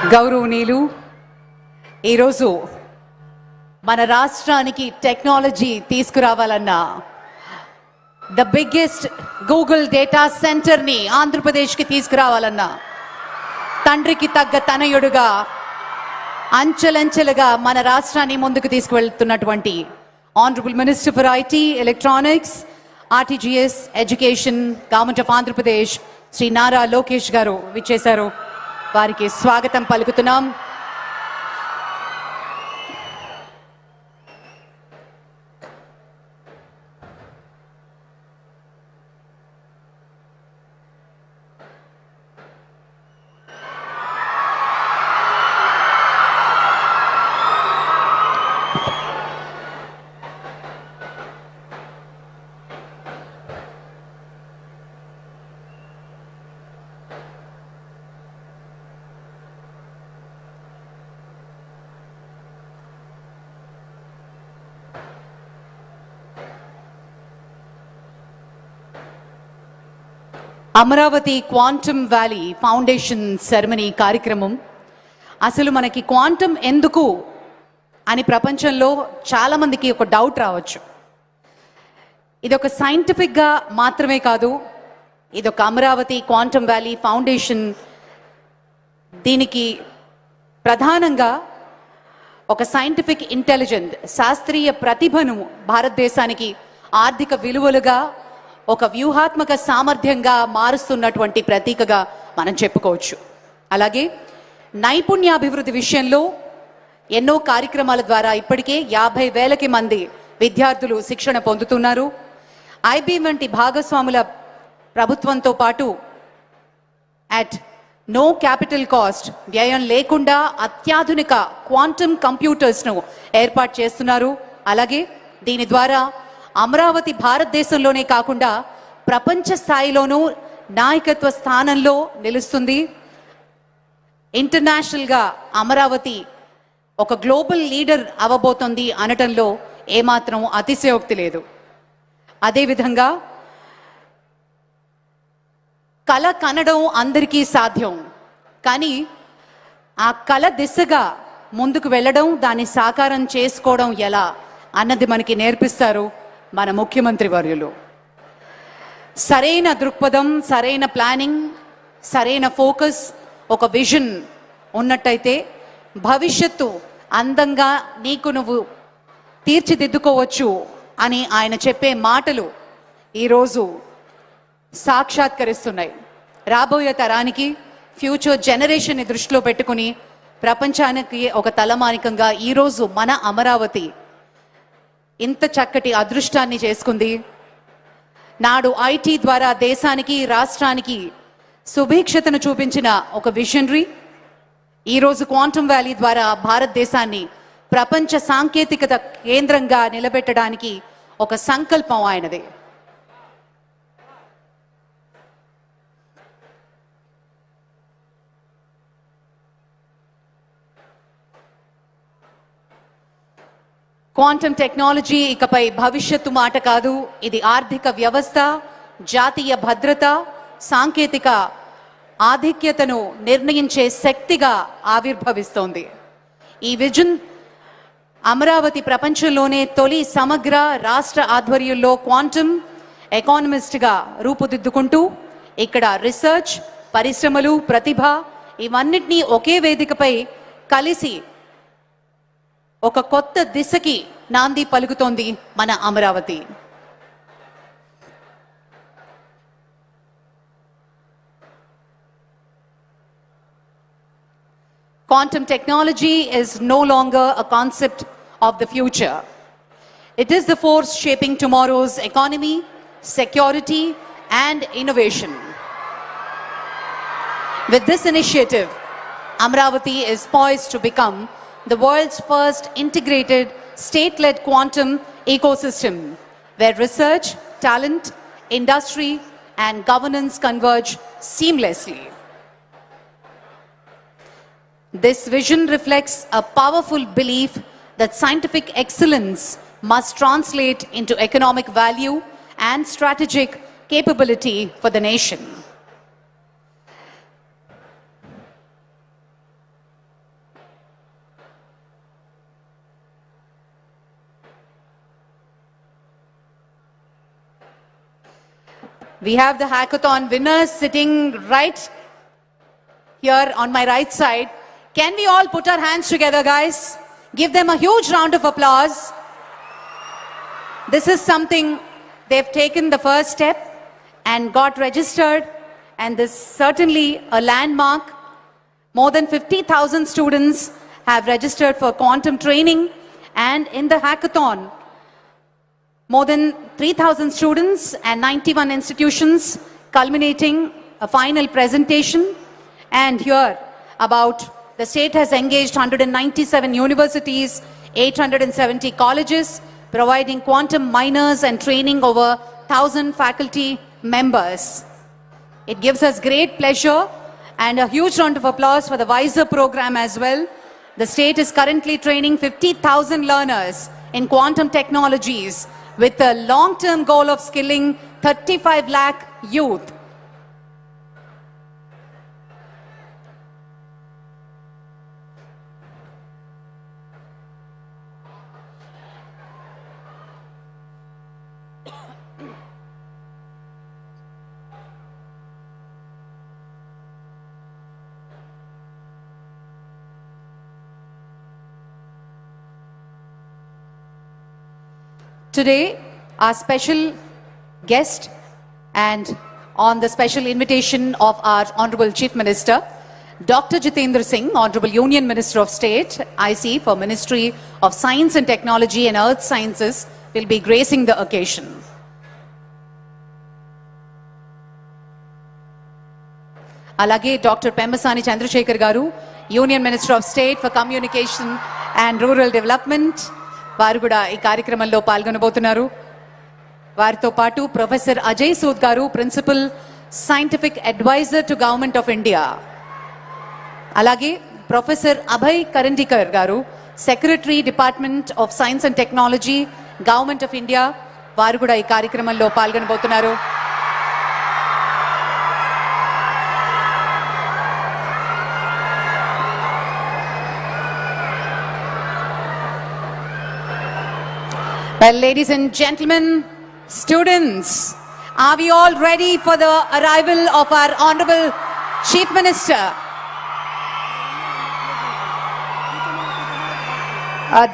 గౌరవనీయులు, ఈరోజు మన రాష్ట్రానికి టెక్నాలజీ తీసుకురావాలన్న ద బిగ్గెస్ట్ గూగుల్ డేటా సెంటర్ని ఆంధ్రప్రదేశ్కి తీసుకురావాలన్న తండ్రికి తగ్గ తనయుడుగా అంచెలంచెలుగా మన రాష్ట్రాన్ని ముందుకు తీసుకువెళ్తున్నటువంటి Hon'ble Minister for IT, Electronics, RTGS, Education, Government of Andhra Pradesh, Sri Nara Lokesh garu vichesaru. వారికి స్వాగతం పలుకుతున్నాం. Amaravati quantum valley foundation ceremony కార్యక్రమం. అసలు మనకి క్వాంటమ్ ఎందుకు అని ప్రపంచంలో చాలామందికి ఒక డౌట్ రావచ్చు. ఇది ఒక సైంటిఫిక్గా మాత్రమే కాదు, ఇది ఒక అమరావతి క్వాంటమ్ వ్యాలీ ఫౌండేషన్. దీనికి ప్రధానంగా ఒక సైంటిఫిక్ ఇంటెలిజెంట్ శాస్త్రీయ ప్రతిభను భారతదేశానికి ఆర్థిక విలువలుగా ఒక వ్యూహాత్మక సామర్థ్యంగా మారుస్తున్నటువంటి ప్రతీకగా మనం చెప్పుకోవచ్చు. అలాగే నైపుణ్యాభివృద్ధి విషయంలో ఎన్నో కార్యక్రమాల ద్వారా ఇప్పటికే 50,000 మంది విద్యార్థులు శిక్షణ పొందుతున్నారు. ఐబీఎం వంటి భాగస్వాముల ప్రభుత్వంతో పాటు అట్ నో క్యాపిటల్ కాస్ట్, వ్యయం లేకుండా అత్యాధునిక క్వాంటమ్ కంప్యూటర్స్ను ఏర్పాటు చేస్తున్నారు. అలాగే దీని ద్వారా అమరావతి భారతదేశంలోనే కాకుండా ప్రపంచ స్థాయిలోనూ నాయకత్వ స్థానంలో నిలుస్తుంది. ఇంటర్నేషనల్గా అమరావతి ఒక గ్లోబల్ లీడర్ అవ్వబోతోంది అనటంలో ఏమాత్రం అతిశయోక్తి లేదు. అదేవిధంగా కళ కనడం అందరికీ సాధ్యం, కానీ ఆ కళ దిశగా ముందుకు వెళ్ళడం, దాన్ని సాకారం చేసుకోవడం ఎలా అన్నది మనకి నేర్పిస్తారు మన ముఖ్యమంత్రి వర్యులు. సరైన దృక్పథం, సరైన ప్లానింగ్, సరైన ఫోకస్, ఒక విజన్ ఉన్నట్టయితే భవిష్యత్తు అందంగా నీకు నువ్వు తీర్చిదిద్దుకోవచ్చు అని ఆయన చెప్పే మాటలు ఈరోజు సాక్షాత్కరిస్తున్నాయి. రాబోయే తరానికి, ఫ్యూచర్ జనరేషన్ని దృష్టిలో పెట్టుకుని ప్రపంచానికి ఒక తలమానికంగా ఈరోజు మన అమరావతి ఇంత చక్కటి అదృష్టాన్ని చేసుకుంది. నాడు ఐటీ ద్వారా దేశానికి, రాష్ట్రానికి సుభిక్షతను చూపించిన ఒక విజనరీ ఈరోజు క్వాంటమ్ వ్యాలీ ద్వారా భారతదేశాన్ని ప్రపంచ సాంకేతికత కేంద్రంగా నిలబెట్టడానికి ఒక సంకల్పం ఆయనదే. క్వాంటమ్ టెక్నాలజీ ఇకపై భవిష్యత్తు మాట కాదు, ఇది ఆర్థిక వ్యవస్థ, జాతీయ భద్రత, సాంకేతిక ఆధిక్యతను నిర్ణయించే శక్తిగా ఆవిర్భవిస్తోంది. ఈ విజన్ అమరావతి ప్రపంచంలోనే తొలి సమగ్ర రాష్ట్ర ఆధ్వర్యంలో క్వాంటమ్ ఎకానమిస్ట్గా రూపుదిద్దుకుంటూ ఇక్కడ రీసెర్చ్, పరిశ్రమలు, ప్రతిభ ఇవన్నిటినీ ఒకే వేదికపై కలిసి ఒక కొత్త దిశకి నాంది పలుకుతోంది మన Amaravati. Quantum technology is no longer a concept of the future. It is the force shaping tomorrow's economy, security, and innovation. With this initiative, Amaravati is poised to become the world's first integrated state-led quantum ecosystem where research, talent, industry, and governance converge seamlessly. This vision reflects a powerful belief that scientific excellence must translate into economic value and strategic capability for the nation. We have the hackathon winners sitting right here on my right side. Can we all put our hands together, guys? Give them a huge round of applause. This is something they've taken the first step and got registered, and this is certainly a landmark. More than 50,000 students have registered for quantum training, and in the hackathon, more than 3,000 students and 91 institutions, culminating a final presentation. And here, about the state has engaged 197 universities, 870 colleges, providing quantum miners and training over 1,000 faculty members. It gives us great pleasure and a huge round of applause for the WISER program as well. The state is currently training 50,000 learners in quantum technologies with a long-term goal of skilling 35 lakh youth. Today, our special guest, and on the special invitation of our Honorable Chief Minister, Dr. Jitendra Singh, Honorable Union Minister of State, IC for Ministry of Science and Technology and Earth Sciences, will be gracing the occasion. Alage Dr. Pemmasani Chandrasekhar Garu, Union Minister of State for Communication and Rural Development, వారు కూడా ఈ కార్యక్రమంలో పాల్గొనబోతున్నారు. వారితో పాటు professor Ajay Sood గారు, principal scientific adviser to government of India, అలాగే professor Abhay Karandikar గారు, secretary department of science and technology, government of India, వారు కూడా ఈ కార్యక్రమంలో పాల్గొనబోతున్నారు. Well, ladies and gentlemen, students, are we all ready for the arrival of our Honorable Chief Minister?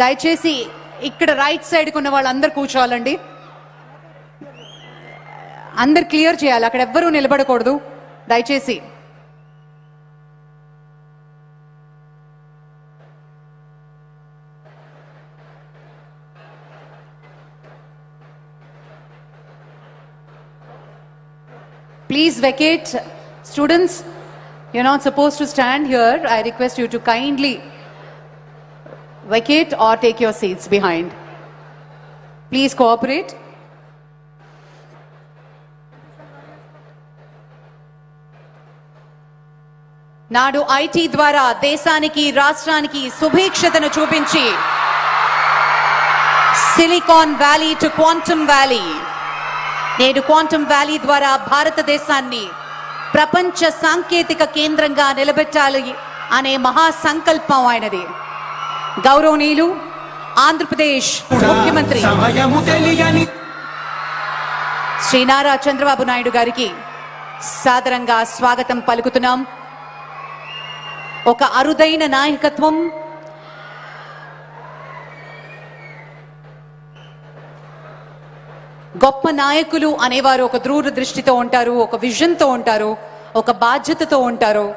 దయచేసి ఇక్కడ right side ఉన్న వాళ్ళందరూ కూర్చోవాలండి. అందరు క్లియర్ చేయాలి, అక్కడ ఎవ్వరూ నిలబడకూడదు దయచేసి. Please vacate. Students, you're not supposed to stand here. I request you to kindly vacate or take your seats behind. Please cooperate. నాడు ఐటీ ద్వారా దేశానికి, రాష్ట్రానికి సుభిక్షతను చూపించి silicon valley to quantum valley, నేడు క్వాంటమ్ వ్యాలీ ద్వారా భారతదేశాన్ని ప్రపంచ సాంకేతిక కేంద్రంగా నిలబెట్టాలి అనే మహా సంకల్పం ఆయనది. గౌరవనీయులు ఆంధ్రప్రదేశ్ ముఖ్యమంత్రి శ్రీ నారా చంద్రబాబు నాయుడు గారికి సాదరంగా స్వాగతం పలుకుతున్నాం. ఒక అరుదైన నాయకత్వం, గొప్ప నాయకులు అనేవారు ఒక దూరదృష్టితో ఉంటారు, ఒక విజన్తో ఉంటారు, ఒక బాధ్యతతో ఉంటారు.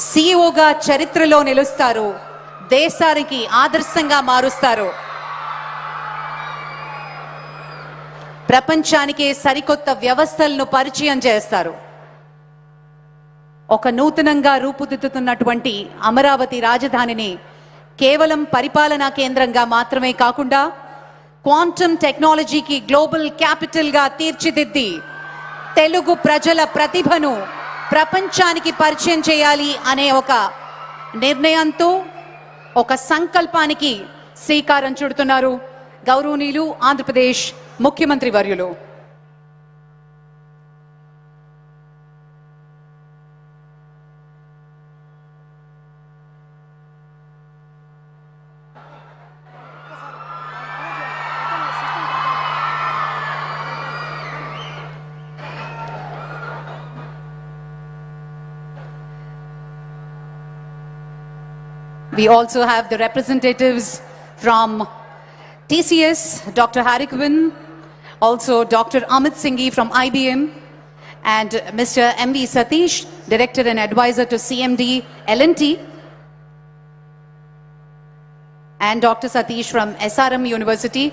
సిఇఓగా చరిత్రలో నిలుస్తారు, దేశానికి ఆదర్శంగా మారుస్తారు, ప్రపంచానికి సరికొత్త వ్యవస్థలను పరిచయం చేస్తారు. ఒక నూతనంగా రూపుదిద్దుతున్నటువంటి అమరావతి రాజధానిని కేవలం పరిపాలనా కేంద్రంగా మాత్రమే కాకుండా క్వాంటమ్ టెక్నాలజీకి గ్లోబల్ క్యాపిటల్గా తీర్చిదిద్ది తెలుగు ప్రజల ప్రతిభను ప్రపంచానికి పరిచయం చేయాలి అనే ఒక నిర్ణయంతో, ఒక సంకల్పానికి శ్రీకారం చుడుతున్నారు గౌరవనీయులు ఆంధ్రప్రదేశ్ ముఖ్యమంత్రి వర్యులు. We also have the representatives from TCS, Dr. Harikwan, also Dr. Amit Singh from IBM, and Mr. M.V. Satish, Director and Advisor to CMD L&T, and Dr. Satish from SRM University,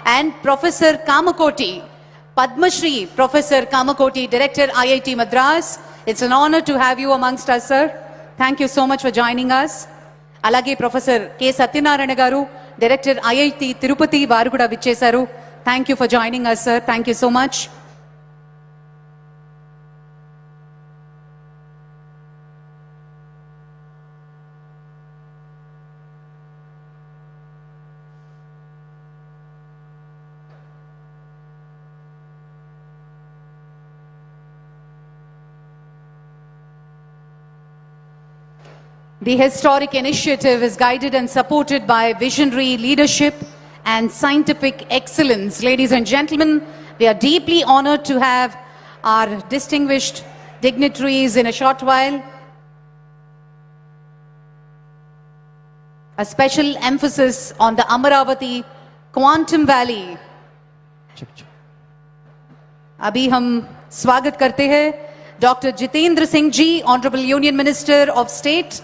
and Professor Kamakoti, Padma Shri Professor Kamakoti, Director IIT Madras. It's an honor to have you amongst us, sir. Thank you so much for joining us. Alage Professor K. Satyanarayana Garu, Director IIT Tirupati varu kuda vichesaru. Thank you for joining us, sir. Thank you so much. The historic initiative is guided and supported by visionary leadership and scientific excellence. Ladies and gentlemen, we are deeply honored to have our distinguished dignitaries in a short while. A special emphasis on the Amaravati Quantum Valley. अभी हम स्वागत करते हैं Dr. Jitendra Singh ji, Honorable Union Minister of State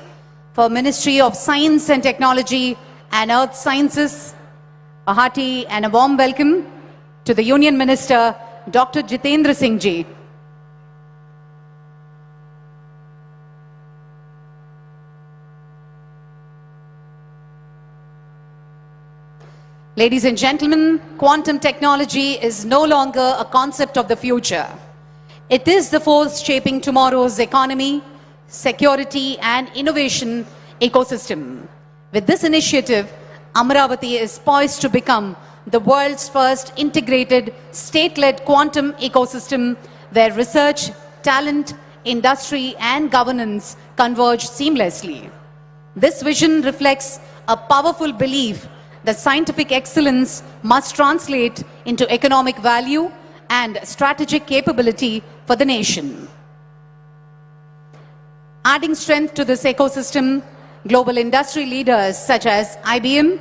for Ministry of Science and Technology and Earth Sciences. A hearty and a warm welcome to the Union Minister, Dr. Jitendra Singh ji. Ladies and gentlemen, quantum technology is no longer a concept of the future. It is the force shaping tomorrow's economy, security and innovation ecosystem. With this initiative, Amaravati is poised to become the world's first integrated state-led quantum ecosystem where research, talent, industry and governance converge seamlessly. This vision reflects a powerful belief that scientific excellence must translate into economic value and strategic capability for the nation. Adding strength to this ecosystem, global industry leaders such as IBM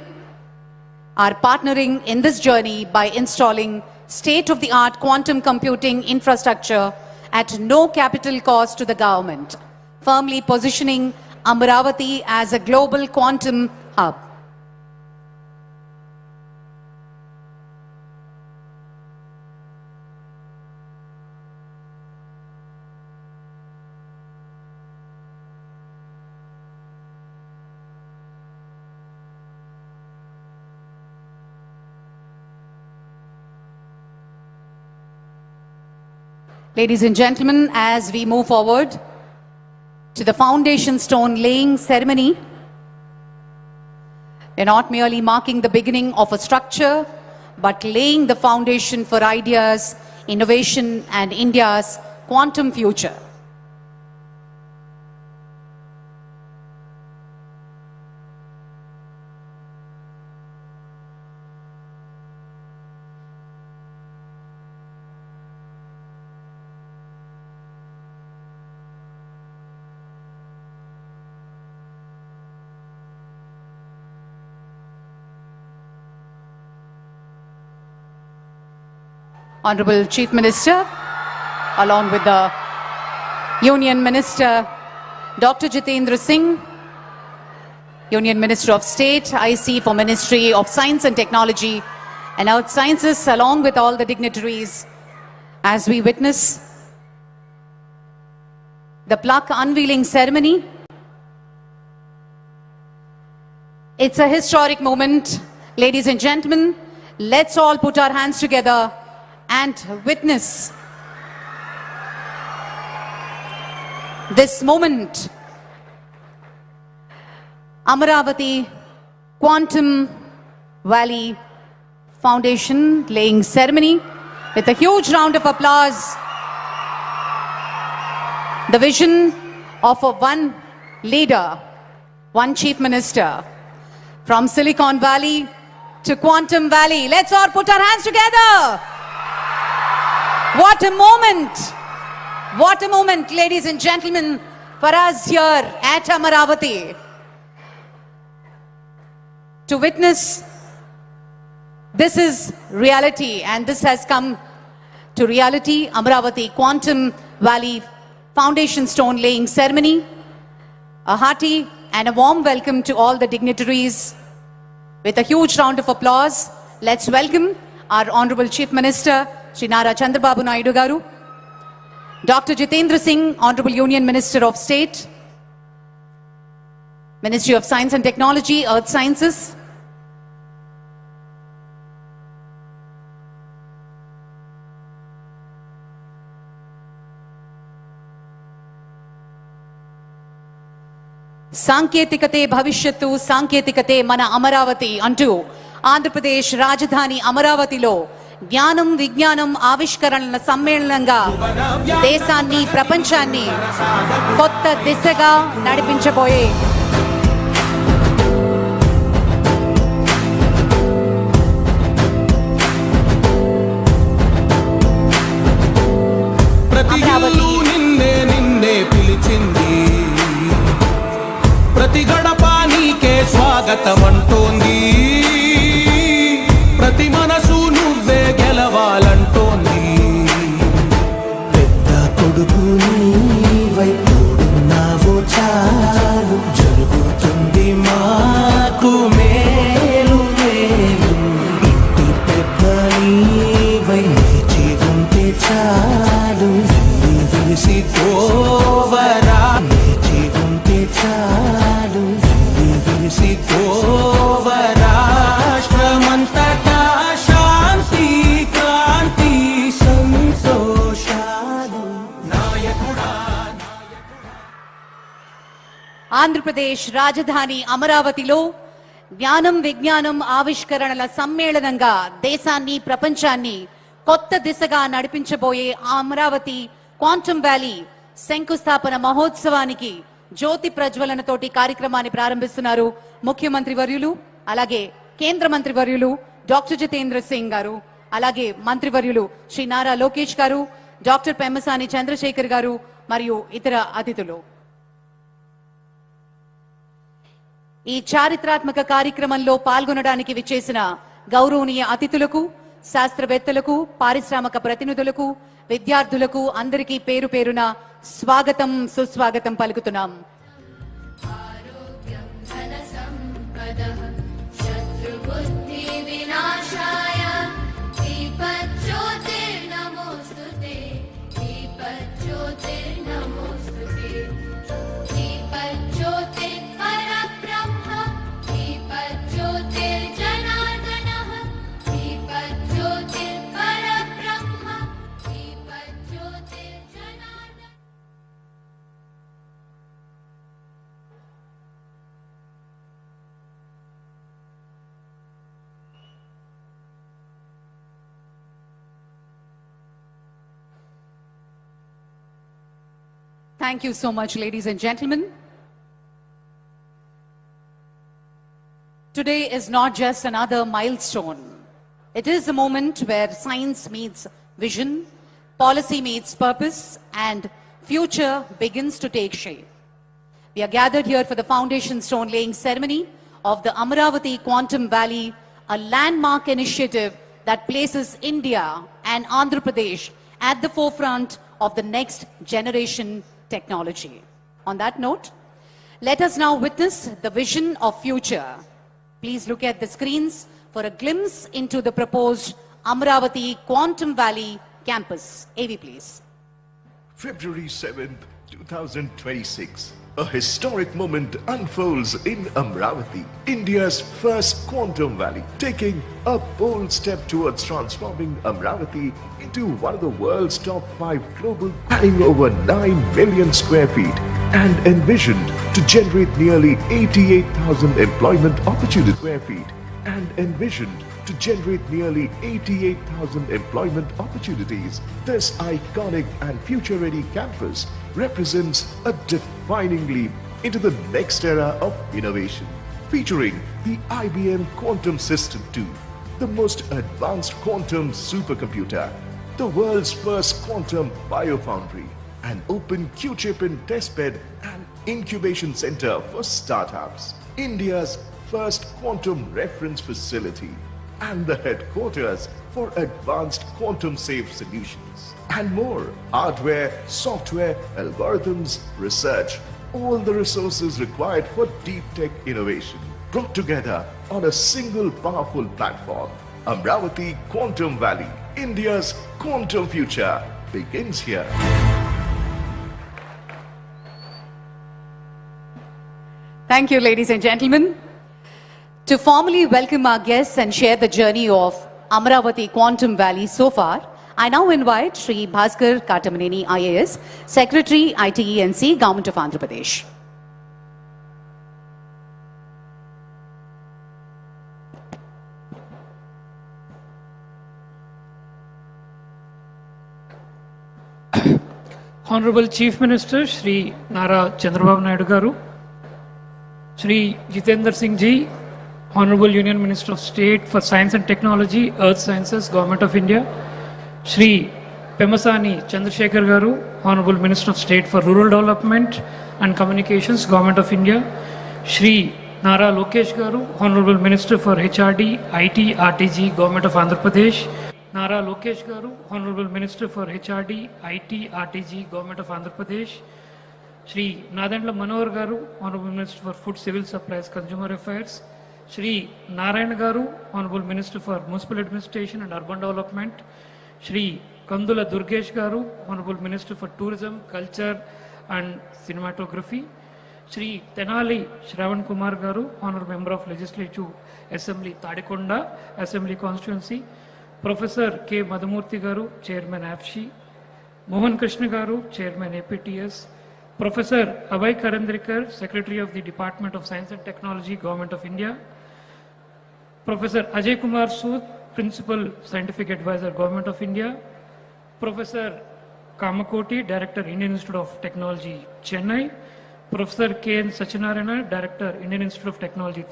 are partnering in this journey by installing state-of-the-art quantum computing infrastructure at no capital cost to the government, firmly positioning Amaravati as a global quantum hub. Ladies and gentlemen, as we move forward to the foundation stone laying ceremony, we're not merely marking the beginning of a structure, but laying the foundation for ideas, innovation, and India's quantum future. Honorable Chief Minister, along with the Union Minister, Dr. Jitendra Singh, Union Minister of State, IC for Ministry of Science and Technology and Earth Sciences, along with all the dignitaries, as we witness the plaque unveiling ceremony. It's a historic moment. Ladies and gentlemen, let's all put our hands together and witness this moment. Amaravati Quantum Valley Foundation laying ceremony with a huge round of applause. The vision of one leader, one chief minister from Silicon Valley to Quantum Valley. Let's all put our hands together. What a moment! What a moment, ladies and gentlemen. for us here at Amaravati to witness. This is reality, and this has come to reality. Amaravati Quantum Valley Foundation Stone Laying Ceremony. A hearty and a warm welcome to all the dignitaries. With a huge round of applause, let's welcome our Honorable Chief Minister, Shri Nara Chandrababu Naidu garu, Dr. Jitendra Singh, Honorable Union Minister of State, Ministry of Science and Technology, Earth Sciences, సాంకేతికతే భవిష్యత్తు సాంకేతికతే మన అమరావతి అంటూ ఆంధ్రప్రదేశ్ రాజధాని అమరావతిలో జ్ఞానం విజ్ఞానం ఆవిష్కరణల సమ్మేళనంగా దేశాన్ని ప్రపంచాన్ని కొత్త దిశగా నడిపించబోయే అమరావతి నిన్నే పిలిచింది, ప్రతి గడప నీకే స్వాగతం అంటోంది, ప్రతి మనసు నువ్వే గెలవాలంటోంది. పెద్ద కొడుకు నీవై తోడున్నావో చాలు, జరుగుతుంది మాకు మేలు మేలు. ఇంటి పెద్ద నీవై నిలిచి ఉంటే చాలు, వెలిసి తోవరా నిలిచి ఉంటే చాలు, వెలిసి తోవరా. రాష్ట్రమంతటా శాంతి క్రాంతి సంతోషాలు నాయకుడా. ఆంధ్రప్రదేశ్ రాజధాని అమరావతిలో జ్ఞానం విజ్ఞానం ఆవిష్కరణల సమ్మేళనంగా దేశాన్ని ప్రపంచాన్ని కొత్త దిశగా నడిపించబోయే అమరావతి క్వాంటమ్ వ్యాలీ శంకుస్థాపన మహోత్సవానికి జ్యోతి ప్రజ్వలనతోటి కార్యక్రమాన్ని ప్రారంభిస్తున్నారు ముఖ్యమంత్రి వర్యులు, అలాగే కేంద్ర మంత్రి వర్యులు డాక్టర్ జితేంద్ర సింగ్ గారు, అలాగే మంత్రివర్యులు శ్రీ నారా లోకేష్ గారు, డాక్టర్ పెమ్మసాని చంద్రశేఖర్ గారు మరియు ఇతర అతిథులు. ఈ చారిత్రాత్మక కార్యక్రమంలో పాల్గొనడానికి విచ్చేసిన గౌరవనీయ అతిథులకు, శాస్త్రవేత్తలకు, పారిశ్రామిక ప్రతినిధులకు, విద్యార్థులకు అందరికీ పేరు పేరున స్వాగతం సుస్వాగతం పలుకుతున్నాం. Thank you so much, ladies and gentlemen. Today is not just another milestone. It is a moment where science meets vision, policy meets purpose, and future begins to take shape. We are gathered here for the foundation stone laying ceremony of the Amaravati Quantum Valley, a landmark initiative that places India and Andhra Pradesh at the forefront of the next generation technology. On that note, let us now witness the vision of future. Please look at the screens for a glimpse into the proposed Amaravati Quantum Valley campus. AV, please. February 7th, 2026. A historic moment unfolds in Amaravati, India's first quantum valley, taking a bold step towards transforming Amaravati into one of the world's top 5 global, adding over 9 million square feet and envisioned to generate nearly 88,000 employment opportunities square feet and envisioned to generate nearly 88,000 employment opportunities. This iconic and future-ready campus represents a defining leap into the next era of innovation, featuring the IBM Quantum System 2, the most advanced quantum supercomputer, the world's first quantum biofoundry, an open Q-chip and testbed and incubation center for startups, India's first quantum reference facility, and the headquarters for advanced quantum-safe solutions. And more, hardware, software, algorithms, research, all the resources required for deep tech innovation, brought together on a single powerful platform. Amaravati Quantum Valley, India's quantum future, begins here. Thank you, ladies and gentlemen. To formally welcome our guests and share the journey of Amaravati Quantum Valley so far, I now invite Sri Bhaskar Katamaneni IAS, Secretary, ITE&C, Government of Andhra Pradesh. Honorable Chief Minister Shri Nara Chandrababu Naidu garu, Shri Jitendra Singh ji, Honorable Union Minister of State for Science and Technology, Earth Sciences, Government of India, Shri Pemasani Chandrasekhar garu, Honorable Minister of State for Rural Development and Communications, Government of India, Shri Nara Lokesh garu, Honorable Minister for HRD, IT, RTG, Government of Andhra Pradesh, Nara Lokesh garu, Honorable Minister for HRD, IT, RTG, Government of Andhra Pradesh, Shri Nadendra Manohar garu, Honorable Minister for Food, Civil Supplies, Consumer Affairs, Shri Narayana garu, Honorable Minister for Municipal Administration and Urban Development, Shri Kandula Durgesh garu, Honorable Minister for Tourism, Culture and Cinematography, Shri Tenali Shravan Kumar garu, Honorable Member of Legislative Assembly Tadikonda, Assembly Constituency, Professor K. Madhamurthy garu, Chairman AFSHI, Mohan Krishna garu, Chairman APTS, Professor Abhay Karandrikar, Secretary of the Department of Science and Technology, Government of India, Professor Ajay Kumar Sood, Principal Scientific Advisor, Government of India, Professor Kamakoti, Director, Indian Institute of Technology, Chennai, Professor K. N. Sachinarayana, Director, Indian Institute of Technology,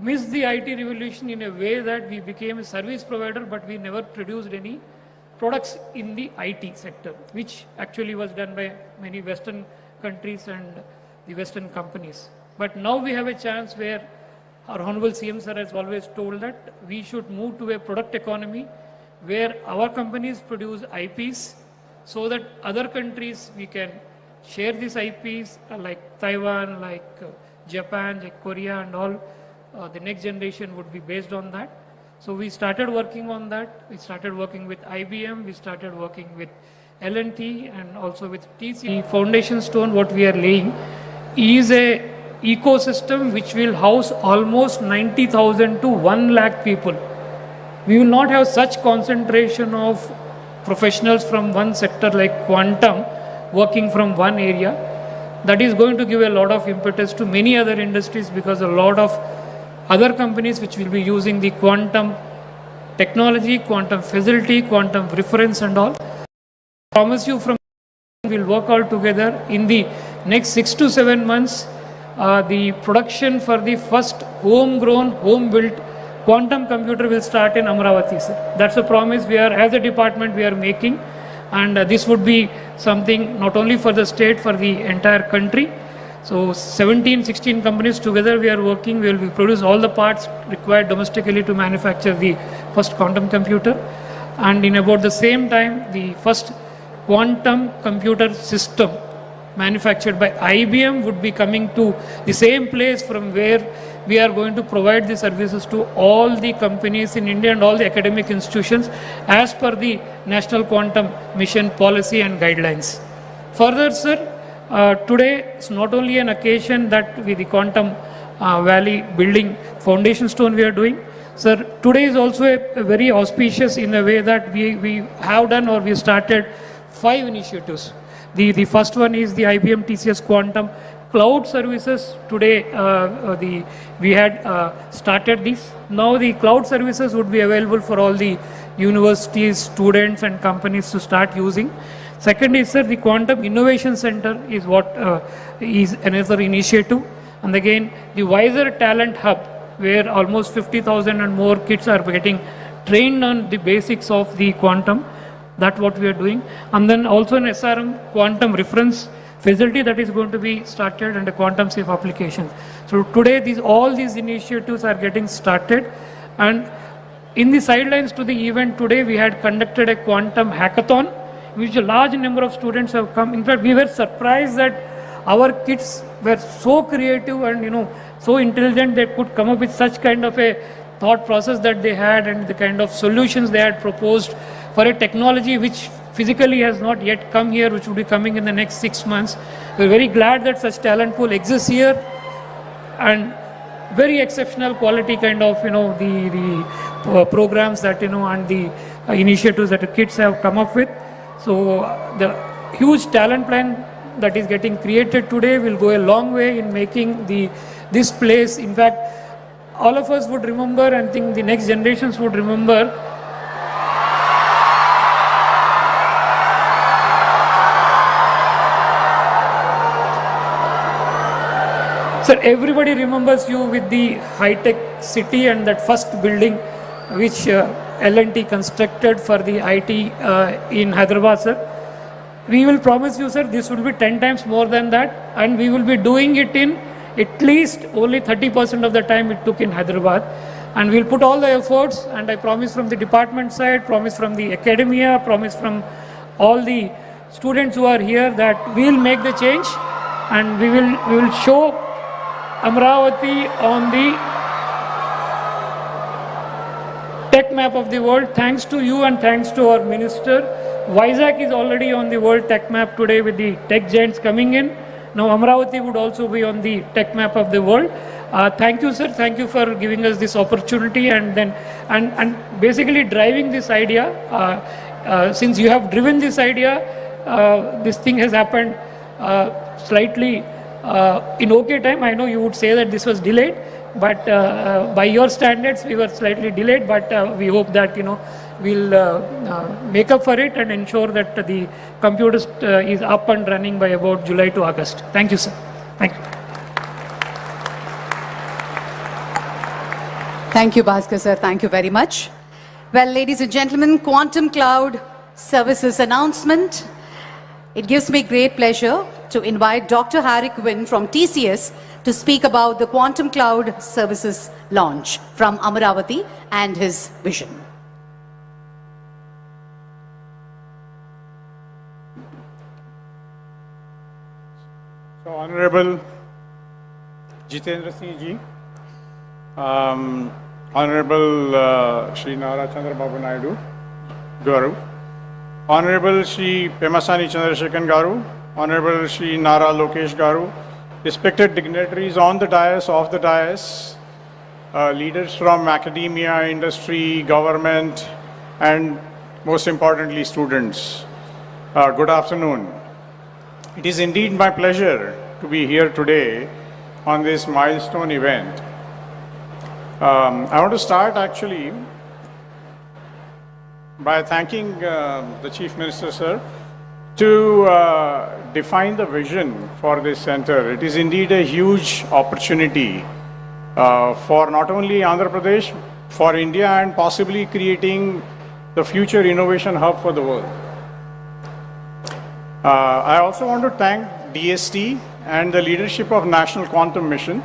missed the IT revolution in a way that we became a service provider, but we never produced any products in the IT sector, which actually was done by many Western countries and the Western companies. But now we have a chance where our Honorable CM Sir has always told that we should move to a product economy where our companies produce IPs so that other countries we can share these IPs like Taiwan, like Japan, like Korea and all. The next generation would be based on that. So we started working on that. We started working with IBM. We started working with L&T and also with TC. The foundation stone what we are laying is a ecosystem which will house almost 90,000 to 1 lakh people. We will not have such concentration of professionals from one sector like quantum working from one area. That is going to give a lot of impetus to many other industries because a lot of other companies which will be using the quantum technology, quantum facility, quantum reference and all. I promise you from we'll work all together in the next 6 to 7 months. The production for the first homegrown, home-built quantum computer will start in Amaravati, sir. That's a promise we are, as a department, we are making. And this would be something not only for the state, for the entire country. So 17, 16 companies together we are working. We will produce all the parts required domestically to manufacture the first quantum computer. And in about the same time, the first quantum computer system manufactured by IBM would be coming to the same place from where we are going to provide the services to all the companies in India and all the academic institutions as per the National Quantum Mission policy and guidelines. Further, sir, today is not only an occasion that with the Quantum Valley building foundation stone we are doing. Sir, today is also a very auspicious in a way that we have done or we started 5 initiatives. The first one is the IBM TCS Quantum Cloud Services. Today we had started this. Now the cloud services would be available for all the universities, students and companies to start using. Second is, sir, the Quantum Innovation Center is what is another initiative. And again, the Wiser Talent Hub, where almost 50,000 and more kids are getting trained on the basics of the quantum. That's what we are doing. And then also an SRM quantum reference facility that is going to be started and a quantum safe applications. So today all these initiatives are getting started. And in the sidelines to the event today, we had conducted a quantum hackathon, which a large number of students have come. In fact, we were surprised that our kids were so creative and so intelligent they could come up with such kind of a thought process that they had and the kind of solutions they had proposed for a technology which physically has not yet come here, which will be coming in the next 6 months. We're very glad that such talent pool exists here, and very exceptional quality kind of the programs that and the initiatives that the kids have come up with. So the huge talent plan that is getting created today will go a long way in making this place. In fact, all of us would remember, and think the next generations would remember, sir, everybody remembers you with the high-tech city and that first building which L&T constructed for the IT in Hyderabad, sir. We will promise you, sir, this will be 10 times more than that, and we will be doing it in at least only 30% of the time it took in Hyderabad. And we'll put all the efforts, and I promise from the department side, promise from the academia, promise from all the students who are here that we will make the change, and we will show Amaravati on the tech map of the world. Thanks to you and thanks to our minister. Vizag is already on the world tech map today with the tech giants coming in. Now Amaravati would also be on the tech map of the world. Thank you, sir. Thank you for giving us this opportunity and basically driving this idea. Since you have driven this idea, this thing has happened slightly in okay time. I know you would say that this was delayed, but by your standards we were slightly delayed, but we hope that we'll make up for it and ensure that the computer is up and running by about July to August. Thank you, sir. Thank you. Thank you, Bhaskar sir. Thank you very much. Well, ladies and gentlemen, Quantum Cloud Services announcement. It gives me great pleasure to invite Dr. Harry Quinn from TCS to speak about the Quantum Cloud Services launch from Amaravati and his vision. So, Honorable Jitendra Singh ji, Honorable Shri Nara Chandrababu Naidu Garu, Honorable Shri Pemasani Chandrasekhan Garu, Honorable Shri Nara Lokesh Garu, respected dignitaries on the dais, off the dais, leaders from academia, industry, government, and most importantly, students. Good afternoon. It is indeed my pleasure to be here today on this milestone event. I want to start actually by thanking the Chief Minister, sir, to define the vision for this center. It is indeed a huge opportunity for not only Andhra Pradesh, for India, and possibly creating the future innovation hub for the world. I also want to thank DST and the leadership of National Quantum Mission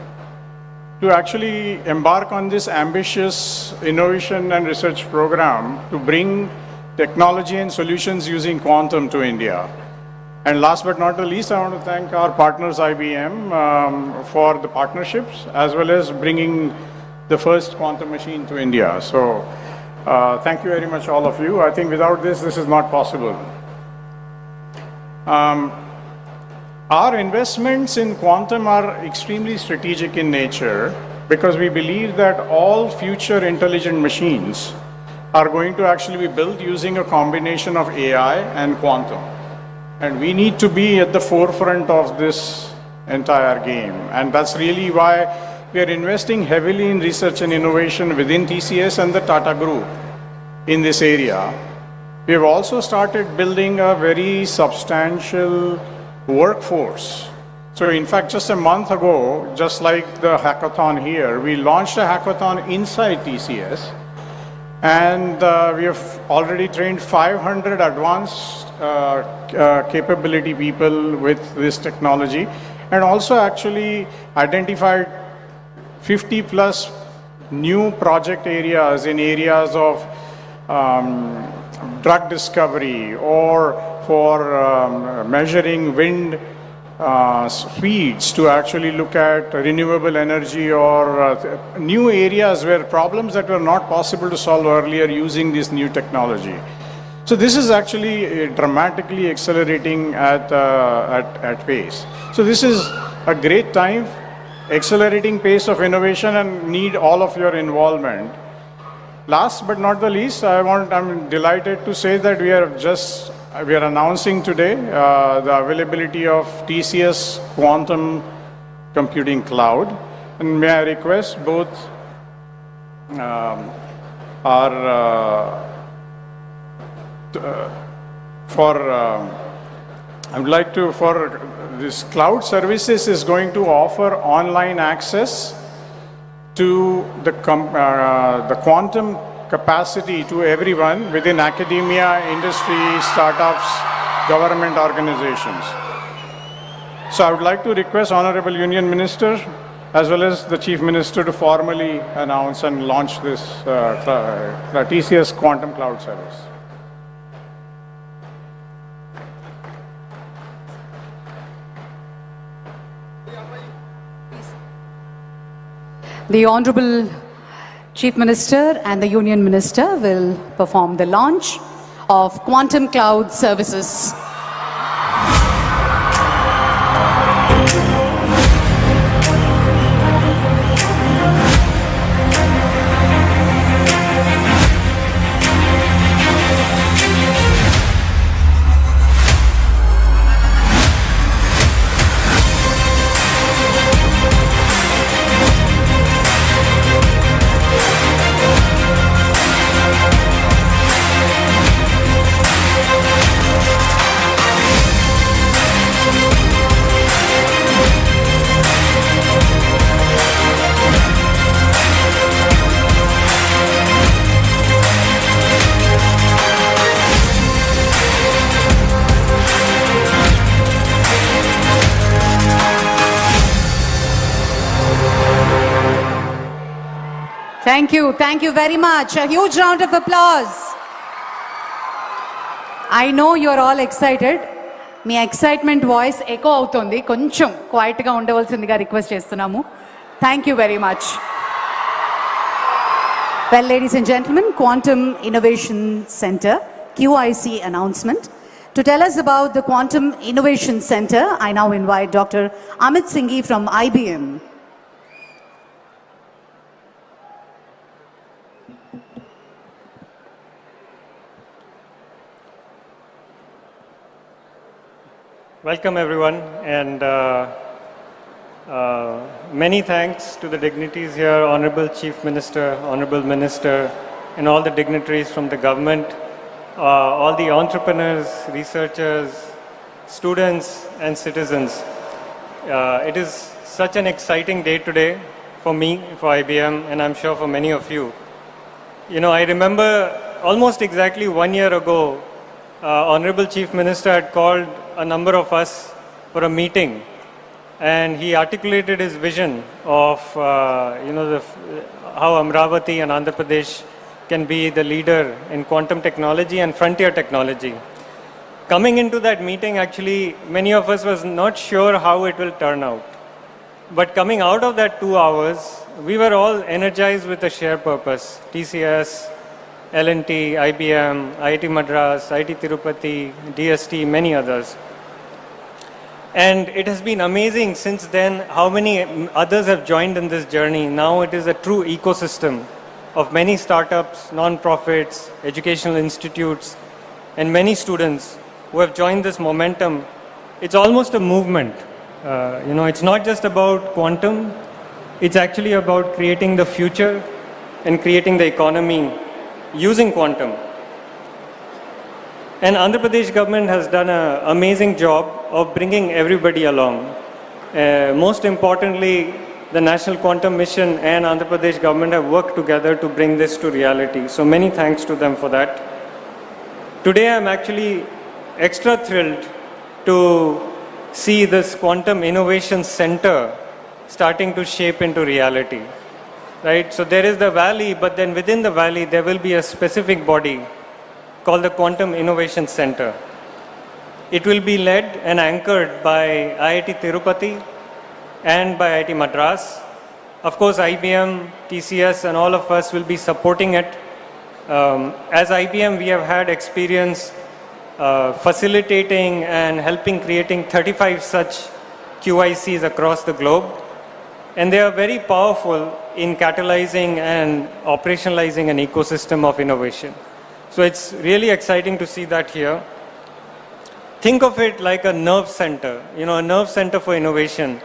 to actually embark on this ambitious innovation and research program to bring technology and solutions using quantum to India. And last but not the least, I want to thank our partners IBM for the partnerships as well as bringing the first quantum machine to India. So thank you very much, all of you. I think without this is not possible. Our investments in quantum are extremely strategic in nature because we believe that all future intelligent machines are going to actually be built using a combination of AI and quantum. And we need to be at the forefront of this entire game. And that's really why we are investing heavily in research and innovation within TCS and the Tata Group in this area. We have also started building a very substantial workforce. So in fact, just a month ago, just like the hackathon here, we launched a hackathon inside TCS, and we have already trained 500 advanced capability people with this technology, and also actually identified 50 plus new project areas in areas of drug discovery or for measuring wind speeds to actually look at renewable energy or new areas where problems that were not possible to solve earlier using this new technology. So this is actually dramatically accelerating at pace. So this is a great time, accelerating pace of innovation, and need all of your involvement. Last but not the least, I'm delighted to say that we are announcing today the availability of TCS Quantum Computing Cloud. And may I request both I would like to, for this cloud services is going to offer online access to the quantum capacity to everyone within academia, industry, startups, government organizations. So I would like to request Honorable Union Minister as well as the Chief Minister to formally announce and launch this TCS Quantum Cloud Service. The Honorable Chief Minister and the Union Minister will perform the launch of Quantum Cloud Services. Thank you very much. A huge round of applause. I know you're all excited. మీ excitement voice echo అవుతుంది, కొంచెం క్వైట్గా ఉండవలసిందిగా request చేస్తున్నాము. Thank you very much. Well, ladies and gentlemen, Quantum Innovation Center, QIC announcement. To tell us about the Quantum Innovation Center, I now invite Dr. Amit Singh from IBM. Welcome everyone, and many thanks to the dignitaries here, Honorable Chief Minister, Honorable Minister, and all the dignitaries from the government, all the entrepreneurs, researchers, students and citizens. It is such an exciting day today for me, for IBM, and I'm sure for many of you. You know, I remember almost exactly 1 year ago, Honorable Chief Minister had called a number of us for a meeting, and he articulated his vision of how Amaravati and Andhra Pradesh can be the leader in quantum technology and frontier technology. Coming into that meeting, actually, many of us was not sure how it will turn out. But coming out of that 2 hours, we were all energized with a shared purpose. TCS, L&T, IBM, IIT Madras, IIT Tirupati, DST, many others. And it has been amazing since then how many others have joined in this journey. Now it is a true ecosystem of many startups, non-profits, educational institutes, and many students who have joined this momentum. It's almost a movement. It's not just about quantum, it's actually about creating the future and creating the economy using quantum. And Andhra Pradesh government has done an amazing job of bringing everybody along. Most importantly, the National Quantum Mission and Andhra Pradesh government have worked together to bring this to reality. So many thanks to them for that. Today I'm actually extra thrilled to see this Quantum Innovation Center starting to shape into reality. Right? So there is the valley, but then within the valley there will be a specific body called the Quantum Innovation Center. It will be led and anchored by IIT Tirupati and by IIT Madras. Of course, IBM, TCS, and all of us will be supporting it. As IBM, we have had experience facilitating and helping creating 35 such QICs across the globe. And they are very powerful in catalyzing and operationalizing an ecosystem of innovation. So it's really exciting to see that here. Think of it like a nerve center, a nerve center for innovation,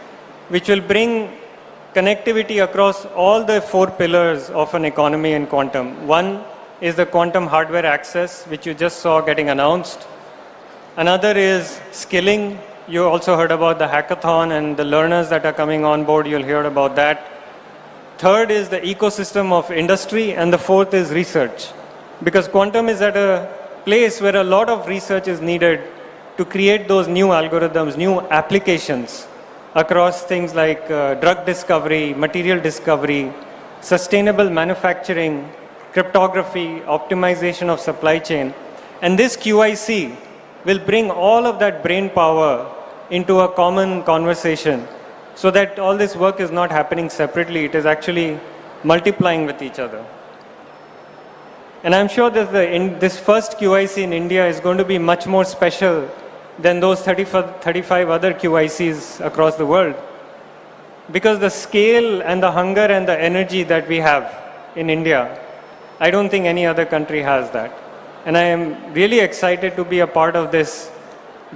which will bring connectivity across all the 4 pillars of an economy in quantum. One is the quantum hardware access, which you just saw getting announced. Another is skilling. You also heard about the hackathon and the learners that are coming on board. You'll hear about that. Third is the ecosystem of industry, and the fourth is research. Because quantum is at a place where a lot of research is needed to create those new algorithms, new applications across things like drug discovery, material discovery, sustainable manufacturing, cryptography, optimization of supply chain. And this QIC will bring all of that brain power into a common conversation so that all this work is not happening separately, it is actually multiplying with each other. And I'm sure that this first QIC in India is going to be much more special than those 35 other QICs across the world. Because the scale and the hunger and the energy that we have in India, I don't think any other country has that. And I am really excited to be a part of this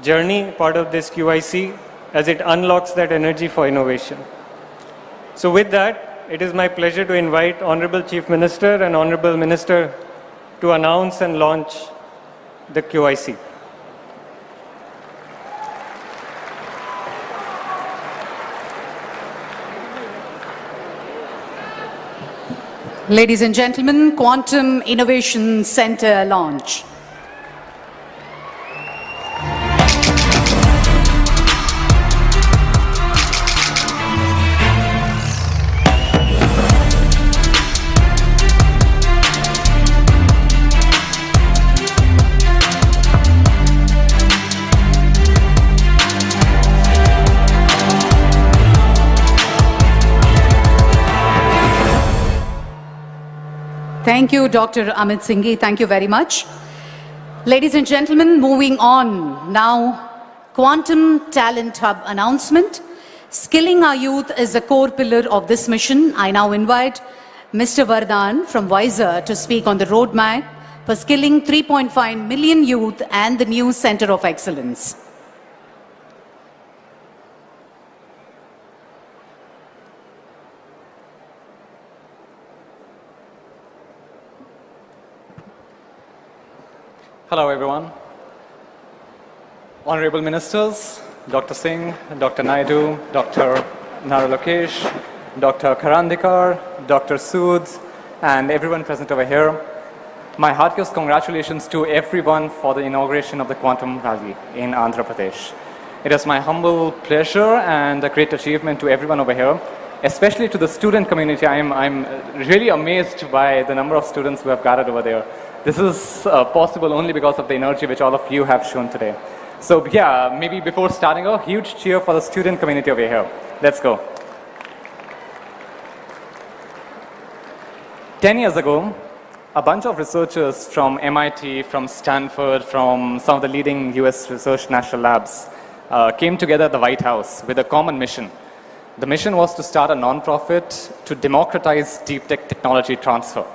journey, part of this QIC, as it unlocks that energy for innovation. So with that, it is my pleasure to invite Honorable Chief Minister and Honorable Minister to announce and launch the QIC. Ladies and gentlemen, Quantum Innovation Center launch. Thank you, Dr. Amit Singh. Thank you very much. Ladies and gentlemen, moving on now, Quantum Talent Hub announcement. Skilling our youth is a core pillar of this mission. I now invite Mr. Vardhan from Wiser to speak on the roadmap for skilling 3.5 million youth and the new Center of Excellence. Hello, everyone. Honorable Ministers, Dr. Singh, Dr. Naidu, Dr. Nara Lokesh, Dr. Karandikar, Dr. Sood, and everyone present over here. My heartiest congratulations to everyone for the inauguration of the Quantum Valley in Andhra Pradesh. It is my humble pleasure and a great achievement to everyone over here, especially to the student community. I'm really amazed by the number of students who have gathered over there. This is possible only because of the energy which all of you have shown today. So yeah, maybe before starting, a huge cheer for the student community over here. Let's go. 10 years ago, a bunch of researchers from MIT, from Stanford, from some of the leading US research national labs came together at the White House with a common mission. The mission was to start a non-profit to democratize deep tech technology transfer.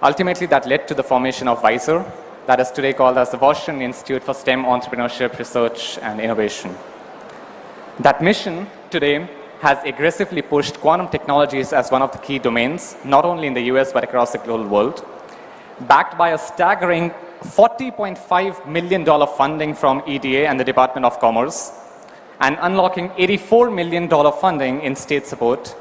Ultimately, that led to the formation of WISER, that is today called as the Washington Institute for STEM Entrepreneurship, Research and Innovation. That mission today has aggressively pushed quantum technologies as one of the key domains, not only in the US but across the global world, backed by a staggering $40.5 million funding from EDA and the Department of Commerce, and unlocking $84 million funding in state support,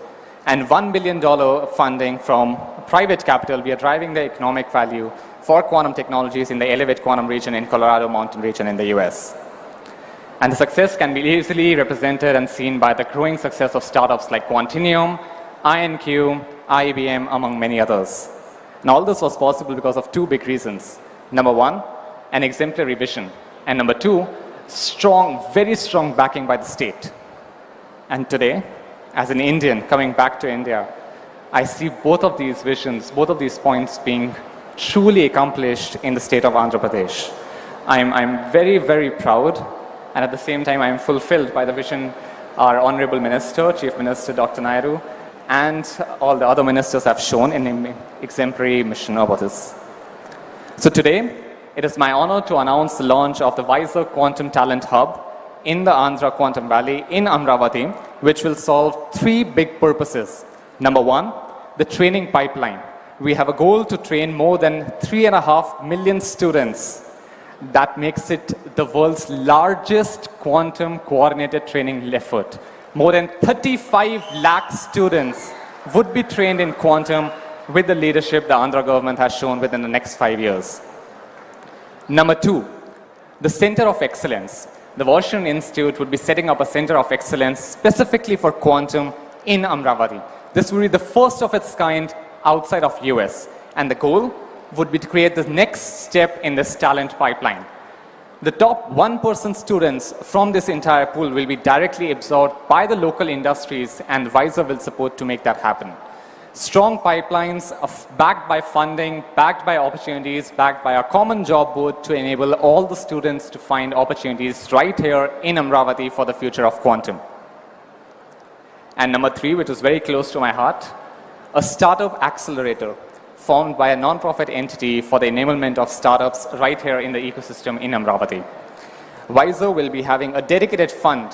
and $1 billion funding from private capital. We are driving the economic value for quantum technologies in the Elevate Quantum region in Colorado Mountain region in the US. And the success can be easily represented and seen by the growing success of startups like Quantinuum, INQ, IBM, among many others. And all this was possible because of two big reasons. Number one, an exemplary vision. And number two, strong, very strong backing by the state. And today, as an Indian coming back to India, I see both of these visions, both of these points being truly accomplished in the state of Andhra Pradesh. I'm very, very proud, and at the same time I'm fulfilled by the vision our Honorable Minister, Chief Minister Dr. Naidu, and all the other ministers have shown in an exemplary mission about this. So today, it is my honor to announce the launch of the WISER Quantum Talent Hub in the Andhra Quantum Valley in Amaravati, which will solve three big purposes. Number one, the training pipeline. We have a goal to train more than 3.5 million students. That makes it the world's largest quantum coordinated training effort. More than 35 lakh students would be trained in quantum with the leadership the Andhra government has shown within the next 5 years. Number two, the Center of Excellence. The Washington Institute would be setting up a Center of Excellence specifically for quantum in Amaravati. This will be the first of its kind outside of US, and the goal would be to create the next step in this talent pipeline. The top 1% students from this entire pool will be directly absorbed by the local industries, and WISER will support to make that happen. Strong pipelines backed by funding, backed by opportunities, backed by a common job board to enable all the students to find opportunities right here in Amaravati for the future of quantum. And number three, which is very close to my heart, a startup accelerator formed by a non-profit entity for the enablement of startups right here in the ecosystem in Amaravati. WISER will be having a dedicated fund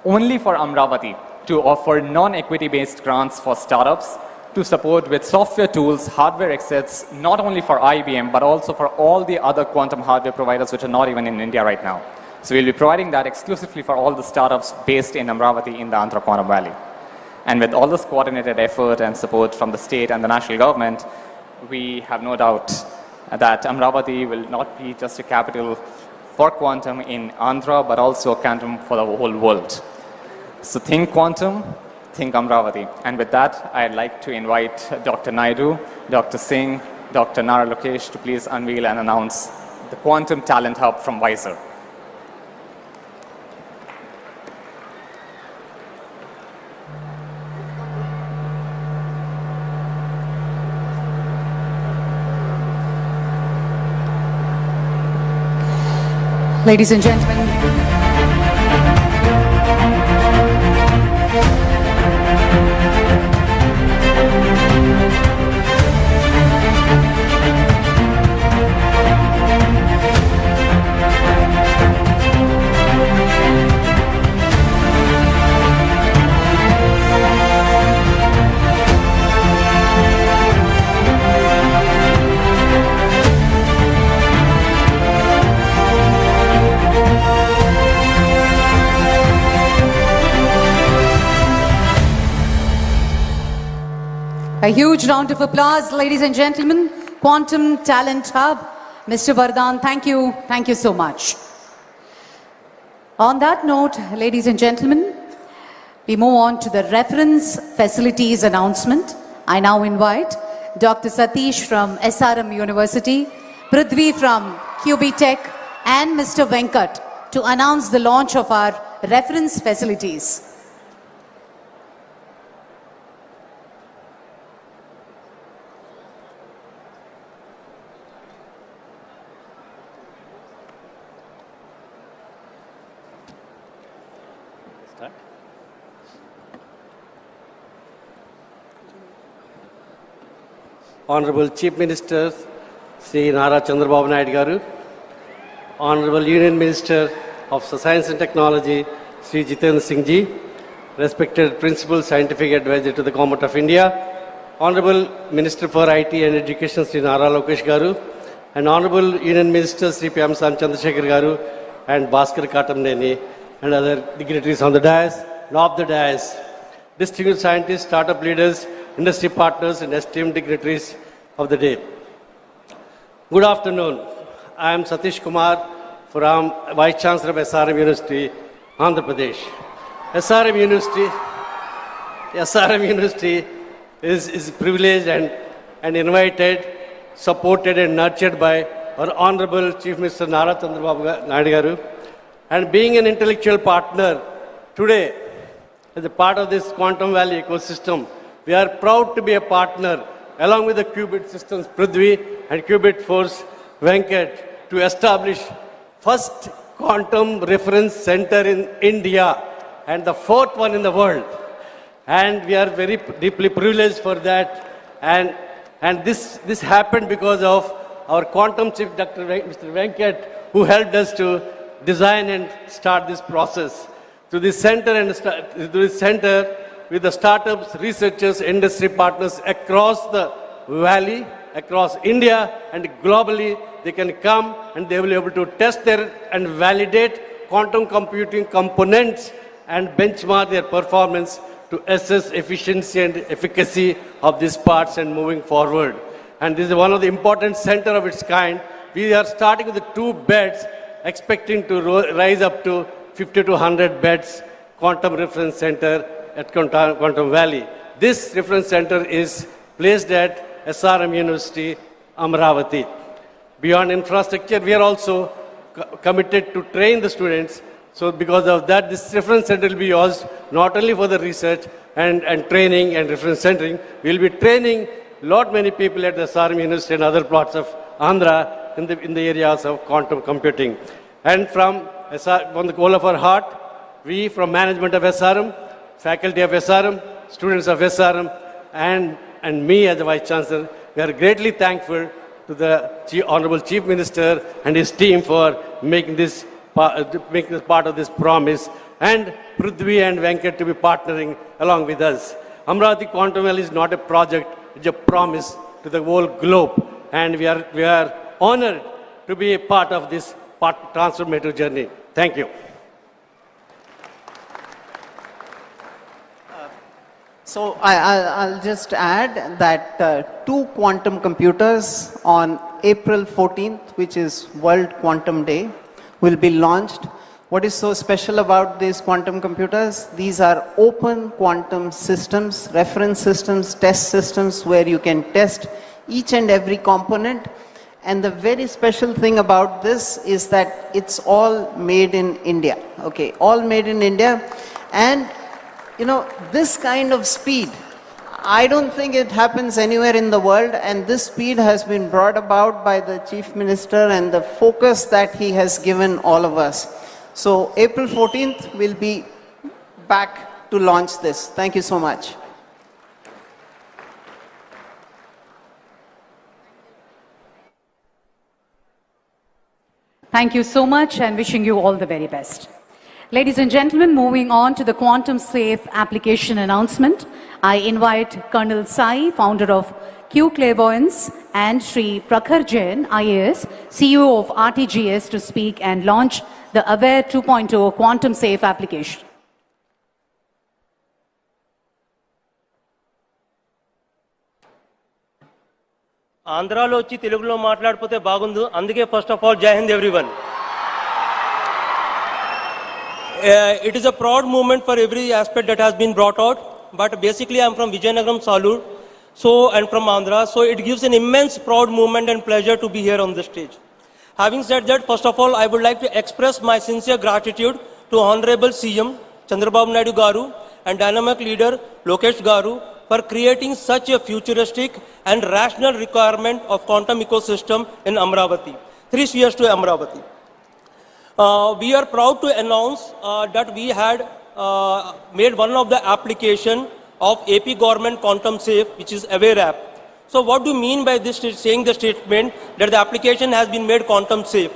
only for Amaravati to offer non-equity based grants for startups to support with software tools, hardware assets, not only for IBM, but also for all the other quantum hardware providers which are not even in India right now. So we'll be providing that exclusively for all the startups based in Amaravati in the Andhra Quantum Valley. And with all this coordinated effort and support from the state and the national government, we have no doubt that Amaravati will not be just a capital for quantum in Andhra, but also a quantum for the whole world. So think quantum, think Amaravati. And with that, I'd like to invite Dr. Naidu, Dr. Singh, Dr. Nara Lokesh to please unveil and announce the Quantum Talent Hub from WISER. Ladies and gentlemen, a huge round of applause, ladies and gentlemen. Quantum Talent Hub. Mr. Vardhan, thank you so much. On that note, ladies and gentlemen, we move on to the reference facilities announcement. I now invite Dr. Satish from SRM University, Prithvi from QB Tech, and Mr. Venkat to announce the launch of our reference facilities. Honorable Chief Minister Sri Nara Chandrababu Naidu garu, Honorable Union Minister of Science and Technology Sri Jitendra Singh ji, respected Principal Scientific Advisor to the Government of India, Honorable Minister for IT and Education Sri Nara Lokesh garu, and Honorable Union Minister Sri Pemasani Chandrasekhar garu and Bhaskar Katamneni and other dignitaries on the dais and off the dais, distinguished scientists, startup leaders, industry partners and esteemed dignitaries of the day. Good afternoon. I am Satish Kumar from Vice Chancellor of SRM University, Andhra Pradesh. SRM University is privileged and invited, supported and nurtured by our Honorable Chief Minister Nara Chandrababu Naidu garu. And being an intellectual partner today, as a part of this Quantum Valley ecosystem, we are proud to be a partner along with the Qubit Systems Prithvi and Qubit Force Venkat to establish first quantum reference center in India and the fourth one in the world. And we are very deeply privileged for that. And this happened because of our quantum chief, Mr. Venkat, who helped us to design and start this process. To this center with the startups, researchers, industry partners across the valley, across India and globally, they can come and they will be able to test and validate quantum computing components and benchmark their performance to assess efficiency and efficacy of these parts and moving forward. And this is one of the important center of its kind. We are starting with the 2 beds, expecting to rise up to 50 to 100 beds quantum reference center at Quantum Valley. This reference center is placed at SRM University, Amaravati. Beyond infrastructure, we are also committed to train the students. So because of that, this reference center will be used not only for the research and training and reference centering, we will be training many people at the SRM University and other parts of Andhra in the areas of quantum computing. And from the goal of our heart, we from management of SRM, faculty of SRM, students of SRM, and me as the Vice Chancellor, we are greatly thankful to the Honorable Chief Minister and his team for making this part of this promise, and Prithvi and Venkat to be partnering along with us. Amaravati Quantum Valley is not a project, it's a promise to the whole globe, and we are honored to be a part of this transformative journey. Thank you. So I'll just add that 2 quantum computers on April 14th, which is World Quantum Day, will be launched. What is so special about these quantum computers? These are open quantum systems, reference systems, test systems where you can test each and every component. And the very special thing about this is that it's all made in India. Okay, all made in India. And you know, this kind of speed, I don't think it happens anywhere in the world, and this speed has been brought about by the Chief Minister and the focus that he has given all of us. So April 14th, we'll be back to launch this. Thank you so much. Thank you so much and wishing you all the very best. Ladies and gentlemen, moving on to the quantum safe application announcement, I invite Colonel Sai, founder of Q Clairvoyance, and Sri Prakhar Jain, IAS, CEO of RTGS, to speak and launch the Aware 2.0 quantum safe application. ఆంధ్రాలో వచ్చి తెలుగులో మాట్లాడిపోతే బాగుండు అందుకే first of all జై Hind everyone it is a proud moment for every aspect that has been brought out. But basically, I'm from Vijayanagaram, Salur, and from Andhra. So it gives an immense proud moment and pleasure to be here on this stage. Having said that, first of all, I would like to express my sincere gratitude to Honorable CM Chandrababu Naidu Garu and dynamic leader Lokesh Garu for creating such a futuristic and rational requirement of quantum ecosystem in Amaravati. 3 spheres to Amaravati. We are proud to announce that we had made one of the application of AP government quantum safe, which is Aware app. So what do you mean by this saying the statement that the application has been made quantum safe?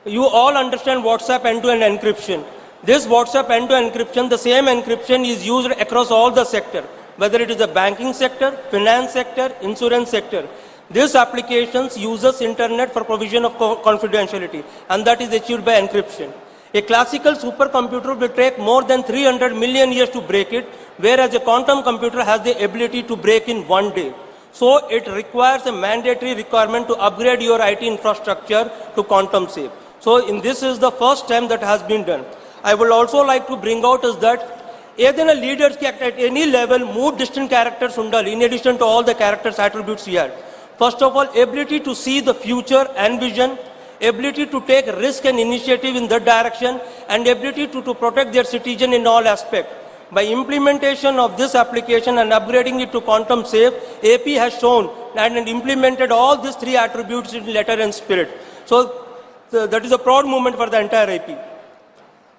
You all understand WhatsApp end-to-end encryption. This WhatsApp end-to-end encryption, the same encryption is used across all the sector, whether it is the banking sector, finance sector, insurance sector. This application uses internet for provision of confidentiality, and that is achieved by encryption. A classical supercomputer will take more than 300 million years to break it, whereas a quantum computer has the ability to break in 1 day. So it requires a mandatory requirement to upgrade your IT infrastructure to quantum safe. So this is the first time that has been done. I would also like to bring out is that either leaders at any level move distant characters undali, in addition to all the characters attributes here. First of all, ability to see the future and vision, ability to take risk and initiative in that direction, and ability to protect their citizen in all aspects. By implementation of this application and upgrading it to quantum safe, AP has shown and implemented all these 3 attributes in letter and spirit. So that is a proud moment for the entire AP.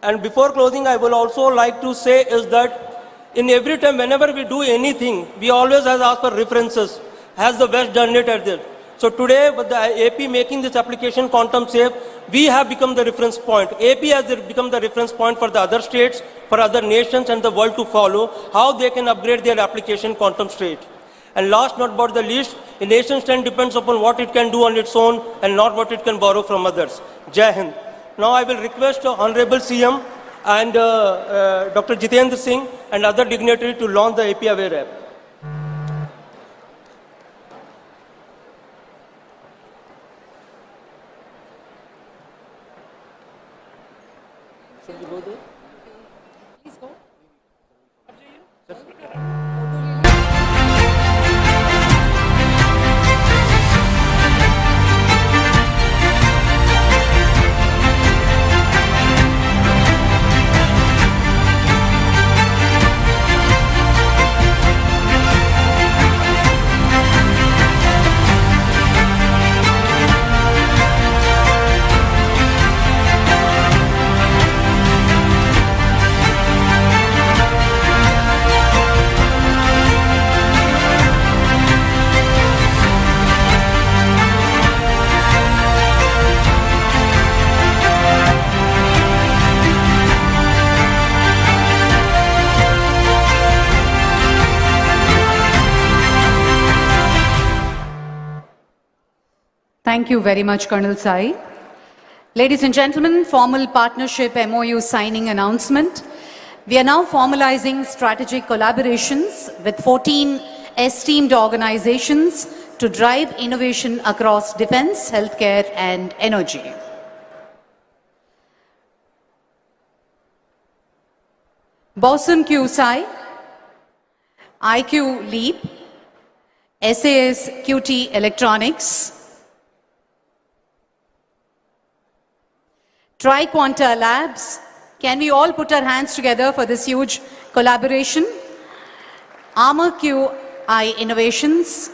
And before closing, I will also like to say is that in every time, whenever we do anything, we always have asked for references. Has the West done it at this? So today, with the AP making this application quantum safe, we have become the reference point. AP has become the reference point for the other states, for other nations and the world to follow, how they can upgrade their application quantum state. And last not but the least, a nation strength depends upon what it can do on its own and not what it can borrow from others. Jai Hind. Now I will request Honorable CM and Dr. Jitendra Singh and other dignitaries to launch the AP Aware app. Should we go there? Please go. Thank you very much, Colonel Sai. Ladies and gentlemen, formal partnership MOU signing announcement. We are now formalizing strategic collaborations with 14 esteemed organizations to drive innovation across defense, healthcare, and energy. Bosun QSI, IQ Leap, SAS QT Electronics, Triquanta Labs. Can we all put our hands together for this huge collaboration? Armor QI Innovations,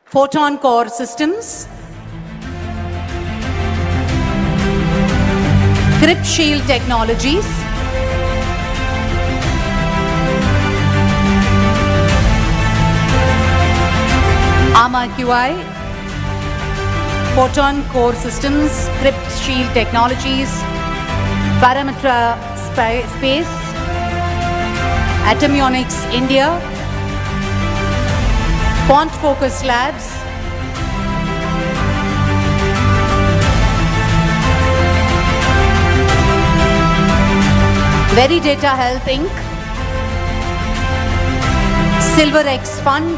Photon Core Systems, Crypt Shield Technologies, Armor QI, Photon Core Systems, Crypt Shield Technologies, Parametra Space, Atomionics India, Quant Focus Labs, Veridata Health Inc., SilverX Fund,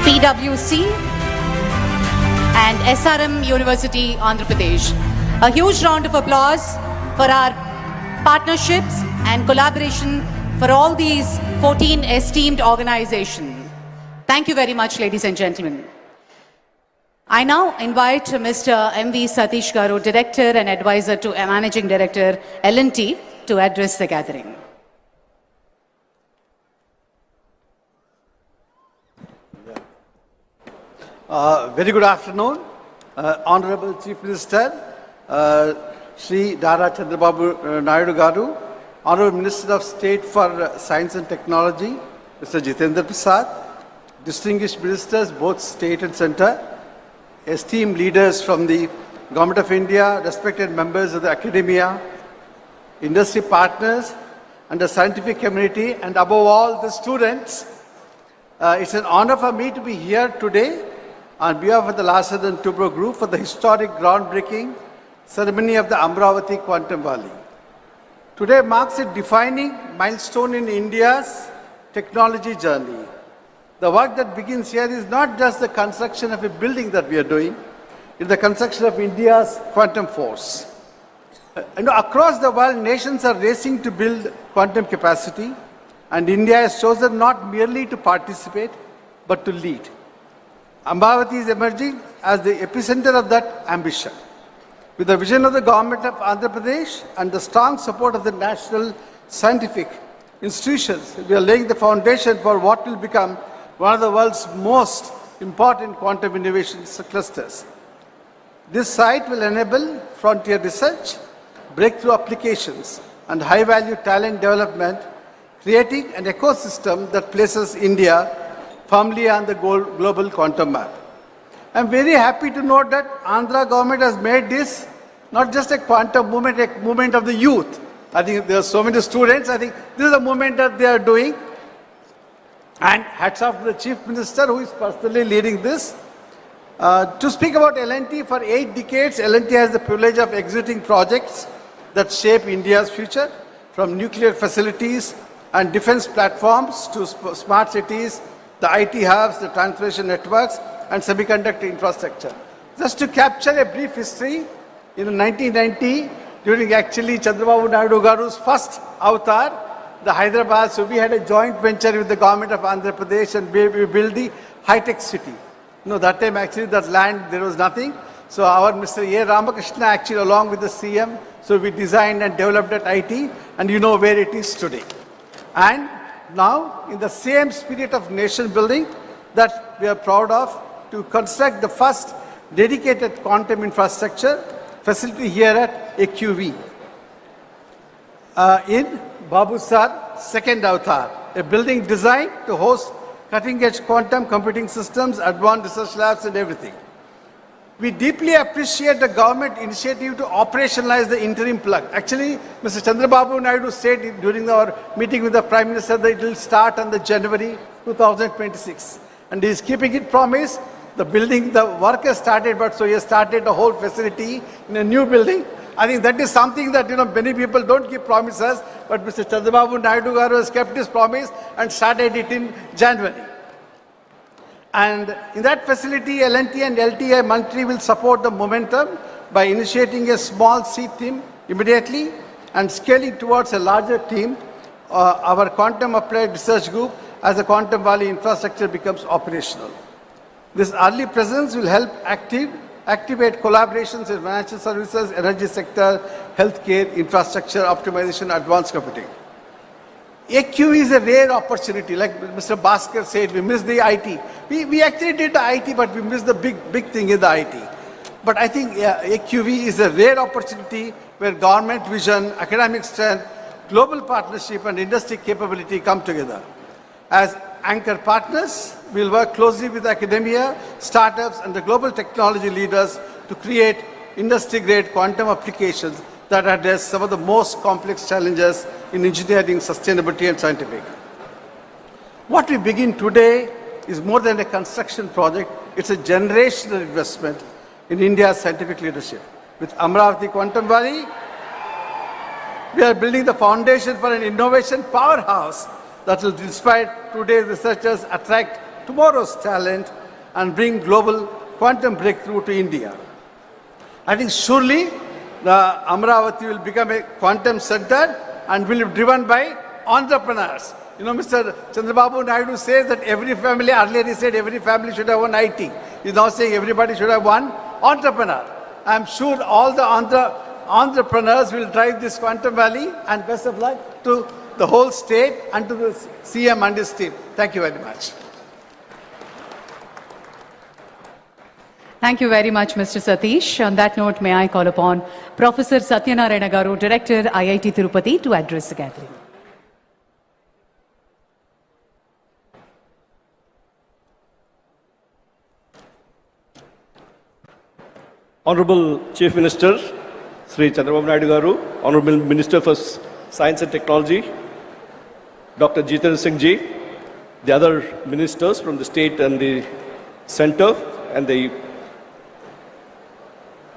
PwC, and SRM University, Andhra Pradesh. A huge round of applause for our partnerships and collaboration for all these 14 esteemed organizations. Thank you very much, ladies and gentlemen. I now invite Mr. M.V. Satish Garu, Director and Advisor to Managing Director, L&T, to address the gathering. Very good afternoon, Honorable Chief Minister, Shri Nara Chandrababu Naidu Garu, Honorable Minister of State for Science and Technology, Mr. Jitendra, distinguished ministers, both state and centre, esteemed leaders from the Government of India, respected members of the academia, industry partners, and the scientific community, and above all, the students. It's an honor for me to be here today on behalf of the Larsen & Toubro Group for the historic groundbreaking ceremony of the Amaravati Quantum Valley. Today marks a defining milestone in India's technology journey. The work that begins here is not just the construction of a building that we are doing, it's the construction of India's quantum force. Across the world, nations are racing to build quantum capacity, and India has chosen not merely to participate, but to lead. Amaravati is emerging as the epicenter of that ambition. With the vision of the government of Andhra Pradesh and the strong support of the national scientific institutions, we are laying the foundation for what will become one of the world's most important quantum innovation clusters. This site will enable frontier research, breakthrough applications, and high-value talent development, creating an ecosystem that places India firmly on the global quantum map. I'm very happy to note that Andhra government has made this not just a quantum movement, a movement of the youth. I think there are so many students. I think this is a movement that they are doing. And hats off to the Chief Minister who is personally leading this. To speak about L&T, for 8 decades, L&T has the privilege of executing projects that shape India's future, from nuclear facilities and defense platforms to smart cities, the IT hubs, the transportation networks, and semiconductor infrastructure. Just to capture a brief history, in 1990, during actually Chandrababu Naidu Garu's first avatar, the Hyderabad, so we had a joint venture with the government of Andhra Pradesh and we built the high-tech city. That time actually that land, there was nothing. So our Mr. A. Ramakrishna actually along with the CM, so we designed and developed that IT, and you know where it is today. And now, in the same spirit of nation building that we are proud of, to construct the first dedicated quantum infrastructure facility here at AQV. In Babu Sar, second avatar, a building designed to host cutting-edge quantum computing systems, advanced research labs, and everything. We deeply appreciate the government initiative to operationalize the interim plug. Actually, Mr. Chandrababu Naidu said during our meeting with the Prime Minister that it will start on the January 2026. And he is keeping it promise. The building, the work has started, but so he has started the whole facility in a new building. I think that is something that, many people don't keep promises, but Mr. Chandrababu Naidu Garu has kept his promise and started it in January. And in that facility, L&T and LTI Mantri will support the momentum by initiating a small seed team immediately and scaling towards a larger team, our Quantum Applied Research Group, as the Quantum Valley infrastructure becomes operational. This early presence will help activate collaborations in financial services, energy sector, healthcare, infrastructure, optimization, advanced computing. AQ is a rare opportunity, like Mr. Bhaskar said, we missed the IT. We actually did the IT, but we missed the big thing in the IT. But I think AQV is a rare opportunity where government vision, academic strength, global partnership, and industry capability come together. As anchor partners, we'll work closely with academia, startups, and the global technology leaders to create industry-grade quantum applications that address some of the most complex challenges in engineering, sustainability, and scientific. What we begin today is more than a construction project, it's a generational investment in India's scientific leadership. With Amaravati Quantum Valley, we are building the foundation for an innovation powerhouse that will inspire today's researchers, attract tomorrow's talent, and bring global quantum breakthrough to India. I think surely the Amaravati will become a quantum center and will be driven by entrepreneurs. You know, Mr. Chandrababu Naidu says that every family, earlier he said every family should have one IT. He's now saying everybody should have one entrepreneur. I'm sure all the entrepreneurs will drive this quantum valley, and best of luck to the whole state and to the CM and his team. Thank you very much. Thank you very much, Mr. Satish. On that note, may I call upon Professor Satyanarayana Garu, Director, IIT Tirupati, to address the gathering. Honorable Chief Minister, Sri Chandrababu Naidu Garu, Honorable Minister for Science and Technology, Dr. Jitendra Singh ji, the other ministers from the state and the center, and the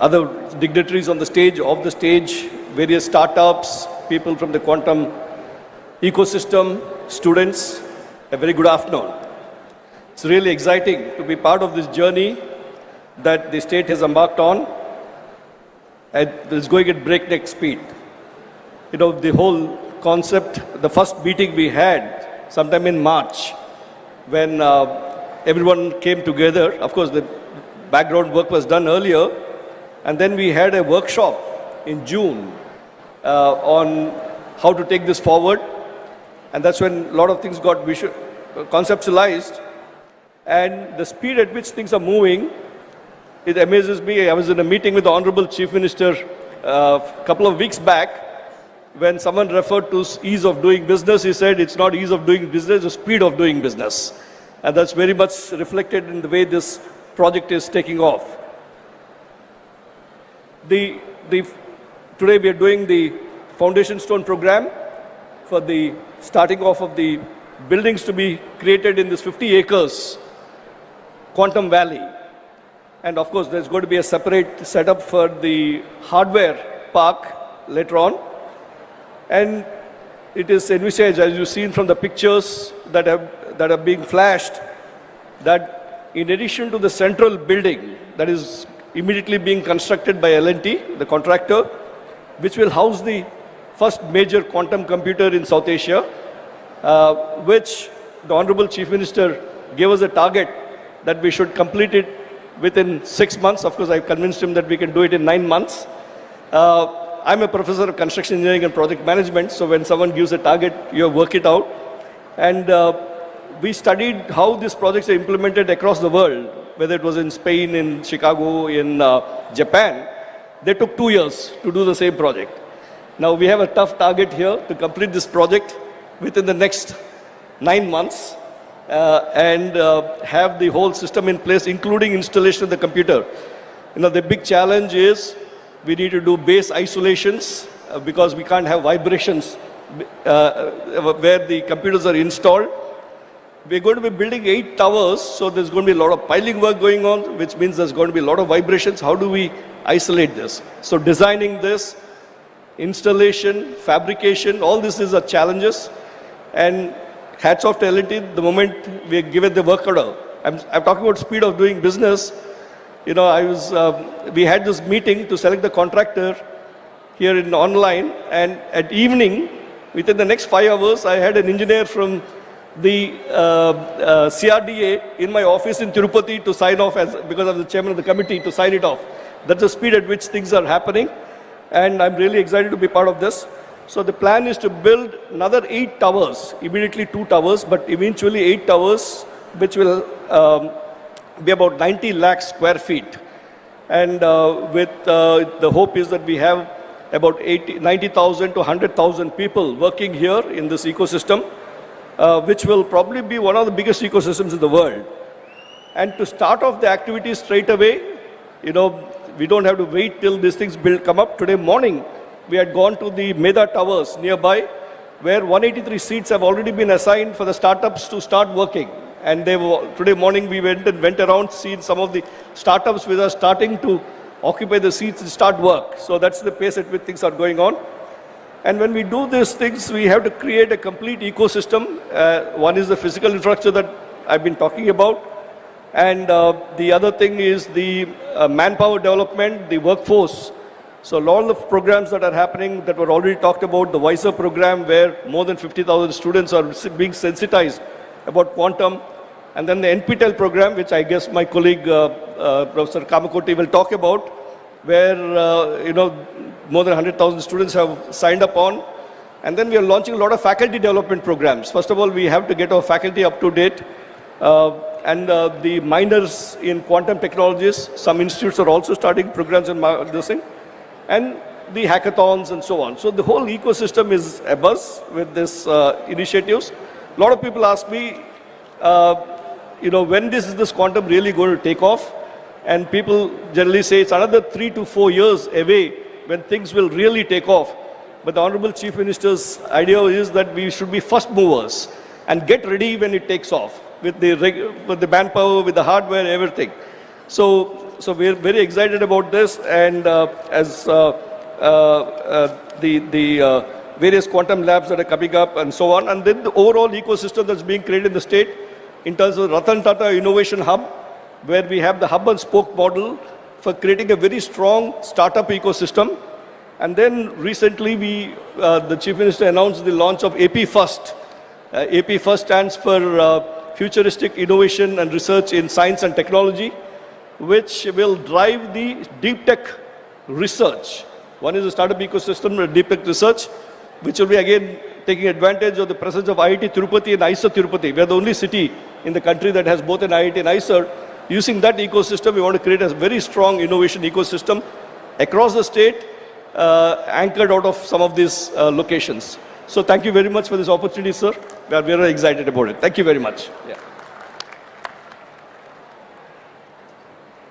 other dignitaries on the stage, off the stage, various startups, people from the quantum ecosystem, students, a very good afternoon. It's really exciting to be part of this journey that the state has embarked on, and is going at breakneck speed. You know, the whole concept, the first meeting we had sometime in March, when everyone came together. Of course, the background work was done earlier, and then we had a workshop in June on how to take this forward, and that's when a lot of things got conceptualized, and the speed at which things are moving, it amazes me. I was in a meeting with the Honorable Chief Minister a couple of weeks back, when someone referred to ease of doing business. He said it's not ease of doing business, it's speed of doing business. And that's very much reflected in the way this project is taking off. Today we are doing the foundation stone program for the starting off of the buildings to be created in this 50 acres quantum valley. And of course, there's going to be a separate setup for the hardware park later on. And it is envisaged, as you've seen from the pictures that are being flashed, that in addition to the central building that is immediately being constructed by L&T, the contractor, which will house the first major quantum computer in South Asia, which the Honorable Chief Minister gave us a target that we should complete it within 6 months. Of course, I convinced him that we can do it in 9 months. I'm a professor of construction engineering and project management, so when someone gives a target, you work it out. And we studied how these projects are implemented across the world, whether it was in Spain, in Chicago, in Japan. They took 2 years to do the same project. Now we have a tough target here to complete this project within the next 9 months and have the whole system in place, including installation of the computer. You know, the big challenge is we need to do base isolations because we can't have vibrations where the computers are installed. We're going to be building 8 towers, so there's going to be a lot of piling work going on, which means there's going to be a lot of vibrations. How do we isolate this? So designing this, installation, fabrication, all this is challenges. And hats off to L&T, the moment we are given the work order. I'm talking about speed of doing business. You know, we had this meeting to select the contractor here in online, and at evening, within the next 5 hours, I had an engineer from the CRDA in my office in Tirupati to sign off because I'm the chairman of the committee to sign it off. That's the speed at which things are happening, and I'm really excited to be part of this. So the plan is to build another 8 towers, immediately 2 towers, but eventually 8 towers, which will be about 90 lakh square feet. And the hope is that we have about 90,000 to 100,000 people working here in this ecosystem, which will probably be one of the biggest ecosystems in the world. And to start off the activity straight away, you know, we don't have to wait till these things come up. Today morning, we had gone to the Meda Towers nearby, where 183 seats have already been assigned for the startups to start working. And today morning we went around, seeing some of the startups which are starting to occupy the seats and start work. So that's the pace at which things are going on. And when we do these things, we have to create a complete ecosystem. One is the physical infrastructure that I've been talking about. And the other thing is the manpower development, the workforce. So a lot of programs that are happening that were already talked about, the WISER program where more than 50,000 students are being sensitized about quantum, and then the NPTEL program, which I guess my colleague Professor Kamakoti will talk about, where more than 100,000 students have signed up on. And then we are launching a lot of faculty development programs. First of all, we have to get our faculty up to date. And the minors in quantum technologies, some institutes are also starting programs in this thing. And the hackathons and so on. So the whole ecosystem is abuzz with these initiatives. A lot of people ask me, when is this quantum really going to take off? And people generally say it's another 3 to 4 years away when things will really take off. But the Honorable Chief Minister's idea is that we should be first movers and get ready when it takes off with the manpower, with the hardware, everything. So we're very excited about this, and as the various quantum labs that are coming up and so on, and then the overall ecosystem that's being created in the state in terms of Ratan Tata Innovation Hub, where we have the hub and spoke model for creating a very strong startup ecosystem. And then recently the Chief Minister announced the launch of AP First. AP First stands for Futuristic Innovation and Research in Science and Technology, which will drive the deep tech research. One is the startup ecosystem, deep tech research, which will be again taking advantage of the presence of IIT Tirupati and IISER Tirupati. We are the only city in the country that has both an IIT and IISER. Using that ecosystem, we want to create a very strong innovation ecosystem across the state, anchored out of some of these locations. So thank you very much for this opportunity, sir. We are very excited about it. Thank you very much. Yeah.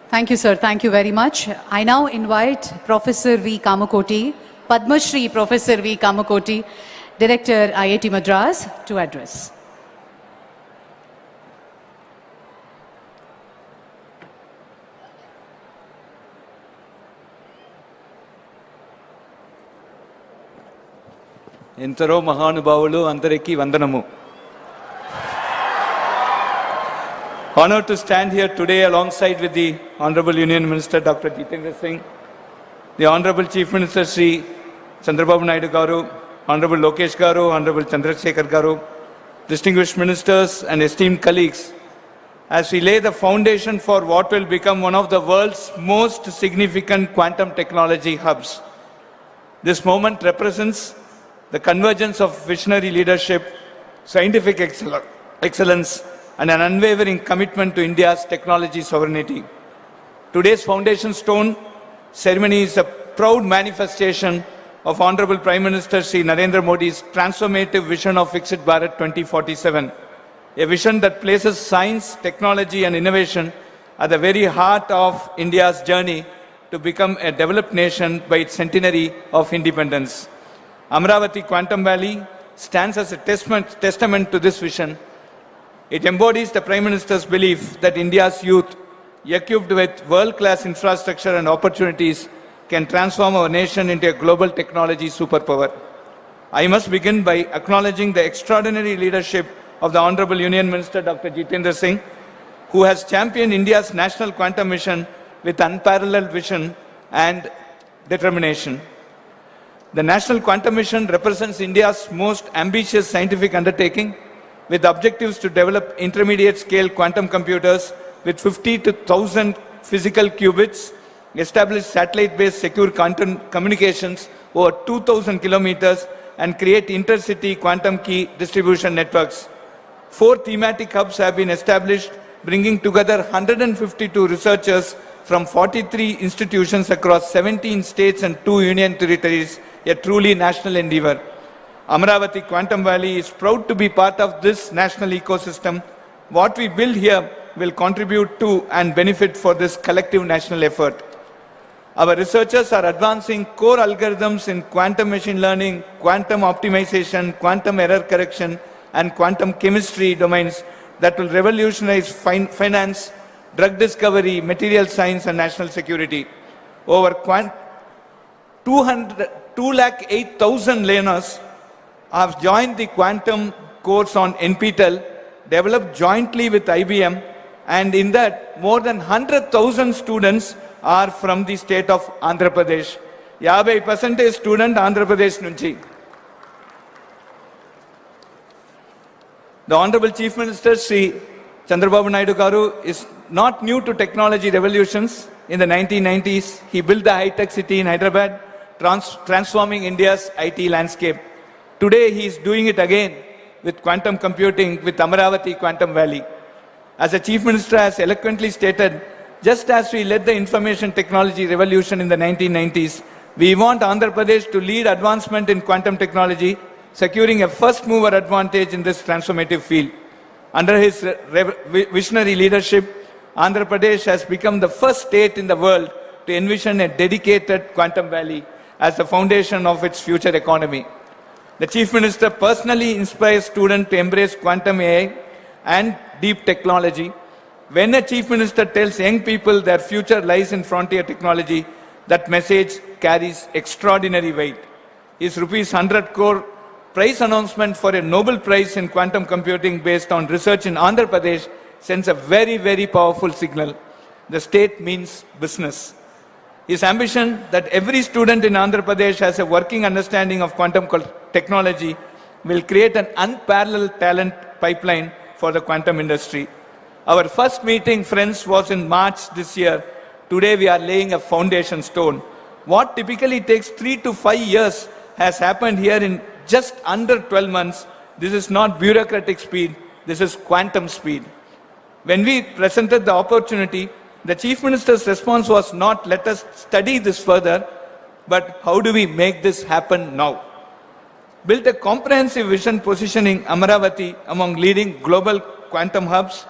Thank you, sir. Thank you very much. I now invite Professor V. Kamakoti, Padma Shri Professor V. Kamakoti, Director IIT Madras, to address. ఎంతరో మహానుభావులు అందరికీ వందనము. Honored to stand here today alongside with the Honorable Union Minister Dr. Jitendra Singh, the Honorable Chief Minister Sri Chandrababu Naidu garu, Honorable Lokesh garu, Honorable Chandrasekhar garu, distinguished ministers and esteemed colleagues, as we lay the foundation for what will become one of the world's most significant quantum technology hubs. This moment represents the convergence of visionary leadership, scientific excellence, and an unwavering commitment to India's technology sovereignty. Today's foundation stone ceremony is a proud manifestation of Honorable Prime Minister Sri Narendra Modi's transformative vision of Viksit Bharat 2047, a vision that places science, technology, and innovation at the very heart of India's journey to become a developed nation by its centenary of independence. Amaravati Quantum Valley stands as a testament to this vision. It embodies the Prime Minister's belief that India's youth, equipped with world-class infrastructure and opportunities, can transform our nation into a global technology superpower. I must begin by acknowledging the extraordinary leadership of the Honorable Union Minister Dr. Jitendra Singh, who has championed India's national quantum mission with unparalleled vision and determination. The National Quantum Mission represents India's most ambitious scientific undertaking, with objectives to develop intermediate-scale quantum computers with 50 to 1,000 physical qubits, establish satellite-based secure quantum communications over 2,000 kilometers, and create intercity quantum key distribution networks. 4 thematic hubs have been established, bringing together 152 researchers from 43 institutions across 17 states and 2 union territories, a truly national endeavor. Amaravati Quantum Valley is proud to be part of this national ecosystem. What we build here will contribute to and benefit for this collective national effort. Our researchers are advancing core algorithms in quantum machine learning, quantum optimization, quantum error correction, and quantum chemistry domains that will revolutionize finance, drug discovery, material science, and national security. Over 208,000 learners have joined the quantum course on NPTEL, developed jointly with IBM, and in that more than 100,000 students are from the state of Andhra Pradesh. 50% student Andhra Pradesh నుంచి. The Honorable Chief Minister Sri Chandrababu Naidu Garu is not new to technology revolutions. In the 1990s, he built the high-tech city in Hyderabad, transforming India's IT landscape. Today, he is doing it again with quantum computing with Amaravati Quantum Valley. As the Chief Minister has eloquently stated, just as we led the information technology revolution in the 1990s, we want Andhra Pradesh to lead advancement in quantum technology, securing a first-mover advantage in this transformative field. Under his visionary leadership, Andhra Pradesh has become the first state in the world to envision a dedicated quantum valley as the foundation of its future economy. The Chief Minister personally inspires students to embrace quantum AI and deep technology. When a Chief Minister tells young people their future lies in frontier technology, that message carries extraordinary weight. His rupees 100 crore prize announcement for a Nobel Prize in quantum computing based on research in Andhra Pradesh sends a very, very powerful signal. The state means business. His ambition that every student in Andhra Pradesh has a working understanding of quantum technology will create an unparalleled talent pipeline for the quantum industry. Our first meeting, friends, was in March this year. Today we are laying a foundation stone. What typically takes 3 to 5 years has happened here in just under 12 months. This is not bureaucratic speed, this is quantum speed. When we presented the opportunity, the Chief Minister's response was not, let us study this further, but how do we make this happen now? Built a comprehensive vision positioning Amaravati among leading global quantum hubs,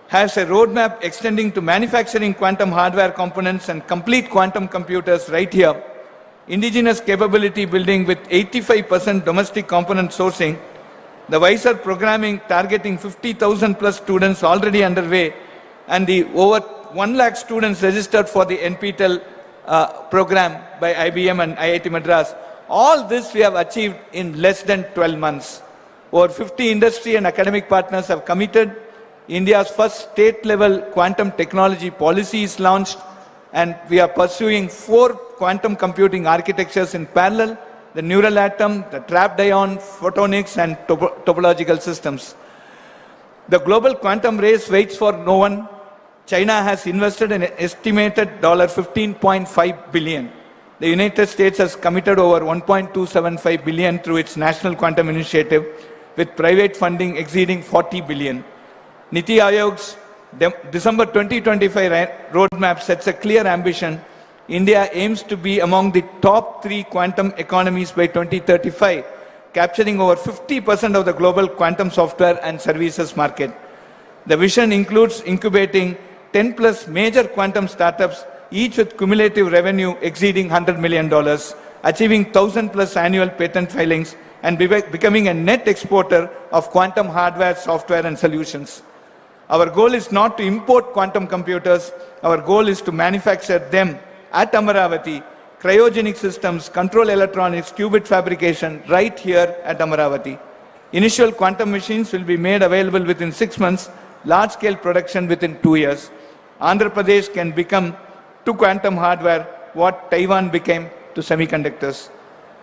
has a roadmap extending to manufacturing quantum hardware components and complete quantum computers right here. Indigenous capability building with 85% domestic component sourcing, the WISER programming targeting 50,000 plus students already underway, and the over 1 lakh students registered for the NPTEL program by IBM and IIT Madras. All this we have achieved in less than 12 months. Over 50 industry and academic partners have committed. India's first state-level quantum technology policy is launched, and we are pursuing 4 quantum computing architectures in parallel: the neural atom, the trapped ion, photonics, and topological systems. The global quantum race waits for no one. China has invested an estimated $15.5 billion. The United States has committed over $1.275 billion through its National Quantum Initiative, with private funding exceeding $40 billion. Niti Aayog's December 2025 roadmap sets a clear ambition. India aims to be among the top 3 quantum economies by 2035, capturing over 50% of the global quantum software and services market. The vision includes incubating 10 plus major quantum startups, each with cumulative revenue exceeding $100 million, achieving 1,000 plus annual patent filings, and becoming a net exporter of quantum hardware, software, and solutions. Our goal is not to import quantum computers. Our goal is to manufacture them at Amaravati, cryogenic systems, control electronics, qubit fabrication right here at Amaravati. Initial quantum machines will be made available within 6 months, large-scale production within 2 years. Andhra Pradesh can become to quantum hardware what Taiwan became to semiconductors.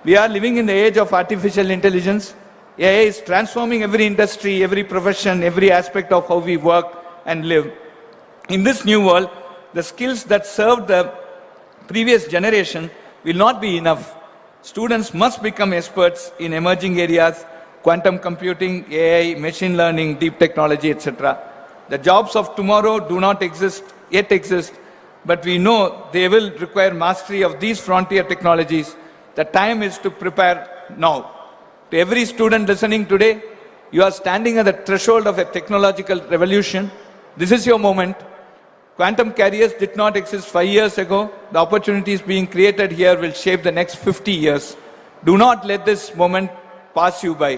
We are living in the age of artificial intelligence. AI is transforming every industry, every profession, every aspect of how we work and live. In this new world, the skills that served the previous generation will not be enough. Students must become experts in emerging areas: quantum computing, AI, machine learning, deep technology, etc. The jobs of tomorrow do not yet exist, but we know they will require mastery of these frontier technologies. The time is to prepare now. To every student listening today, you are standing at the threshold of a technological revolution. This is your moment. Quantum careers did not exist 5 years ago. The opportunities being created here will shape the next 50 years. Do not let this moment pass you by.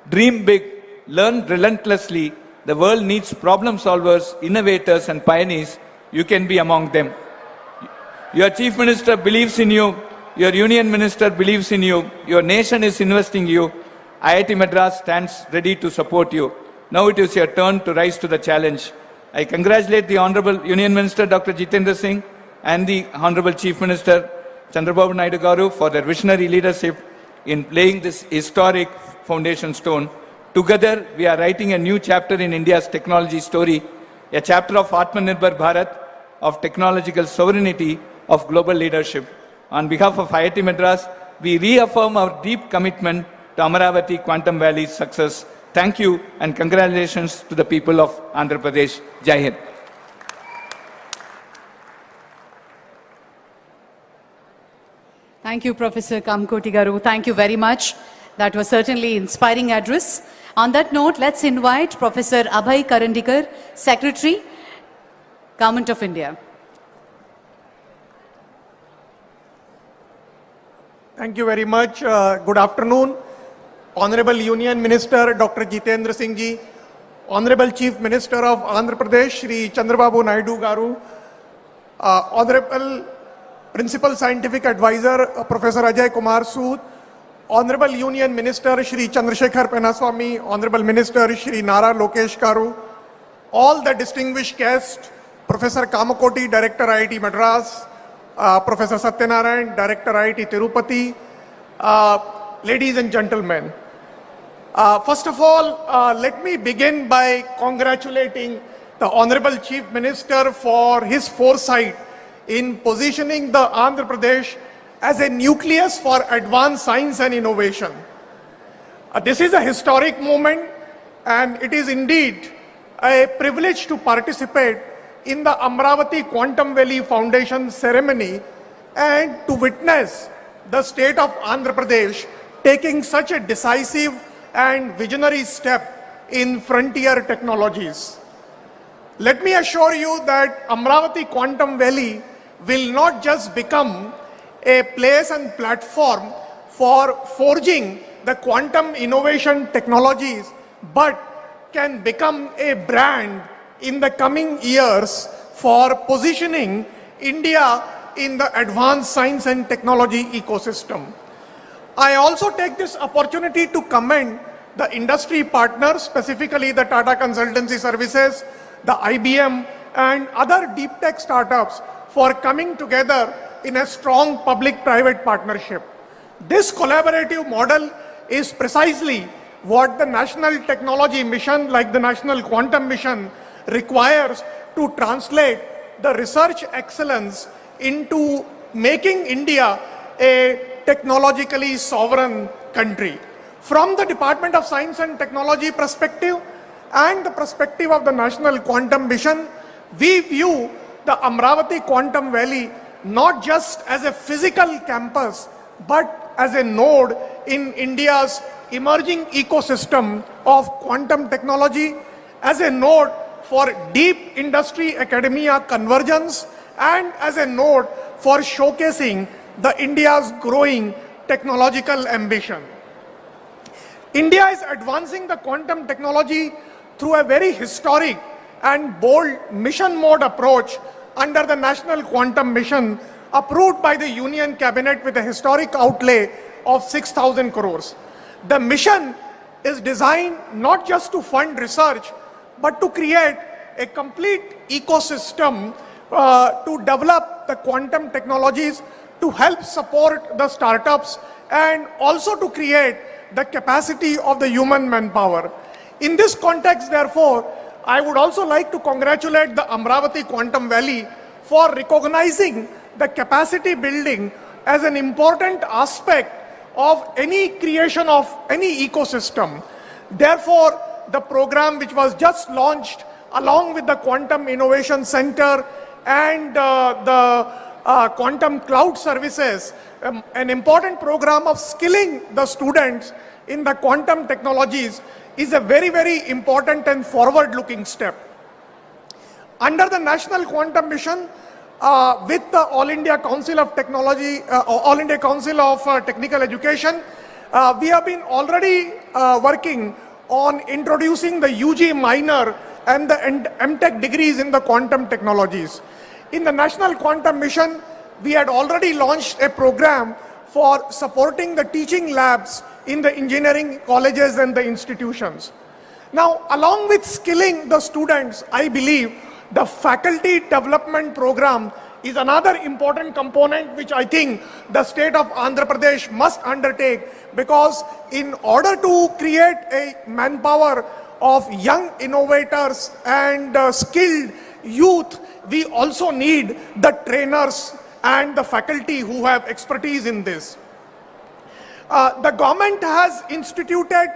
Dream big, learn relentlessly. The world needs problem solvers, innovators, and pioneers. You can be among them. Your Chief Minister believes in you. Your Union Minister believes in you. Your nation is investing in you. IIT Madras stands ready to support you. Now it is your turn to rise to the challenge. I congratulate the Honorable Union Minister Dr. Jitendra Singh and the Honorable Chief Minister Chandrababu Naidu Garu for their visionary leadership in laying this historic foundation stone. Together, we are writing a new chapter in India's technology story, a chapter of Atmanirbhar Bharat, of technological sovereignty, of global leadership. On behalf of IIT Madras, we reaffirm our deep commitment to Amaravati Quantum Valley's success. Thank you and congratulations to the people of Andhra Pradesh. Jai Hind. Thank you, Professor Kamkoti Garu. Thank you very much. That was certainly inspiring address. On that note, let's invite Professor Abhay Karandikar, Secretary, Government of India. Thank you very much. Good afternoon. Honorable Union Minister Dr. Jitendra Singh ji, Honorable Chief Minister of Andhra Pradesh Shri Chandrababu Naidu Garu, Honorable Principal Scientific Advisor Professor Ajay Kumar Sood, Honorable Union Minister Shri Chandrasekhar Penaswamy, Honorable Minister Shri Nara Lokesh Garu, all the distinguished guests, Professor Kamakoti, Director IIT Madras, Professor Satyanarayan, Director IIT Tirupati, ladies and gentlemen. First of all, let me begin by congratulating the Honorable Chief Minister for his foresight in positioning the Andhra Pradesh as a nucleus for advanced science and innovation. This is a historic moment, and it is indeed a privilege to participate in the Amaravati Quantum Valley Foundation ceremony and to witness the state of Andhra Pradesh taking such a decisive and visionary step in frontier technologies. Let me assure you that Amaravati Quantum Valley will not just become a place and platform for forging the quantum innovation technologies, but can become a brand in the coming years for positioning India in the advanced science and technology ecosystem. I also take this opportunity to commend the industry partners, specifically the Tata Consultancy Services, the IBM, and other deep tech startups for coming together in a strong public-private partnership. This collaborative model is precisely what the national technology mission, like the National Quantum Mission, requires to translate the research excellence into making India a technologically sovereign country. From the Department of Science and Technology perspective and the perspective of the National Quantum Mission, we view the Amaravati Quantum Valley not just as a physical campus, but as a node in India's emerging ecosystem of quantum technology, as a node for deep industry academia convergence, and as a node for showcasing the India's growing technological ambition. India is advancing the quantum technology through a very historic and bold mission mode approach under the National Quantum Mission, approved by the Union Cabinet with a historic outlay of 6,000 crores. The mission is designed not just to fund research, but to create a complete ecosystem to develop the quantum technologies, to help support the startups, and also to create the capacity of the human manpower. In this context, therefore, I would also like to congratulate the Amaravati Quantum Valley for recognizing the capacity building as an important aspect of any creation of any ecosystem. Therefore, the program which was just launched along with the Quantum Innovation Center and the Quantum Cloud Services, an important program of skilling the students in the quantum technologies, is a very, very important and forward-looking step. Under the National Quantum Mission, with the All India Council of Technology, All India Council of Technical Education, we have been already working on introducing the UG minor and the MTech degrees in the quantum technologies. In the National Quantum Mission, we had already launched a program for supporting the teaching labs in the engineering colleges and the institutions. Now, along with skilling the students, I believe the faculty development program is another important component which I think the state of Andhra Pradesh must undertake, because in order to create a manpower of young innovators and skilled youth, we also need the trainers and the faculty who have expertise in this. The government has instituted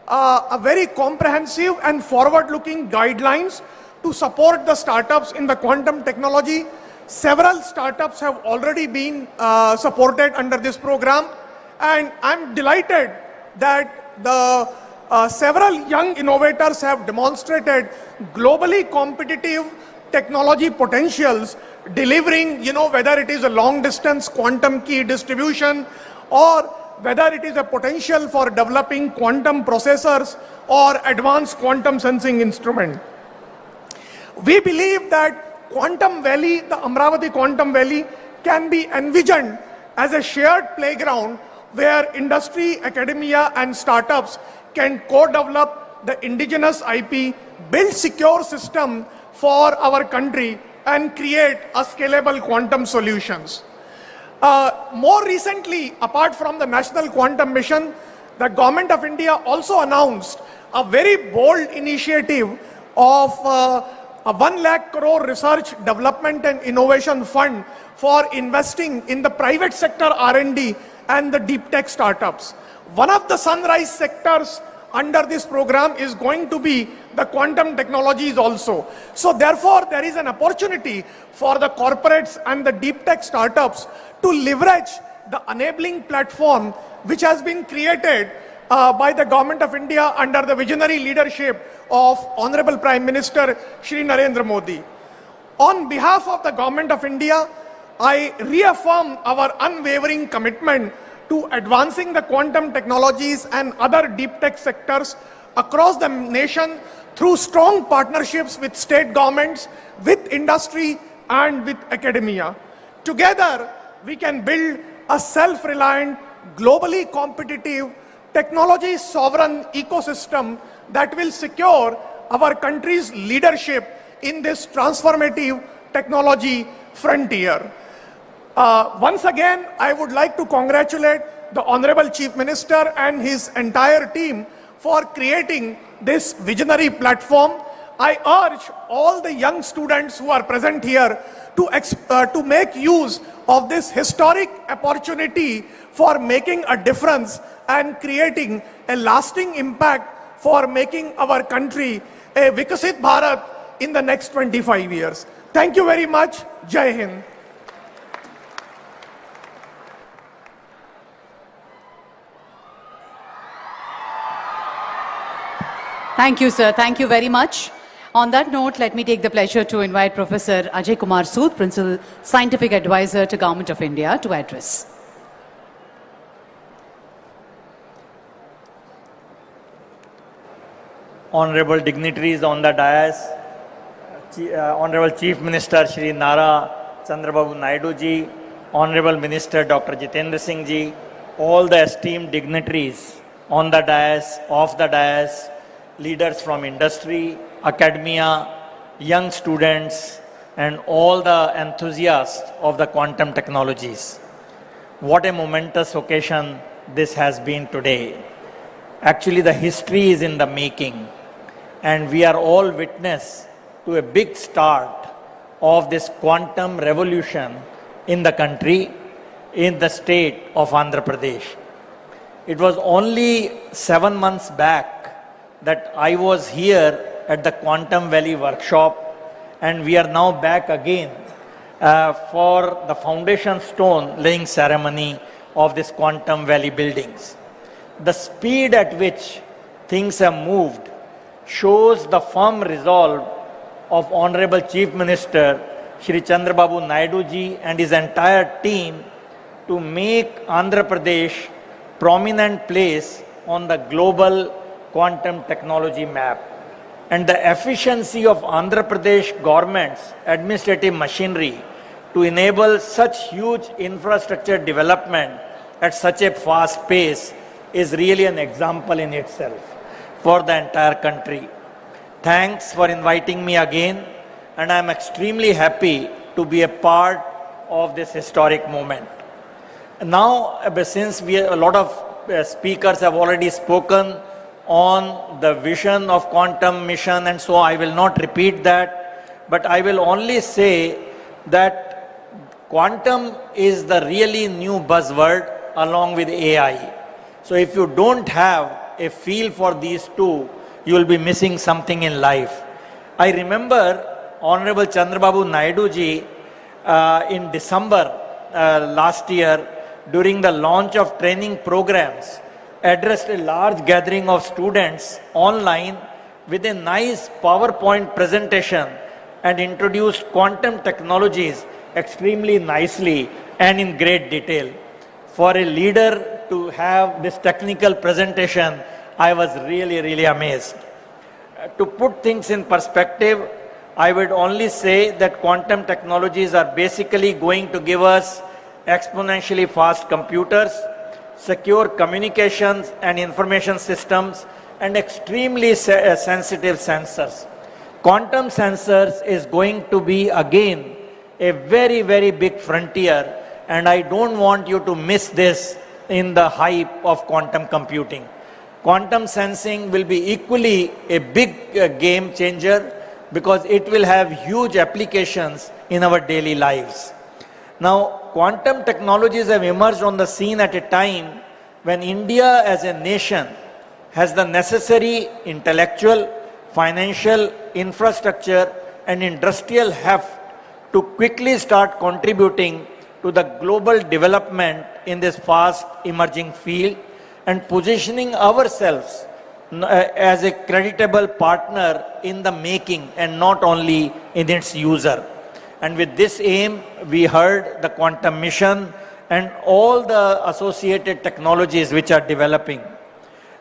a very comprehensive and forward-looking guidelines to support the startups in the quantum technology. Several startups have already been supported under this program, and I'm delighted that the several young innovators have demonstrated globally competitive technology potentials, delivering, whether it is a long-distance quantum key distribution or whether it is a potential for developing quantum processors or advanced quantum sensing instrument. We believe that Quantum Valley, the Amaravati Quantum Valley, can be envisioned as a shared playground where industry, academia, and startups can co-develop the indigenous IP, build secure system for our country, and create a scalable quantum solutions. More recently, apart from the National Quantum Mission, the Government of India also announced a very bold initiative of a 1 lakh crore research, development and innovation fund for investing in the private sector R&D and the deep tech startups. One of the sunrise sectors under this program is going to be the quantum technologies also. So therefore, there is an opportunity for the corporates and the deep tech startups to leverage the enabling platform which has been created by the Government of India under the visionary leadership of Honorable Prime Minister Shri Narendra Modi. On behalf of the Government of India, I reaffirm our unwavering commitment to advancing the quantum technologies and other deep tech sectors across the nation through strong partnerships with state governments, with industry, and with academia. Together, we can build a self-reliant, globally competitive, technology sovereign ecosystem that will secure our country's leadership in this transformative technology frontier. Once again, I would like to congratulate the Honorable Chief Minister and his entire team for creating this visionary platform. I urge all the young students who are present here to make use of this historic opportunity for making a difference and creating a lasting impact for making our country a Vikasit Bharat in the next 25 years. Thank you very much. Jai Hind. Thank you, sir. Thank you very much. On that note, let me take the pleasure to invite Professor Ajay Kumar Sood, Principal Scientific Advisor to Government of India, to address. Honorable dignitaries on the dais, Honorable Chief Minister Shri Nara Chandrababu Naidu ji, Honorable Minister Dr. Jitendra Singh ji, all the esteemed dignitaries on the dais, off the dais, leaders from industry, academia, young students, and all the enthusiasts of the quantum technologies. What a momentous occasion this has been today. Actually, the history is in the making, and we are all witness to a big start of this quantum revolution in the country, in the state of Andhra Pradesh. It was only 7 months back that I was here at the Quantum Valley workshop, and we are now back again for the foundation stone laying ceremony of this Quantum Valley buildings. The speed at which things have moved shows the firm resolve of Honorable Chief Minister Shri Chandrababu Naidu ji and his entire team to make Andhra Pradesh prominent place on the global quantum technology map. And the efficiency of Andhra Pradesh government's administrative machinery to enable such huge infrastructure development at such a fast pace is really an example in itself for the entire country. Thanks for inviting me again, and I am extremely happy to be a part of this historic moment. Now, since a lot of speakers have already spoken on the vision of quantum mission, and so I will not repeat that, but I will only say that quantum is the really new buzzword along with AI. So if you don't have a feel for these two, you will be missing something in life. I remember Honorable Chandrababu Naidu ji in December last year, during the launch of training programs, addressed a large gathering of students online with a nice PowerPoint presentation and introduced quantum technologies extremely nicely and in great detail. For a leader to have this technical presentation, I was really amazed. To put things in perspective, I would only say that quantum technologies are basically going to give us exponentially fast computers, secure communications and information systems, and extremely sensitive sensors. Quantum sensors is going to be again a very big frontier, and I don't want you to miss this in the hype of quantum computing. Quantum sensing will be equally a big game changer because it will have huge applications in our daily lives. Now, quantum technologies have emerged on the scene at a time when India as a nation has the necessary intellectual, financial, infrastructure and industrial heft to quickly start contributing to the global development in this fast emerging field and positioning ourselves as a creditable partner in the making and not only in its user. And with this aim, we heard the quantum mission and all the associated technologies which are developing.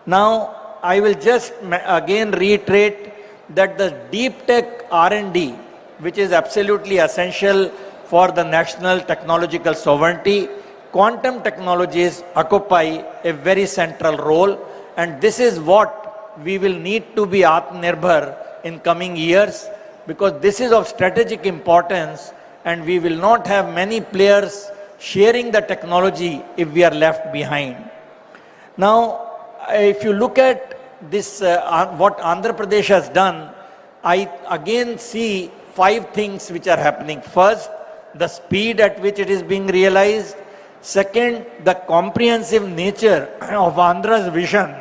Now, I will just again reiterate that the deep tech R&D, which is absolutely essential for the national technological sovereignty, quantum technologies occupy a very central role, and this is what we will need to be Atmanirbhar in coming years, because this is of strategic importance and we will not have many players sharing the technology if we are left behind. Now, if you look at this, what Andhra Pradesh has done, I again see 5 things which are happening. First, the speed at which it is being realized. Second, the comprehensive nature of Andhra's vision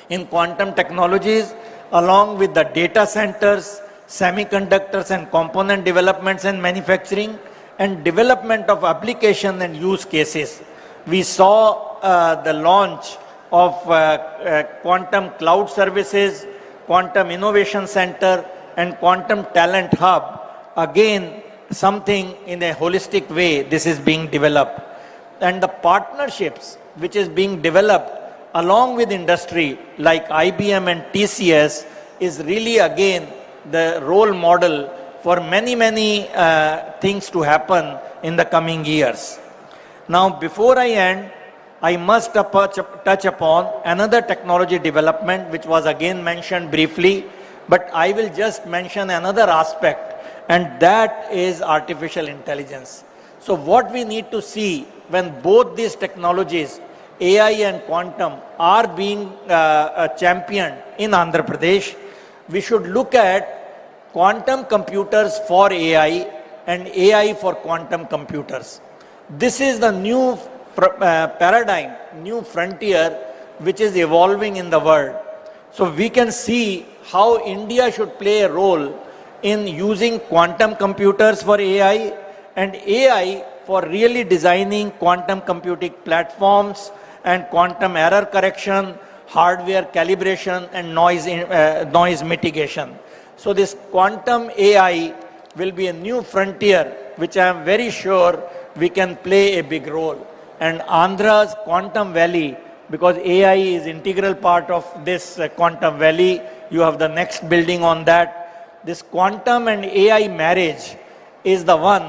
in quantum technologies, along with the data centers, semiconductors and component developments and manufacturing, and development of application and use cases. We saw the launch of quantum cloud services, quantum innovation center, and quantum talent hub. Again, something in a holistic way, this is being developed. And the partnerships which is being developed along with industry like IBM and TCS is really again the role model for many things to happen in the coming years. Now, before I end, I must touch upon another technology development which was again mentioned briefly, but I will just mention another aspect, and that is artificial intelligence. So what we need to see when both these technologies, AI and quantum, are being championed in Andhra Pradesh, we should look at quantum computers for AI and AI for quantum computers. This is the new paradigm, new frontier which is evolving in the world. So we can see how India should play a role in using quantum computers for AI and AI for really designing quantum computing platforms and quantum error correction, hardware calibration and noise mitigation. So this quantum AI will be a new frontier which I am very sure we can play a big role. And Andhra's Quantum Valley, because AI is integral part of this Quantum Valley, you have the next building on that. This quantum and AI marriage is the one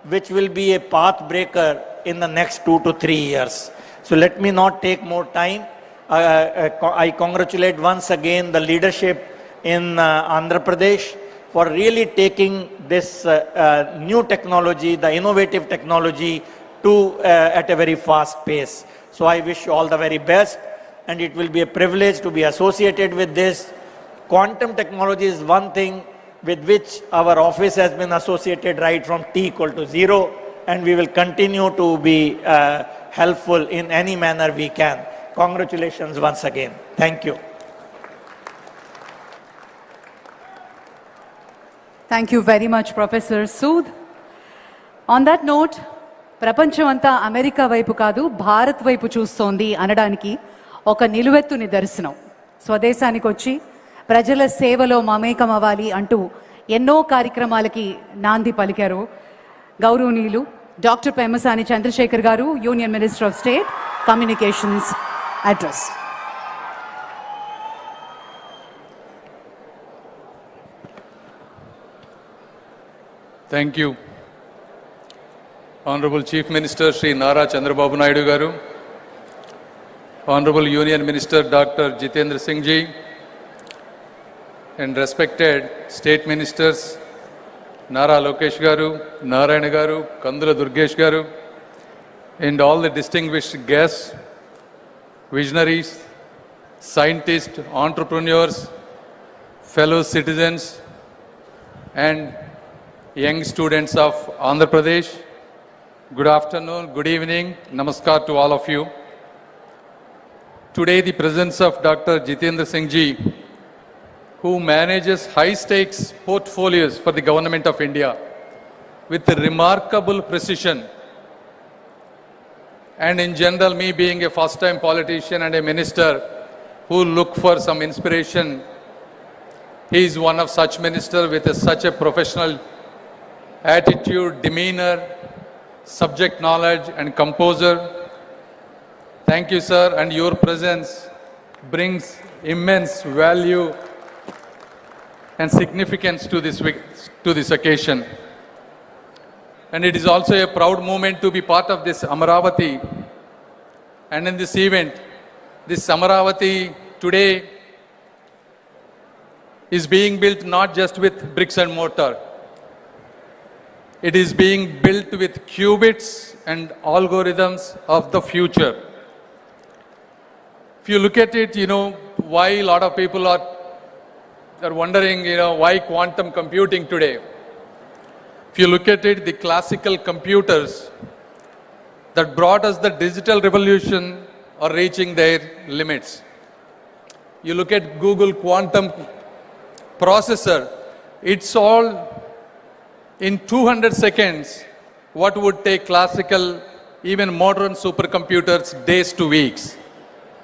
which will be a path breaker in the next 2 to 3 years. So let me not take more time. I congratulate once again the leadership in Andhra Pradesh for really taking this new technology, the innovative technology, to at a very fast pace. So I wish you all the very best, and it will be a privilege to be associated with this. Quantum technology is one thing with which our office has been associated right from t=0, and we will continue to be helpful in any manner we can. Congratulations once again. Thank you. Thank you very much, Professor Sood. On that note, ప్రపంచమంతా America వైపు కాదు భారత్ వైపు చూస్తోంది అనడానికి ఒక నిలువెత్తు నిదర్శనం. స్వదేశానికి వచ్చి ప్రజల సేవలో మమేకం అవ్వాలి అంటూ ఎన్నో కార్యక్రమాలకి నాంది పలికారు గౌరవనీయులు డాక్టర్ పెమ్మసాని చంద్రశేఖర్ గారు, union minister of state communications address. Thank you. Honorable Chief Minister Sri Nara Chandrababu Naidu Garu, Honorable Union Minister Dr. Jitendra Singh Ji, and respected State Ministers Nara Lokesh Garu, Narayana Garu, Kandula Durgesh Garu, and all the distinguished guests, visionaries, scientists, entrepreneurs, fellow citizens, and young students of Andhra Pradesh. Good afternoon, good evening, namaskar to all of you. Today the presence of Dr. Jitendra Singh Ji, who manages high-stakes portfolios for the Government of India with remarkable precision, and in general, me being a first-time politician and a minister who look for some inspiration, he is one of such ministers with such a professional attitude, demeanor, subject knowledge and composure. Thank you, sir, and your presence brings immense value and significance to this occasion. And it is also a proud moment to be part of this Amaravati. And in this event, this Amaravati today is being built not just with bricks and mortar. It is being built with qubits and algorithms of the future. If you look at it, why a lot of people are wondering, why quantum computing today. If you look at it, the classical computers that brought us the digital revolution are reaching their limits. You look at Google quantum processor, it's all in 200 seconds, what would take classical, even modern supercomputers days to weeks.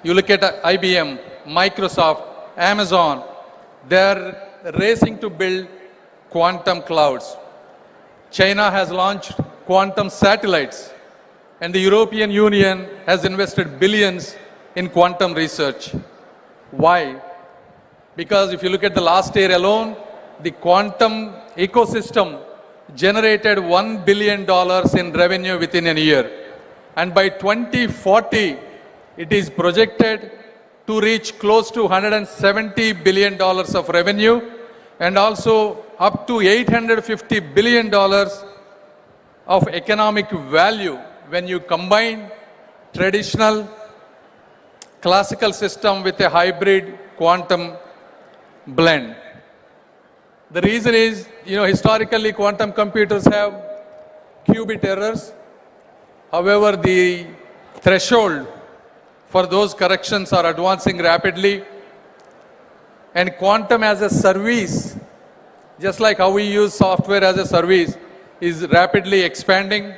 You look at IBM, Microsoft, Amazon, they're racing to build quantum clouds. China has launched quantum satellites, and the European Union has invested billions in quantum research. Why? Because if you look at the last year alone, the quantum ecosystem generated $1 billion in revenue within a year. And by 2040, it is projected to reach close to $170 billion of revenue, and also up to $850 billion of economic value when you combine traditional classical system with a hybrid quantum blend. The reason is, historically quantum computers have qubit errors. However, the threshold for those corrections are advancing rapidly. And quantum as a service, just like how we use software as a service, is rapidly expanding.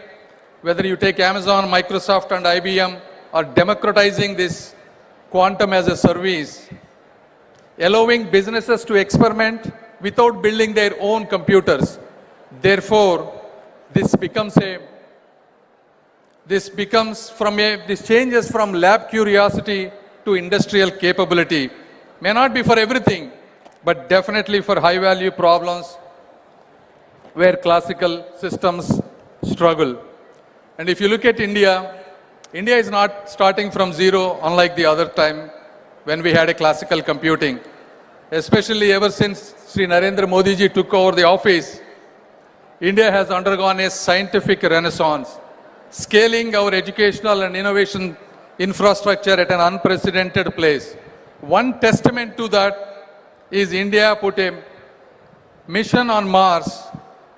Whether you take Amazon, Microsoft and IBM are democratizing this quantum as a service, allowing businesses to experiment without building their own computers. Therefore, this changes from lab curiosity to industrial capability. May not be for everything, but definitely for high value problems where classical systems struggle. And if you look at India, India is not starting from zero, unlike the other time when we had a classical computing. especially ever since Sri Narendra Modi ji took over the office, India has undergone a scientific renaissance, scaling our educational and innovation infrastructure at an unprecedented place. One testament to that is India put a mission on Mars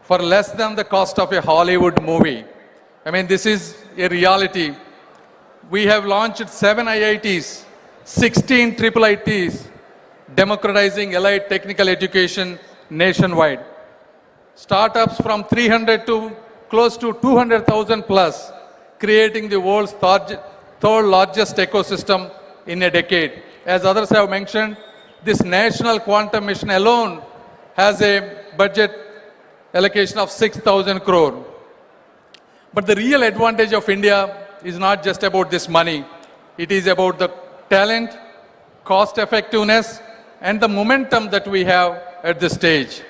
for less than the cost of a Hollywood movie. I mean, this is a reality. We have launched 7 IITs, 16 triple ITs, democratizing allied technical education nationwide. Startups from 300 to close to 200,000 plus, creating the world's third largest ecosystem in a decade. As others have mentioned, this national quantum mission alone has a budget allocation of 6,000 crore. But the real advantage of India is not just about this money. It is about the talent, cost effectiveness, and the momentum that we have at this stage.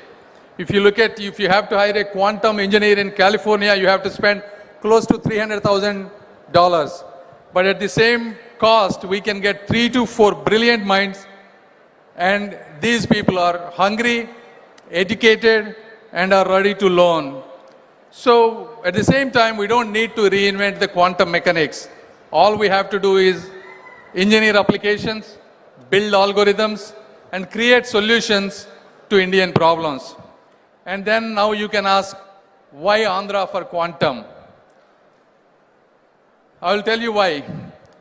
If you look at, if you have to hire a quantum engineer in California, you have to spend close to $300,000. But at the same cost, we can get 3 to 4 brilliant minds, and these people are hungry, educated, and are ready to learn. So at the same time, we don't need to reinvent the quantum mechanics. All we have to do is engineer applications, build algorithms, and create solutions to Indian problems. And then now you can ask, why Andhra for quantum? I will tell you why.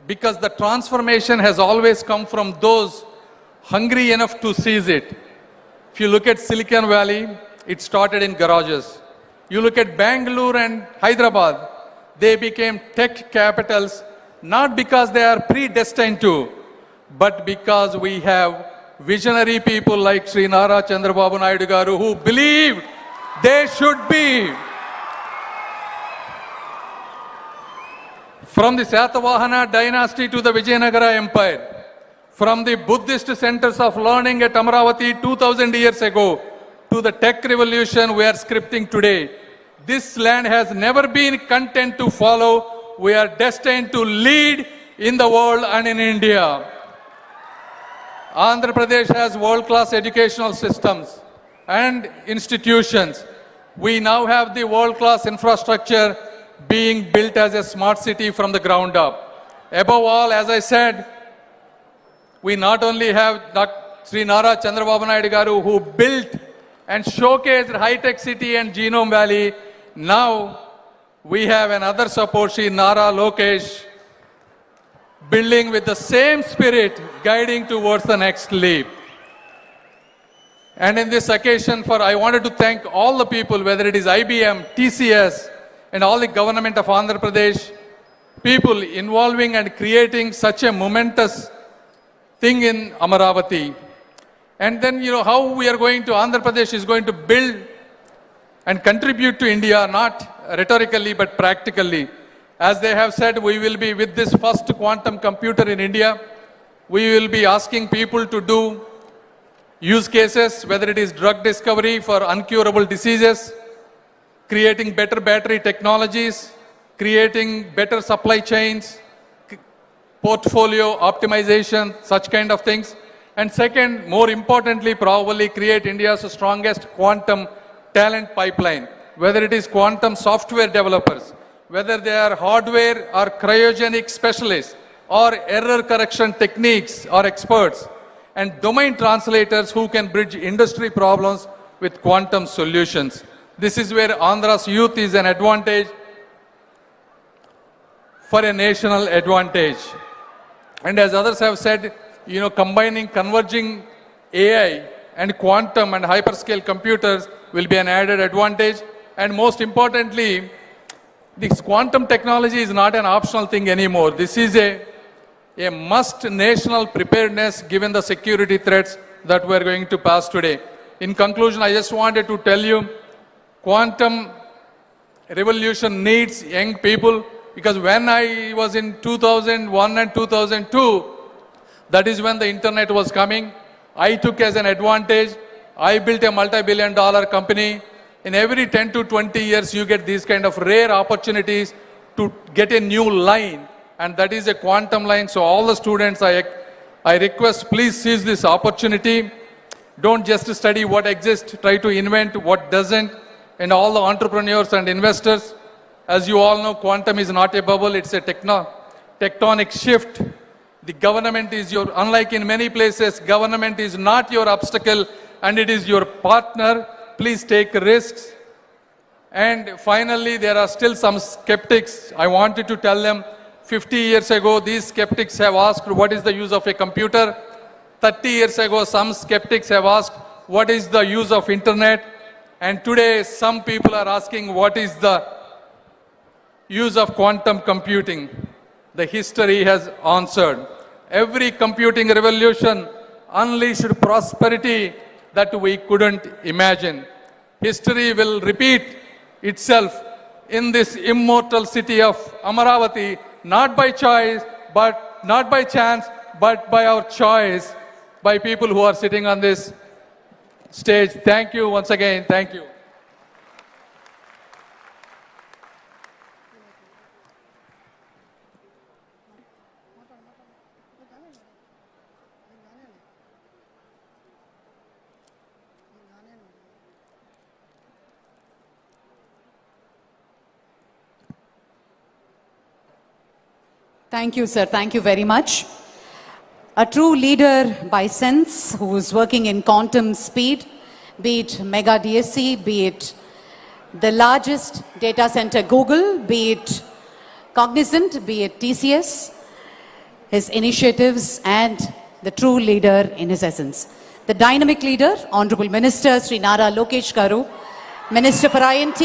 Because the transformation has always come from those hungry enough to seize it. If you look at Silicon Valley, it started in garages. You look at Bangalore and Hyderabad, they became tech capitals, not because they are predestined to, but because we have visionary people like Sri Nara, Chandrababu Naidu garu, who believed they should be. From the Satavahana dynasty to the Vijayanagara Empire, from the Buddhist centers of learning at Amaravati 2000 years ago, to the tech revolution we are scripting today, this land has never been content to follow. We are destined to lead in the world and in India. Andhra Pradesh has world-class educational systems and institutions. We now have the world-class infrastructure being built as a smart city from the ground up. Above all, as I said, we not only have Sri Nara Chandrababu Naidu garu, who built and showcased high-tech city and Genome Valley. Now we have another support, Sri Nara Lokesh, building with the same spirit, guiding towards the next leap. And in this occasion, I wanted to thank all the people, whether it is IBM, TCS, and all the government of Andhra Pradesh, people involving and creating such a momentous thing in Amaravati. And then, how we are going to, Andhra Pradesh is going to build and contribute to India, not rhetorically, but practically. As they have said, we will be with this first quantum computer in India. We will be asking people to do use cases, whether it is drug discovery for uncurable diseases, creating better battery technologies, creating better supply chains, portfolio optimization, such kind of things. And second, more importantly, probably create India's strongest quantum talent pipeline, whether it is quantum software developers, whether they are hardware or cryogenic specialists, or error correction techniques or experts, and domain translators who can bridge industry problems with quantum solutions. This is where Andhra's youth is an advantage for a national advantage. And as others have said, combining, converging AI and quantum and hyperscale computers will be an added advantage. And most importantly, this quantum technology is not an optional thing anymore. This is a must national preparedness given the security threats that we are going to pass today. In conclusion, I just wanted to tell you, quantum revolution needs young people, because when I was in 2001 and 2002, that is when the internet was coming. I took as an advantage. I built a multi-billion-dollar company. In every 10 to 20 years, you get these kind of rare opportunities to get a new line, and that is a quantum line. So all the students, I request, please seize this opportunity. Don't just study what exists, try to invent what doesn't. And all the entrepreneurs and investors, as you all know, quantum is not a bubble, it's a tectonic shift. The government is unlike in many places, government is not your obstacle and it is your partner. Please take risks. And finally, there are still some skeptics. I wanted to tell them, 50 years ago, these skeptics have asked, what is the use of a computer? 30 years ago, some skeptics have asked, what is the use of internet? And today, some people are asking, what is the use of quantum computing? The history has answered. Every computing revolution unleashed prosperity that we couldn't imagine. History will repeat itself in this immortal city of Amaravati, not by choice, but not by chance, but by our choice, by people who are sitting on this stage. Thank you once again. Thank you. Thank you, sir. Thank you very much. A true leader by sense who is working in quantum speed, be it Mega DSC, be it the largest data center Google, be it Cognizant, be it TCS, his initiatives and the true leader in his essence. The dynamic leader, Honorable Minister Sri Nara Lokesh Garu, Minister for INT,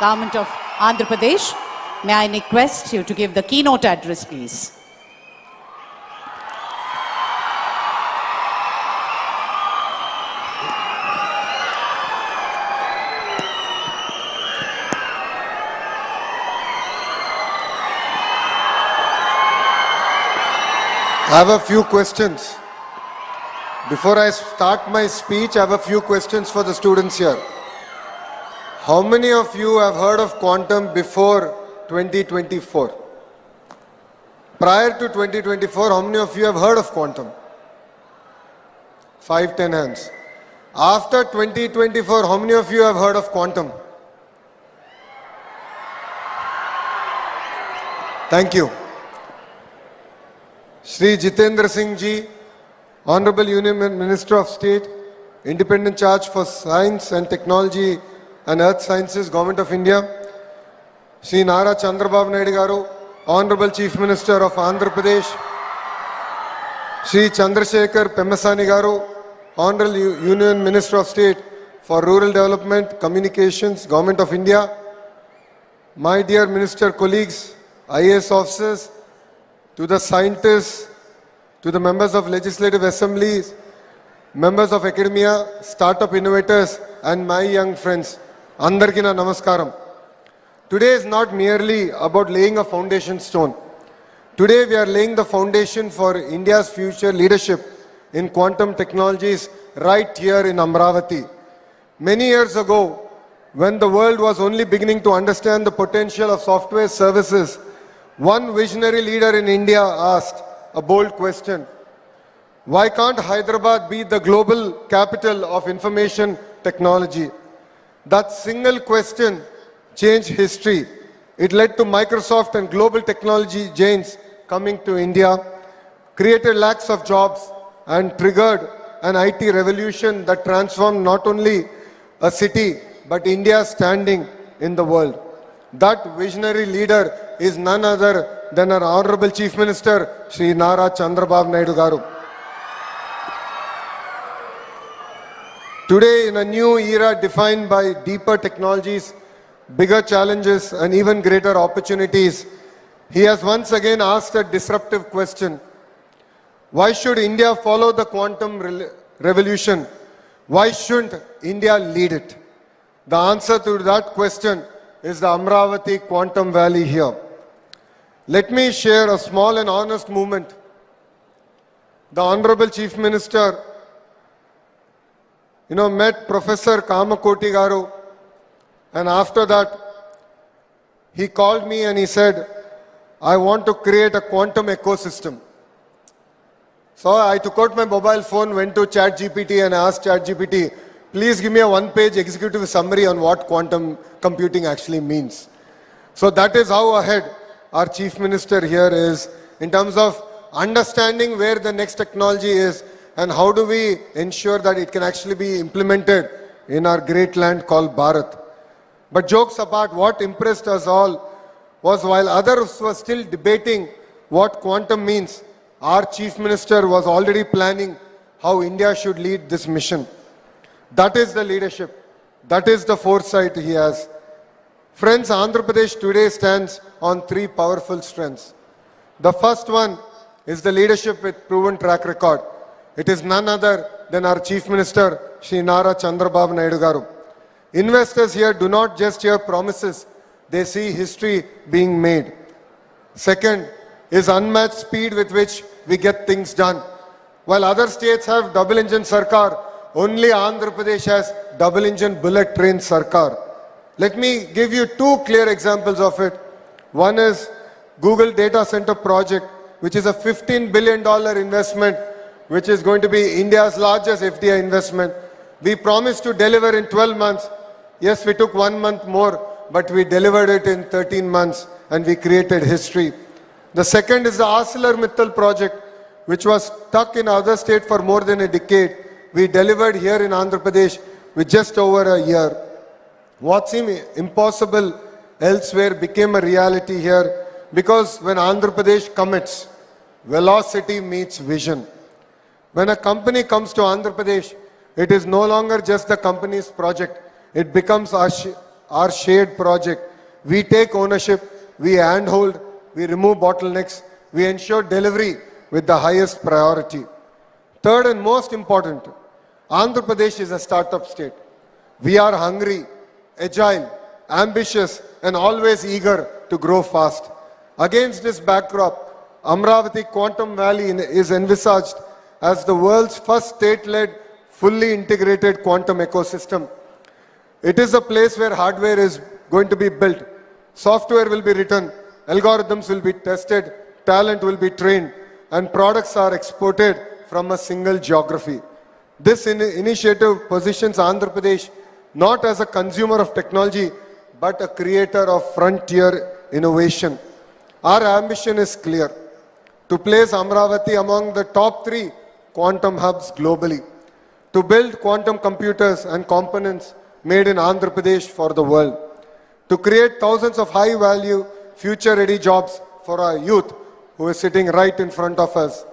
Government of Andhra Pradesh. May I request you to give the keynote address, please. I have a few questions. Before I start my speech, I have a few questions for the students here. How many of you have heard of quantum before 2024? Prior to 2024, how many of you have heard of quantum? 5, 10 hands. After 2024, how many of you have heard of quantum? Thank you. Shri Jitendra Singh ji, Honorable Union Minister of State, Independent Charge for Science and Technology and Earth Sciences, Government of India. Shri Nara Chandrababu Naidu Garu, Honorable Chief Minister of Andhra Pradesh. Shri Chandrasekhar Pemmasani Garu, Honorable Union Minister of State for Rural Development, Communications, Government of India. My dear Minister colleagues, IAS officers, to the scientists, to the members of legislative assemblies, members of academia, startup innovators, and my young friends, Andarki na namaskaram. Today is not merely about laying a foundation stone. Today we are laying the foundation for India's future leadership in quantum technologies right here in Amaravati. Many years ago, when the world was only beginning to understand the potential of software services, one visionary leader in India asked a bold question. Why can't Hyderabad be the global capital of information technology? That single question changed history. It led to Microsoft and global technology giants coming to India, created lakhs of jobs, and triggered an IT revolution that transformed not only a city, but India's standing in the world. That visionary leader is none other than our Honorable Chief Minister, Sri Nara Chandrababu Naidu Garu. Today, in a new era defined by deeper technologies, bigger challenges, and even greater opportunities, he has once again asked a disruptive question. Why should India follow the quantum revolution? Why shouldn't India lead it? The answer to that question is the Amaravati Quantum Valley here. Let me share a small and honest moment. The Honorable Chief Minister, met Professor Kamakoti Garu, and after that, he called me and he said, I want to create a quantum ecosystem. So I took out my mobile phone, went to ChatGPT and asked ChatGPT, please give me a one-page executive summary on what quantum computing actually means. So that is how ahead our Chief Minister here is in terms of understanding where the next technology is and how do we ensure that it can actually be implemented in our great land called Bharat. But jokes apart, what impressed us all was while others were still debating what quantum means, our Chief Minister was already planning how India should lead this mission. That is the leadership. That is the foresight he has. Friends, Andhra Pradesh today stands on three powerful strengths. The first one is the leadership with proven track record. It is none other than our Chief Minister, Shri Nara Chandrababu Naidu garu. Investors here do not just hear promises, they see history being made. Second is unmatched speed with which we get things done. While other states have double-engine sarkar, only Andhra Pradesh has double-engine bullet train sarkar. Let me give you two clear examples of it. One is Google Data Center project, which is a $15 billion investment, which is going to be India's largest FDI investment. We promised to deliver in 12 months. Yes, we took 1 month more, but we delivered it in 13 months and we created history. The second is the ArcelorMittal project, which was stuck in other state for more than a decade. We delivered here in Andhra Pradesh with just over a year. What seemed impossible elsewhere became a reality here because when Andhra Pradesh commits, velocity meets vision. When a company comes to Andhra Pradesh, it is no longer just the company's project. It becomes our shared project. We take ownership, we handhold, we remove bottlenecks, we ensure delivery with the highest priority. Third and most important, Andhra Pradesh is a startup state. We are hungry, agile, ambitious, and always eager to grow fast. Against this backdrop, Amaravati Quantum Valley is envisaged as the world's first state-led, fully integrated quantum ecosystem. It is a place where hardware is going to be built, software will be written, algorithms will be tested, talent will be trained, and products are exported from a single geography. This initiative positions Andhra Pradesh not as a consumer of technology, but a creator of frontier innovation. Our ambition is clear, to place Amaravati among the top 3 quantum hubs globally, to build quantum computers and components made in Andhra Pradesh for the world, to create thousands of high-value, future-ready jobs for our youth who is sitting right in front of us.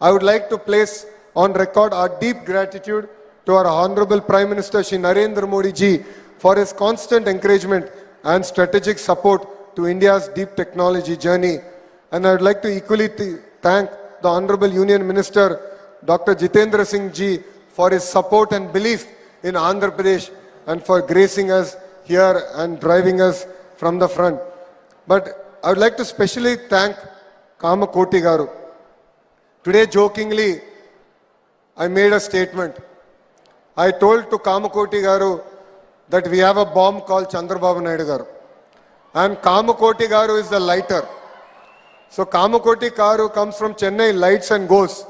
I would like to place on record our deep gratitude to our Honorable Prime Minister Shri Narendra Modi ji for his constant encouragement and strategic support to India's deep technology journey. And I would like to equally thank the Honorable Union Minister Dr. Jitendra Singh ji for his support and belief in Andhra Pradesh and for gracing us here and driving us from the front. But I would like to specially thank Kamakoti garu. Today, jokingly, I made a statement. I told to Kamakoti garu that we have a bomb called Chandrababu Naidu garu. And Kamakoti garu is the lighter. So Kamakoti garu comes from Chennai, lights and goes.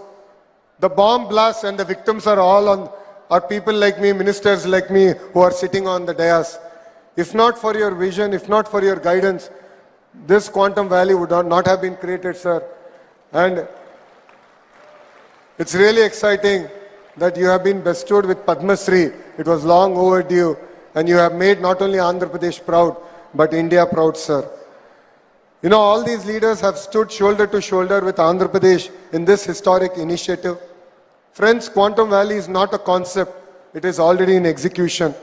The bomb blasts and the victims are people like me, ministers like me who are sitting on the dais. If not for your vision, if not for your guidance, this quantum valley would not have been created, sir. And it's really exciting that you have been bestowed with Padma Shri. It was long overdue, and you have made not only Andhra Pradesh proud, but India proud, sir. You know, all these leaders have stood shoulder to shoulder with Andhra Pradesh in this historic initiative. Friends, Quantum Valley is not a concept, it is already in execution.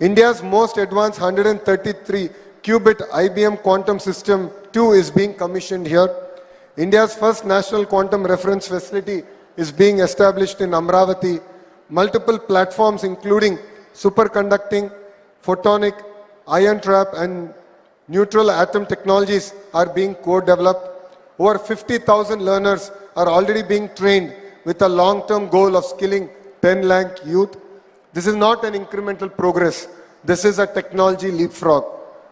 India's most advanced 133 qubit IBM quantum system 2 is being commissioned here. India's first national quantum reference facility is being established in Amaravati. Multiple platforms including superconducting, photonic, ion trap and neutral atom technologies are being co-developed. Over 50,000 learners are already being trained with a long-term goal of skilling 10 lakh youth. This is not an incremental progress. This is a technology leapfrog.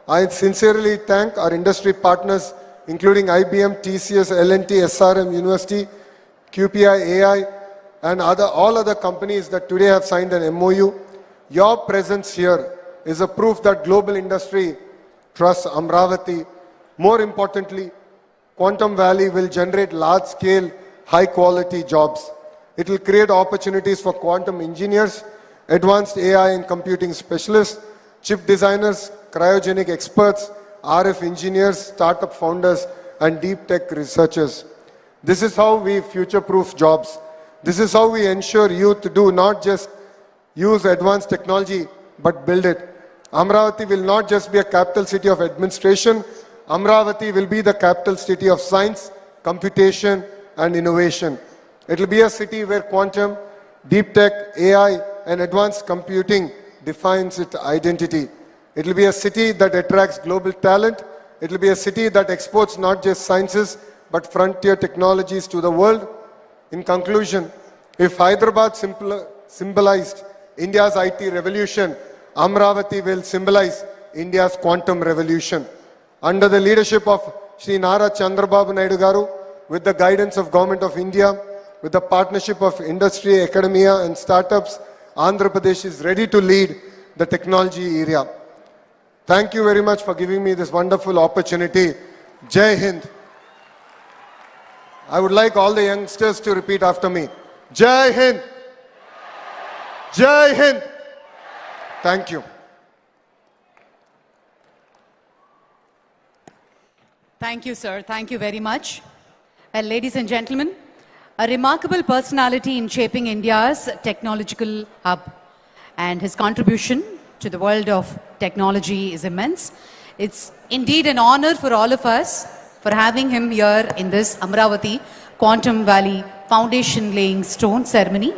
I sincerely thank our industry partners, including IBM, TCS, L&T, SRM, University, QPI AI, and all other companies that today have signed an MOU. Your presence here is a proof that global industry trusts Amaravati. More importantly, Quantum Valley will generate large-scale, high-quality jobs. It will create opportunities for quantum engineers, advanced AI and computing specialists, chip designers, cryogenic experts, RF engineers, startup founders, and deep tech researchers. This is how we future-proof jobs. This is how we ensure youth do not just use advanced technology, but build it. Amaravati will not just be a capital city of administration. Amaravati will be the capital city of science, computation, and innovation. It will be a city where quantum, deep tech, AI, and advanced computing defines its identity. It will be a city that attracts global talent. It will be a city that exports not just sciences, but frontier technologies to the world. In conclusion, if Hyderabad symbolized India's IT revolution, Amaravati will symbolize India's quantum revolution. Under the leadership of Sri Nara Chandrababu Naidu Garu, with the guidance of Government of India, with the partnership of industry, academia, and startups, Andhra Pradesh is ready to lead the technology area. Thank you very much for giving me this wonderful opportunity. Jai Hind. I would like all the youngsters to repeat after me. Jai Hind. Jai Hind. Thank you. Thank you, sir. Thank you very much. Well, ladies and gentlemen, a remarkable personality in shaping India's technological hub, and his contribution to the world of technology is immense. It's indeed an honor for all of us for having him here in this Amaravati Quantum Valley Foundation laying stone ceremony.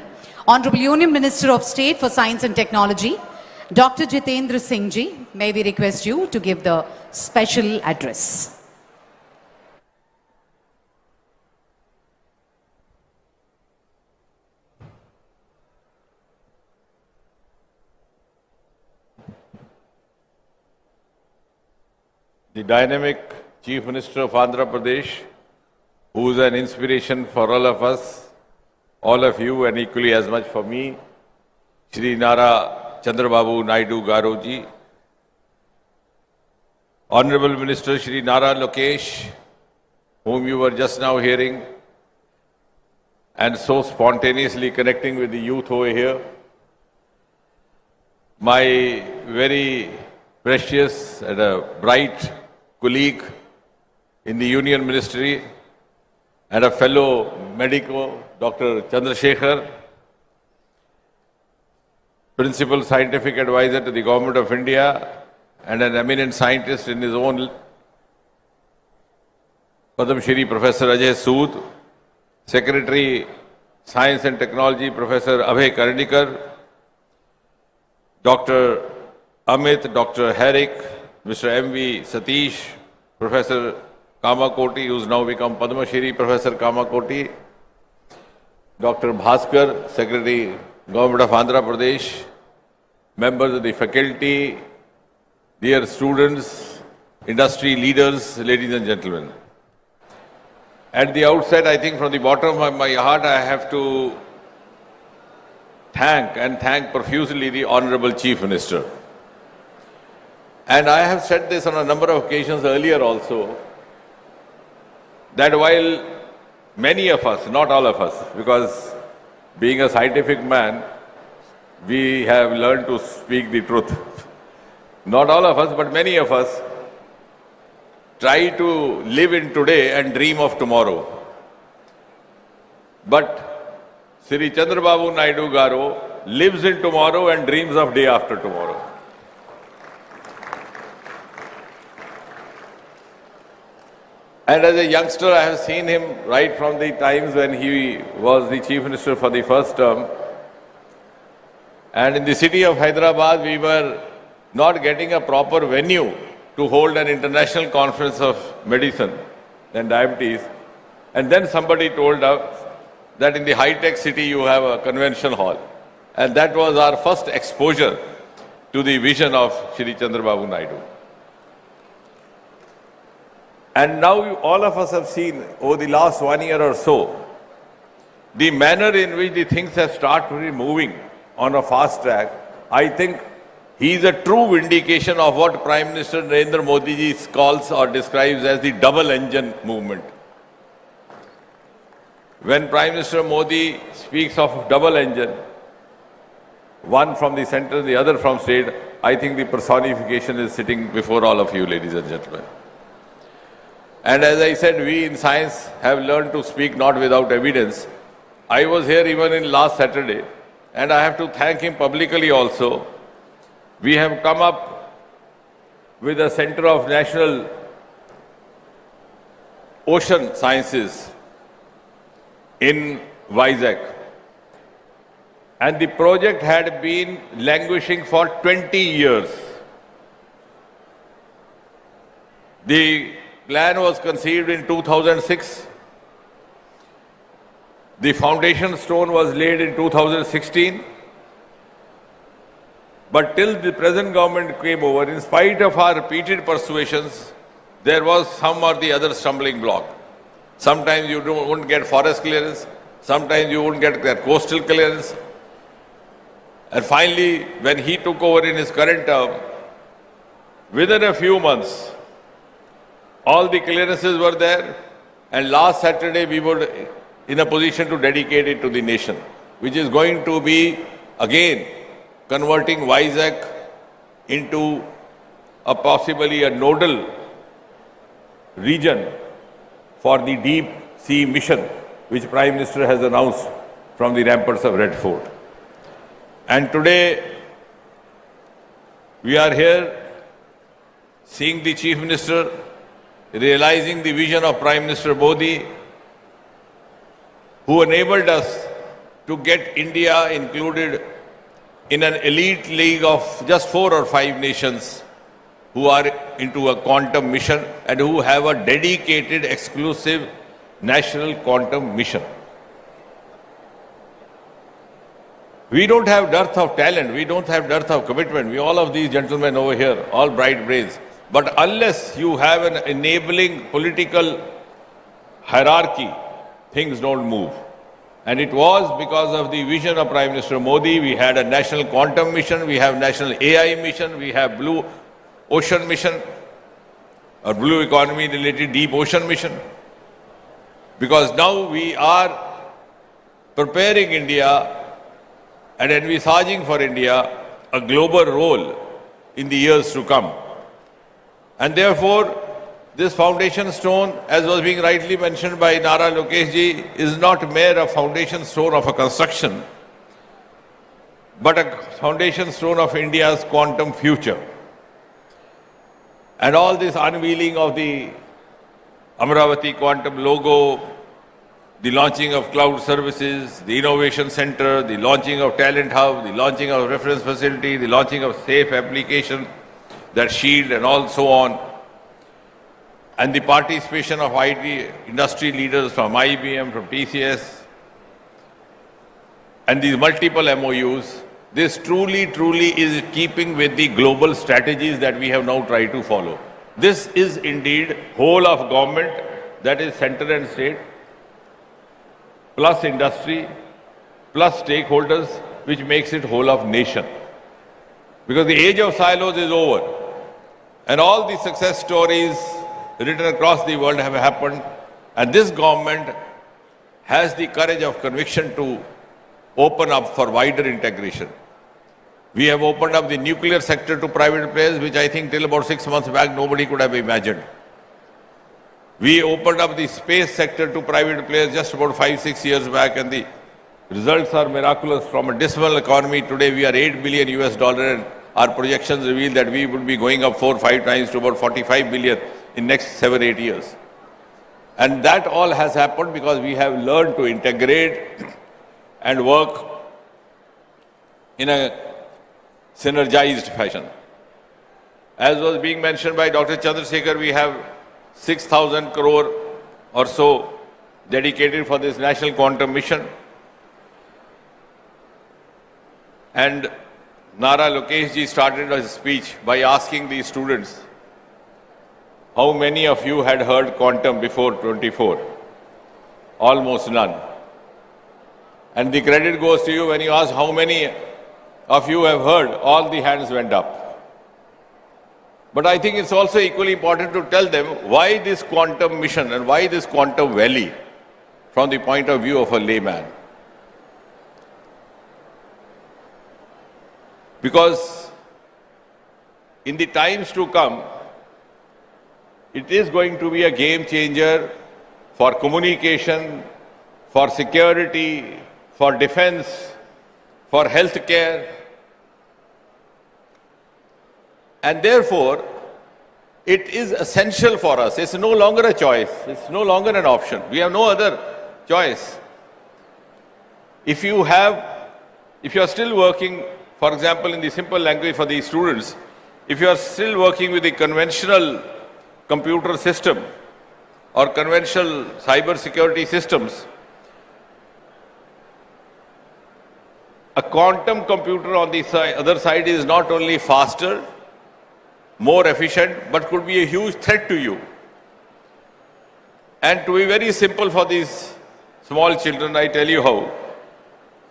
Honorable Union Minister of State for Science and Technology, Dr. Jitendra Singh ji, may we request you to give the special address. The dynamic Chief Minister of Andhra Pradesh, who is an inspiration for all of us, all of you, and equally as much for me, Shri Nara Chandrababu Naidu Garu ji, Honorable Minister Shri Nara Lokesh, whom you were just now hearing, and so spontaneously connecting with the youth over here, my very precious and a bright colleague in the Union Ministry and a fellow medico, Dr. Chandrasekhar, Principal Scientific Advisor to the Government of India and an eminent scientist in his own, Padam Shri Professor Ajay Sood, Secretary Science and Technology Professor Abhay Karnikar, Dr. Amit, Dr. Herrick, Mr. M.V. Satish, Professor Kamakoti, who's now become Padma Shri Professor Kamakoti, Dr. Bhaskar, Secretary, Government of Andhra Pradesh, members of the faculty, dear students, industry leaders, ladies and gentlemen. At the outset, I think from the bottom of my heart, I have to thank profusely the Honorable Chief Minister. And I have said this on a number of occasions earlier also, that while many of us, not all of us, because being a scientific man, we have learned to speak the truth. Not all of us, but many of us try to live in today and dream of tomorrow. But Sri Chandrababu Naidu Garu lives in tomorrow and dreams of day after tomorrow. And as a youngster, I have seen him right from the times when he was the Chief Minister for the first term. And in the city of Hyderabad, we were not getting a proper venue to hold an international conference of medicine and diabetes. And then somebody told us that in the high-tech city, you have a convention hall. And that was our first exposure to the vision of Shri Chandrababu Naidu. And now all of us have seen over the last 1 year or so the manner in which the things have started moving on a fast track, I think he is a true vindication of what Prime Minister Narendra Modi ji calls or describes as the double engine movement. When Prime Minister Modi speaks of double engine, one from the center, the other from state, I think the personification is sitting before all of you, ladies and gentlemen. And as I said, we in science have learned to speak not without evidence. I was here even in last Saturday, and I have to thank him publicly also. We have come up with a Center of National Ocean Sciences in Vizag. And the project had been languishing for 20 years. The plan was conceived in 2006. The foundation stone was laid in 2016. But till the present government came over, in spite of our repeated persuasions, there was some or the other stumbling block. Sometimes you wouldn't get forest clearance, sometimes you wouldn't get their coastal clearance. And finally, when he took over in his current term, within a few months, all the clearances were there, and last Saturday we were in a position to dedicate it to the nation, which is going to be, again, converting Vizag into a possibly a nodal region for the deep sea mission, which Prime Minister has announced from the ramparts of Red Fort. And today, we are here seeing the Chief Minister realizing the vision of Prime Minister Modi, who enabled us to get India included in an elite league of just 4 or 5 nations who are into a quantum mission and who have a dedicated, exclusive national quantum mission. We don't have dearth of talent, we don't have dearth of commitment. We, all of these gentlemen over here, all bright brains. But unless you have an enabling political hierarchy, things don't move. And it was because of the vision of Prime Minister Modi. We had a national quantum mission, we have national AI mission, we have blue ocean mission, or blue economy related deep ocean mission. Because now we are preparing India and envisaging for India a global role in the years to come. And therefore, this foundation stone, as was being rightly mentioned by Nara Lokeshji, is not mere a foundation stone of a construction, but a foundation stone of India's quantum future. And all this unveiling of the Amaravati quantum logo, the launching of cloud services, the innovation center, the launching of talent hub, the launching of reference facility, the launching of safe application, that shield and all so on, and the participation of IT industry leaders from IBM, from TCS, and these multiple MOUs, this truly is keeping with the global strategies that we have now tried to follow. This is indeed whole of government, that is center and state, plus industry, plus stakeholders, which makes it whole of nation. Because the age of silos is over. And all the success stories written across the world have happened. And this government has the courage of conviction to open up for wider integration. We have opened up the nuclear sector to private players, which I think till about 6 months back nobody could have imagined. We opened up the space sector to private players just about 5-6 years back, and the results are miraculous. From a dismal economy, today we are $8 billion US, and our projections reveal that we would be going up 4-5 times to about 45 billion in next 7-8 years. And that all has happened because we have learned to integrate and work in a synergized fashion. As was being mentioned by Dr. Chandrasekhar, we have 6,000 crore or so dedicated for this national quantum mission. And Nara Lokeshji started his speech by asking the students, how many of you had heard quantum before 24? Almost none. And the credit goes to you when you ask how many of you have heard, all the hands went up. But I think it's also equally important to tell them why this quantum mission and why this quantum valley from the point of view of a layman. Because in the times to come, it is going to be a game changer for communication, for security, for defense, for healthcare. And therefore, it is essential for us. It's no longer a choice. It's no longer an option. We have no other choice. If you are still working, for example, in the simple language for the students, if you are still working with the conventional computer system or conventional cyber security systems, a quantum computer on the other side is not only faster, more efficient, but could be a huge threat to you. And to be very simple for these small children, I tell you how.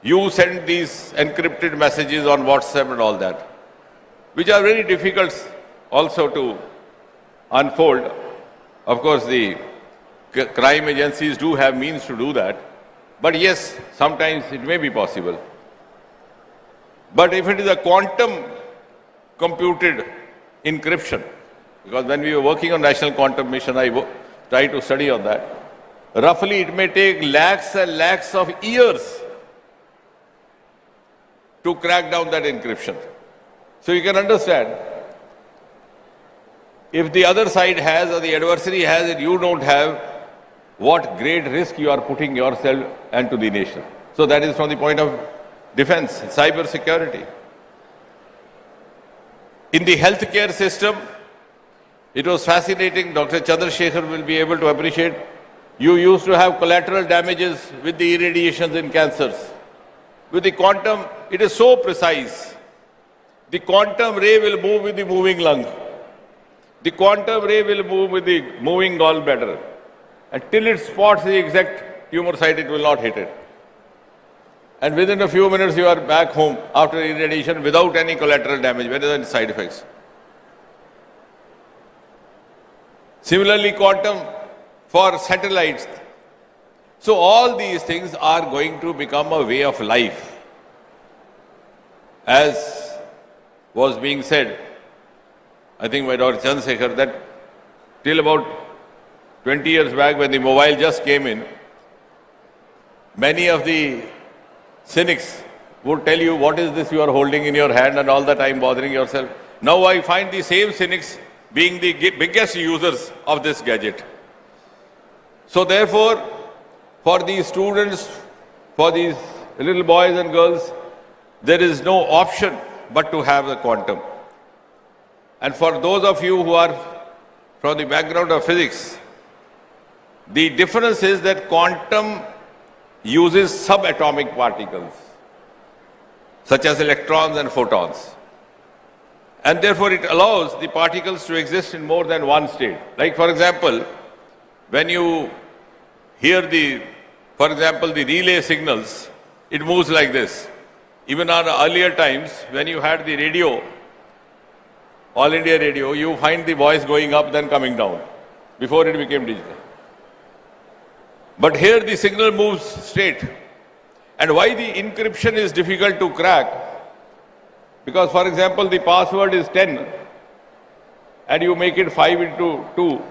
You send these encrypted messages on WhatsApp and all that, which are very difficult also to unfold. Of course, the crime agencies do have means to do that. But yes, sometimes it may be possible. But if it is a quantum computed encryption, because when we were working on National Quantum Mission, I tried to study on that. Roughly, it may take lakhs and lakhs of years to crack down that encryption. So you can understand, if the other side has or the adversary has it, you don't have, what great risk you are putting yourself and to the nation. So that is from the point of defense, cyber security. In the healthcare system, it was fascinating. Dr. Chandrasekhar will be able to appreciate. You used to have collateral damages with the irradiations in cancers. With the quantum, it is so precise. The quantum ray will move with the moving lung. The quantum ray will move with the moving gallbladder. Until it spots the exact tumor site, it will not hit it. And within a few minutes, you are back home after irradiation without any collateral damage, without any side effects. Similarly, quantum for satellites. So all these things are going to become a way of life. As was being said, I think by Dr. Chandrasekhar, that till about 20 years back when the mobile just came in, many of the cynics would tell you, what is this you are holding in your hand and all the time bothering yourself. Now I find the same cynics being the biggest users of this gadget. So therefore, for these students, for these little boys and girls, there is no option but to have the quantum. And for those of you who are from the background of physics, the difference is that quantum uses subatomic particles, such as electrons and photons. And therefore, it allows the particles to exist in more than one state. Like, for example, when you hear for example, the relay signals, it moves like this. Even on earlier times, when you had the radio, All India Radio, you find the voice going up, then coming down, before it became digital. But here the signal moves straight. And why the encryption is difficult to crack? Because, for example, the password is 10, and you make it 5 into 2,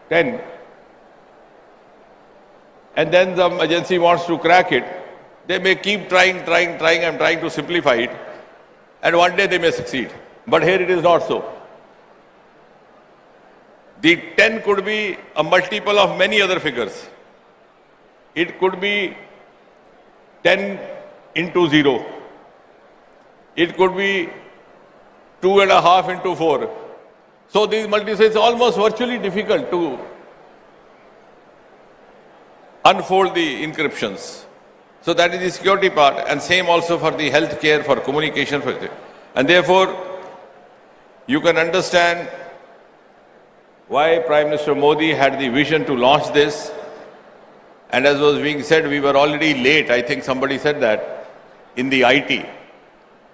10. And then some agency wants to crack it. They may keep trying, and trying to simplify it. And one day they may succeed. But here it is not so. The 10 could be a multiple of many other figures. It could be 10 into 0. It could be 2.5 into 4. So these multiples, it's almost virtually difficult to unfold the encryptions. So that is the security part, and same also for the healthcare, for communication. And therefore, you can understand why Prime Minister Modi had the vision to launch this. And as was being said, we were already late. I think somebody said that in the IT.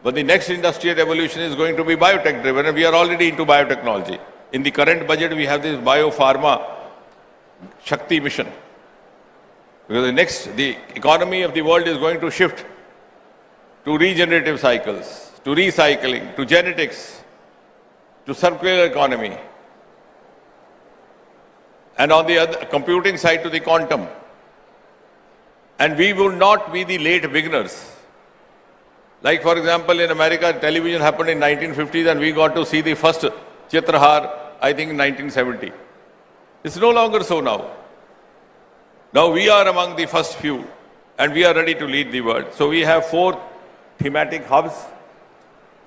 But the next industrial revolution is going to be biotech driven, and we are already into biotechnology. In the current budget, we have this biopharma Shakti mission. Because the economy of the world is going to shift to regenerative cycles, to recycling, to genetics, to circular economy. And on the other computing side, to the quantum. And we will not be the late beginners. Like, for example, in America, television happened in 1950s and we got to see the first Chitrahar, I think, in 1970. It's no longer so now. Now we are among the first few and we are ready to lead the world. So we have 4 thematic hubs,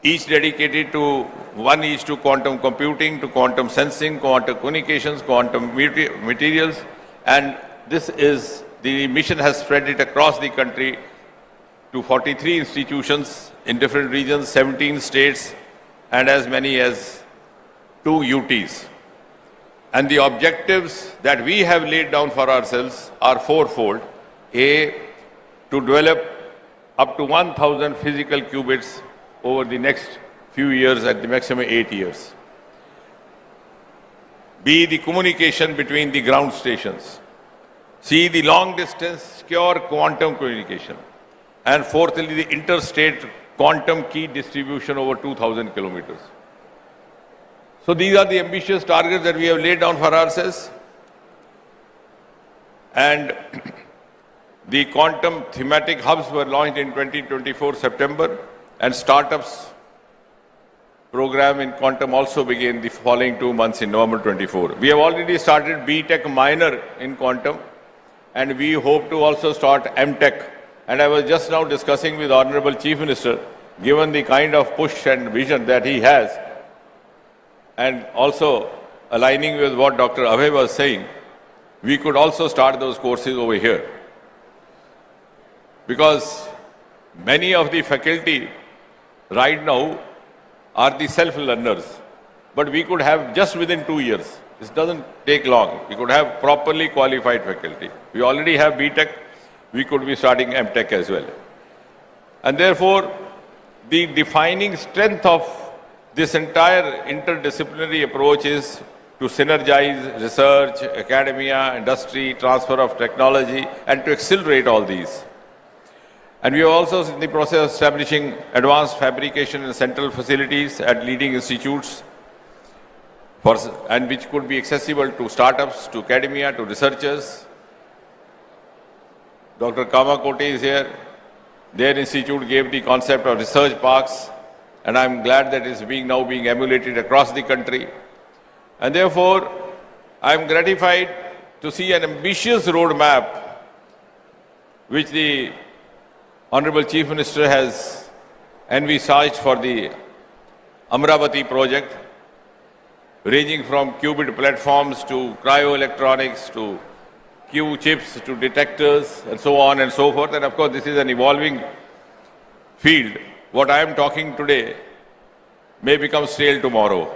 each dedicated to, one each to quantum computing, to quantum sensing, quantum communications, quantum materials. And this is, the mission has spread it across the country to 43 institutions in different regions, 17 states, and as many as 2 UTs. And the objectives that we have laid down for ourselves are fourfold. A, to develop up to 1,000 physical qubits over the next few years, at the maximum 8 years. B, the communication between the ground stations. C, the long distance secure quantum communication. And fourthly, the interstate quantum key distribution over 2,000 kilometers. So these are the ambitious targets that we have laid down for ourselves. And the quantum thematic hubs were launched in 2024 September, and startups program in quantum also began the following 2 months in November 24. We have already started B.Tech minor in quantum, and we hope to also start M.Tech. And I was just now discussing with Honorable Chief Minister, given the kind of push and vision that he has, and also aligning with what Dr. Abhay was saying, we could also start those courses over here. Because many of the faculty right now are the self-learners, but we could have just within 2 years. This doesn't take long. We could have properly qualified faculty. We already have B.Tech. We could be starting M.Tech as well. And therefore, the defining strength of this entire interdisciplinary approach is to synergize research, academia, industry, transfer of technology, and to accelerate all these. And we are also in the process of establishing advanced fabrication and central facilities at leading institutes, and which could be accessible to startups, to academia, to researchers. Dr. Kamakoti is here. Their institute gave the concept of research parks, and I'm glad that it's now being emulated across the country. And therefore, I'm gratified to see an ambitious roadmap which the Honorable Chief Minister has envisaged for the Amaravati project, ranging from qubit platforms to cryoelectronics to Q chips to detectors and so on and so forth. And of course, this is an evolving field. What I am talking today may become stale tomorrow.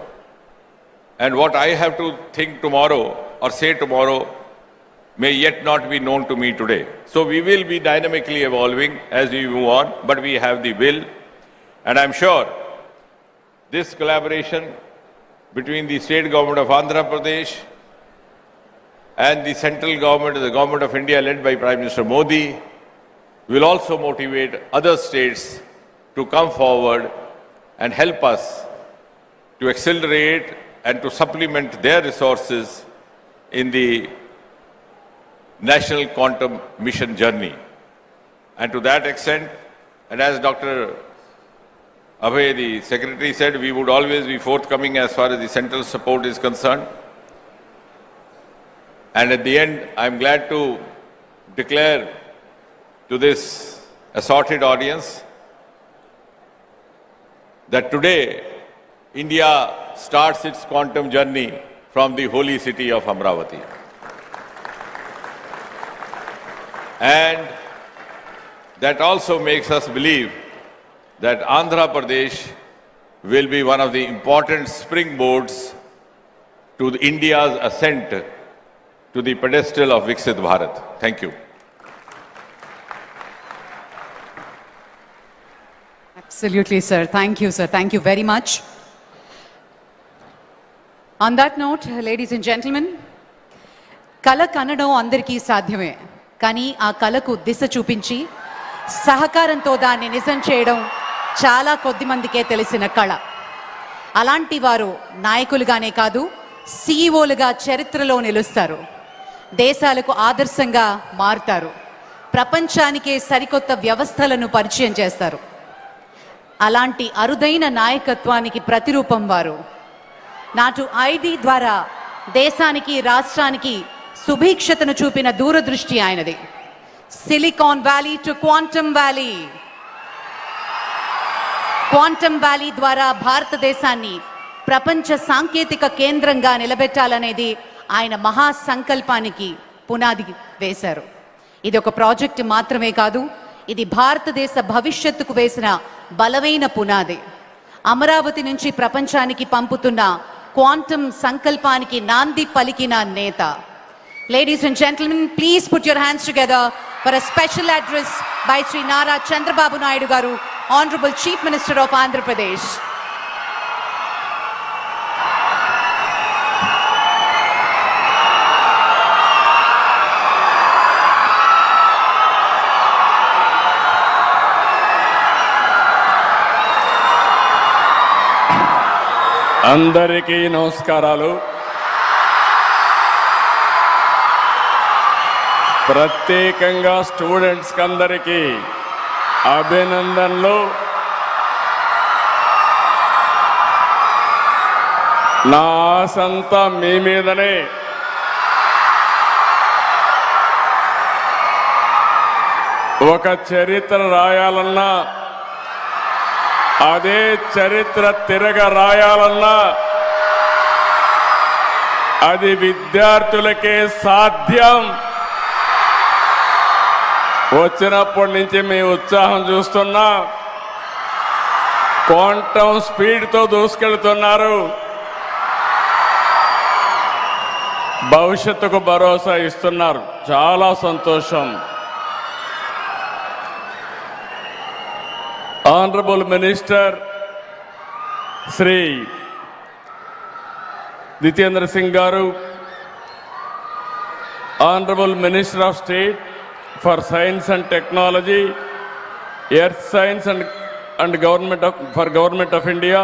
And what I have to think tomorrow or say tomorrow may yet not be known to me today. So we will be dynamically evolving as we move on, but we have the will. And I'm sure this collaboration between the state government of Andhra Pradesh and the central government, the government of India led by Prime Minister Modi, will also motivate other states to come forward and help us to accelerate and to supplement their resources in the national quantum mission journey. And to that extent, and as Dr. Abhay, the Secretary, said, we would always be forthcoming as far as the central support is concerned. And at the end, I'm glad to declare to this assorted audience that today India starts its quantum journey from the holy city of Amaravati. And that also makes us believe that Andhra Pradesh will be one of the important springboards to India's ascent to the pedestal of Viksit Bharat. Thank you. Absolutely, sir. Thank you, sir. Thank you very much. On that note, ladies and gentlemen, కళ కనడం అందరికీ సాధ్యమే, కానీ ఆ కళకు దిశ చూపించి సహకారంతో దాన్ని నిజం చేయడం చాలా కొద్ది మందికే తెలిసిన కళ. అలాంటి వారు నాయకులుగానే కాదు, సీఈఓలుగా చరిత్రలో నిలుస్తారు, దేశాలకు ఆదర్శంగా మారుతారు, ప్రపంచానికే సరికొత్త వ్యవస్థలను పరిచయం చేస్తారు. అలాంటి అరుదైన నాయకత్వానికి ప్రతిరూపం వారు. నాటు ఐడి ద్వారా దేశానికి రాష్ట్రానికి సుభిక్షతను చూపిన దూరదృష్టి ఆయనది. Silicon valley to quantum valley. Quantum valley ద్వారా భారతదేశాన్ని ప్రపంచ సాంకేతిక కేంద్రంగా నిలబెట్టాలనేది ఆయన మహాసంకల్పానికి పునాది వేశారు. ఇది ఒక ప్రాజెక్టు మాత్రమే కాదు, ఇది భారతదేశ భవిష్యత్తుకు వేసిన బలమైన పునాది. అమరావతి నుంచి ప్రపంచానికి పంపుతున్న క్వాంటమ్ సంకల్పానికి నాంది పలికిన నేత. Ladies and gentlemen, please put your hands together for a special address by Sri Nara Chandrababu Naidu Garu, Honorable Chief Minister of Andhra Pradesh. అందరికీ నమస్కారాలు. ప్రత్యేకంగా స్టూడెంట్స్ అందరికీ అభినందనలు. నా ఆశంతా మీ మీదనే. ఒక చరిత్ర రాయాలన్నా, అదే చరిత్ర తిరగ రాయాలన్నా అది విద్యార్థులకే సాధ్యం. వచ్చినప్పటి నుంచి మీ ఉత్సాహం చూస్తున్నా, క్వాంటమ్ స్పీడ్తో దూసుకెళ్తున్నారు. భవిష్యత్తుకు భరోసా ఇస్తున్నారు. చాలా సంతోషం. Honorable Minister Sri Jitendra Singh Garu, Honorable Minister of State for Science and Technology, Earth Science and Government of India,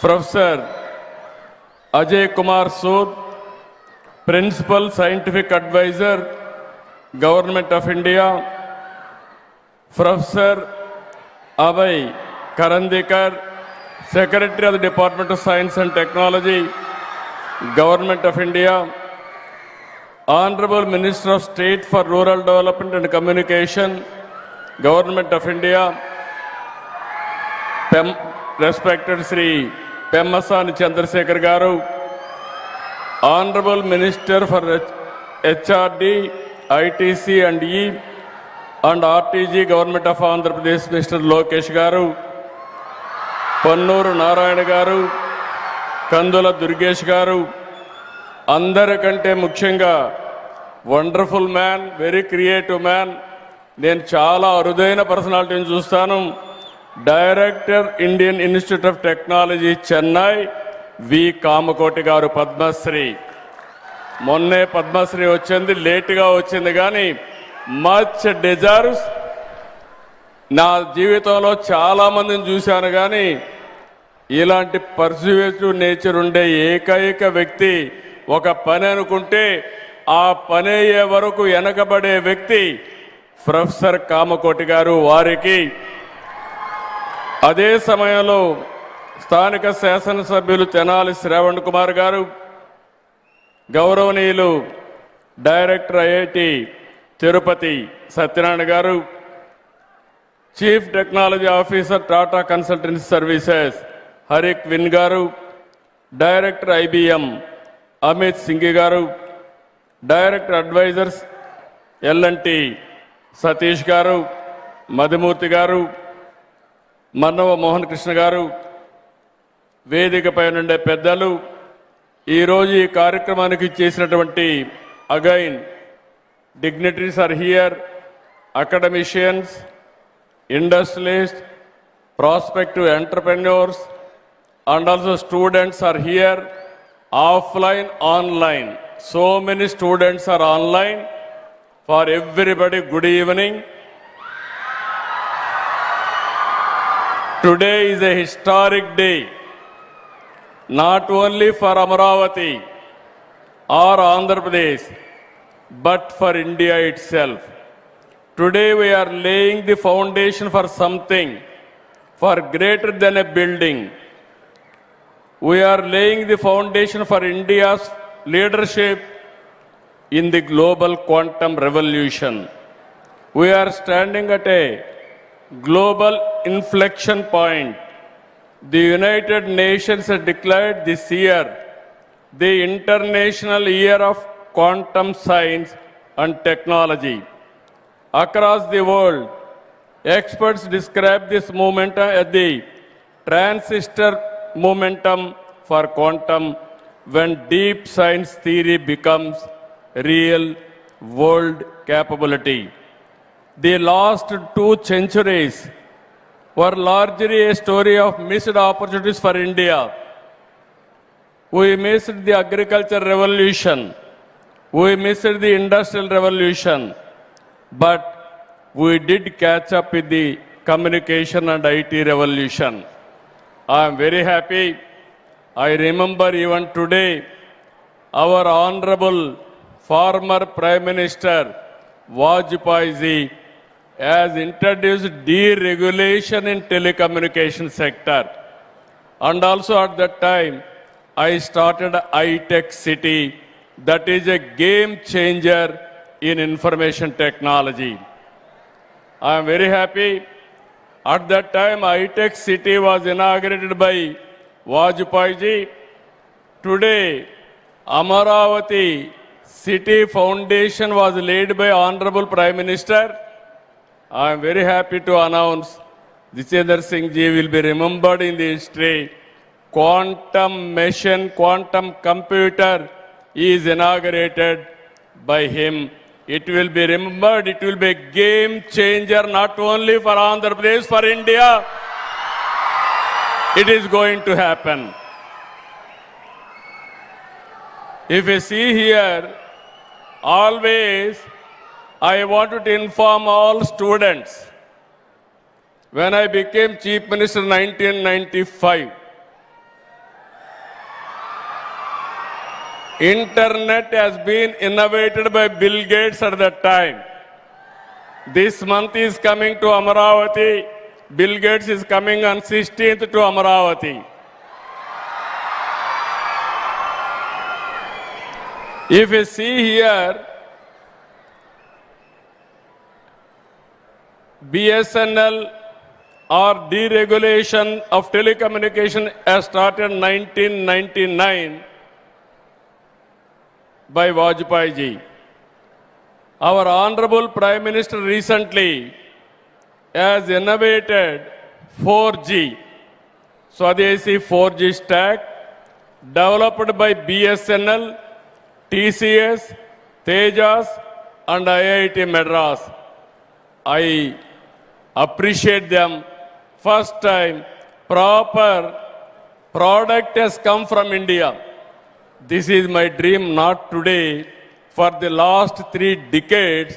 Professor Ajay Kumar Sood, Principal Scientific Advisor, Government of India, Professor Abhay Karandikar, Secretary of the Department of Science and Technology, Government of India, Honorable Minister of State for Rural Development and Communication, Government of India, respected Sri Pemmasani Chandrasekhar Garu, Honorable Minister for HRD, ITC and E and RTG, Government of Andhra Pradesh, Mr. Lokesh Garu, Pannuru Narayana Garu, Kandula Durgesh Garu, అందరికంటే ముఖ్యంగా wonderful man, very creative man. నేను చాలా అరుదైన పర్సనాలిటీని చూస్తాను. Director Indian Institute of Technology Chennai V Kamakoti garu, Padmashri. మొన్నే పద్మశ్రీ వచ్చింది, లేటుగా వచ్చింది, కానీ మచ్ డిజర్వ్స్. నా జీవితంలో చాలామందిని చూశాను, కానీ ఇలాంటి పర్స్యూటివ్ నేచర్ ఉండే ఏకైక వ్యక్తి, ఒక పని అనుకుంటే ఆ పని అయ్యే వరకు వెనకబడే వ్యక్తి ప్రొఫెసర్ కామకోటి గారు. వారికి అదే సమయంలో స్థానిక శాసనసభ్యులు తెనాలి శ్రావణ్ కుమార్ గారు, గౌరవనీయులు director IIT Tirupati Satyanarayana garu, chief technology officer Tata consultancy services Harrick Vin garu, director IBM Amit Singh garu, director advisors L&T Satish గారు, మధుమూర్తి గారు, మన్నవ మోహన్ కృష్ణ గారు, వేదికపై నుండే పెద్దలు, ఈరోజు ఈ కార్యక్రమానికి చేసినటువంటి again dignitaries are here, academicians, industrialists, prospective entrepreneurs, and also students are here, offline, online. So many students are online. For everybody, good evening. Today is a historic day, not only for Amaravati or Andhra Pradesh, but for India itself. Today we are laying the foundation for something far greater than a building. We are laying the foundation for India's leadership in the global quantum revolution. We are standing at a global inflection point. The United Nations has declared this year the International Year of Quantum Science and Technology. Across the world, experts describe this momentum as the transistor momentum for quantum, when deep science theory becomes real world capability. The last 2 centuries were largely a story of missed opportunities for India. We missed the agriculture revolution. We missed the industrial revolution. But we did catch up with the communication and IT revolution. I am very happy. I remember even today, our honorable former Prime Minister Vajpayee ji has introduced deregulation in telecommunication sector. And also at that time, I started iTech City. That is a game changer in information technology. I am very happy. At that time, iTech City was inaugurated by Vajpayee ji. Today, Amaravati City Foundation was laid by Honorable Prime Minister. I am very happy to announce Jitendra Singh ji will be remembered in the history. Quantum machine, quantum computer is inaugurated by him. It will be remembered, it will be a game changer not only for Andhra Pradesh, for India. It is going to happen. If you see here, always I wanted to inform all students. When I became Chief Minister in 1995, Internet has been innovated by Bill Gates at that time. This month is coming to Amaravati. Bill Gates is coming on 16th to Amaravati. If you see here, BSNL or deregulation of telecommunication has started in 1999 by Vajpayee ji. Our Honorable Prime Minister recently has innovated 4G, Swadeshi 4G stack, developed by BSNL, TCS, Tejas, and IIT Madras. I appreciate them. First time, proper product has come from India. This is my dream, not today. For the last 3 decades,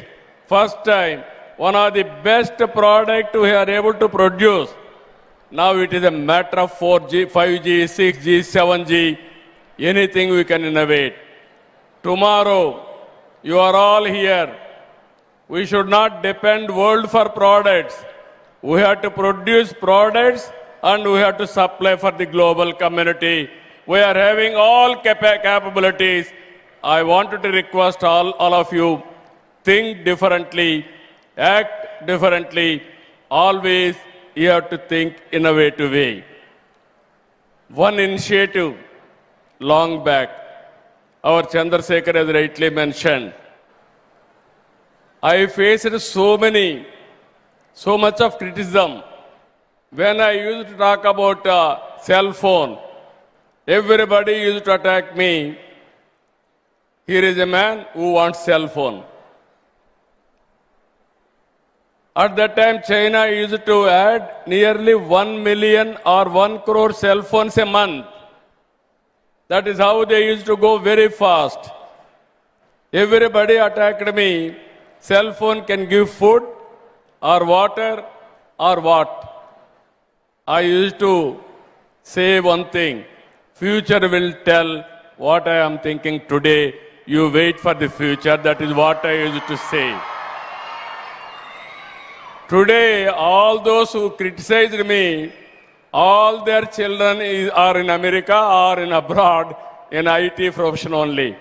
first time, one of the best product we are able to produce. Now it is a matter of 4G, 5G, 6G, 7G, anything we can innovate. Tomorrow, you are all here. We should not depend world for products. We have to produce products and we have to supply for the global community. We are having all capabilities. I wanted to request all of you, think differently, act differently. Always you have to think innovative way. One initiative long back, our Chandrasekhar has rightly mentioned. I faced so much of criticism when I used to talk about cell phone. Everybody used to attack me. Here is a man who wants cell phone. At that time, China used to add nearly 1 million or 1 crore cell phones a month. That is how they used to go very fast. Everybody attacked me. Cell phone can give food or water or what? I used to say one thing. Future will tell what I am thinking today. You wait for the future. That is what I used to say. Today, all those who criticized me, all their children are in America or in abroad in IT profession only.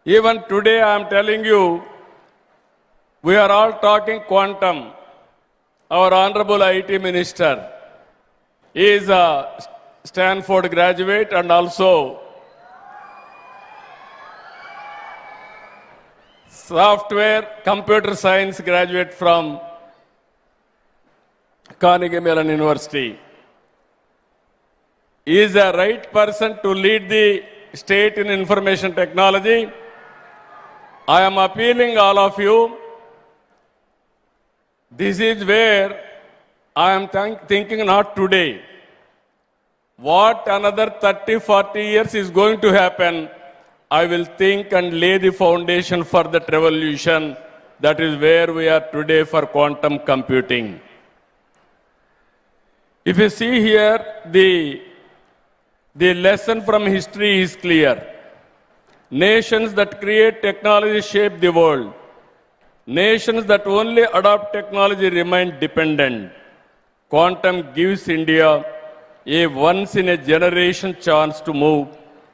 Even today, I am telling you, we are all talking quantum. Our Honorable IT Minister is a Stanford graduate and also software computer science graduate from Carnegie Mellon University. He is the right person to lead the state in information technology. I am appealing all of you. This is where I am thinking not today. What another 30, 40 years is going to happen, I will think and lay the foundation for that revolution. That is where we are today for quantum computing. If you see here, the lesson from history is clear. Nations that create technology shape the world. Nations that only adopt technology remain dependent. Quantum gives India a once-in-a-generation chance to move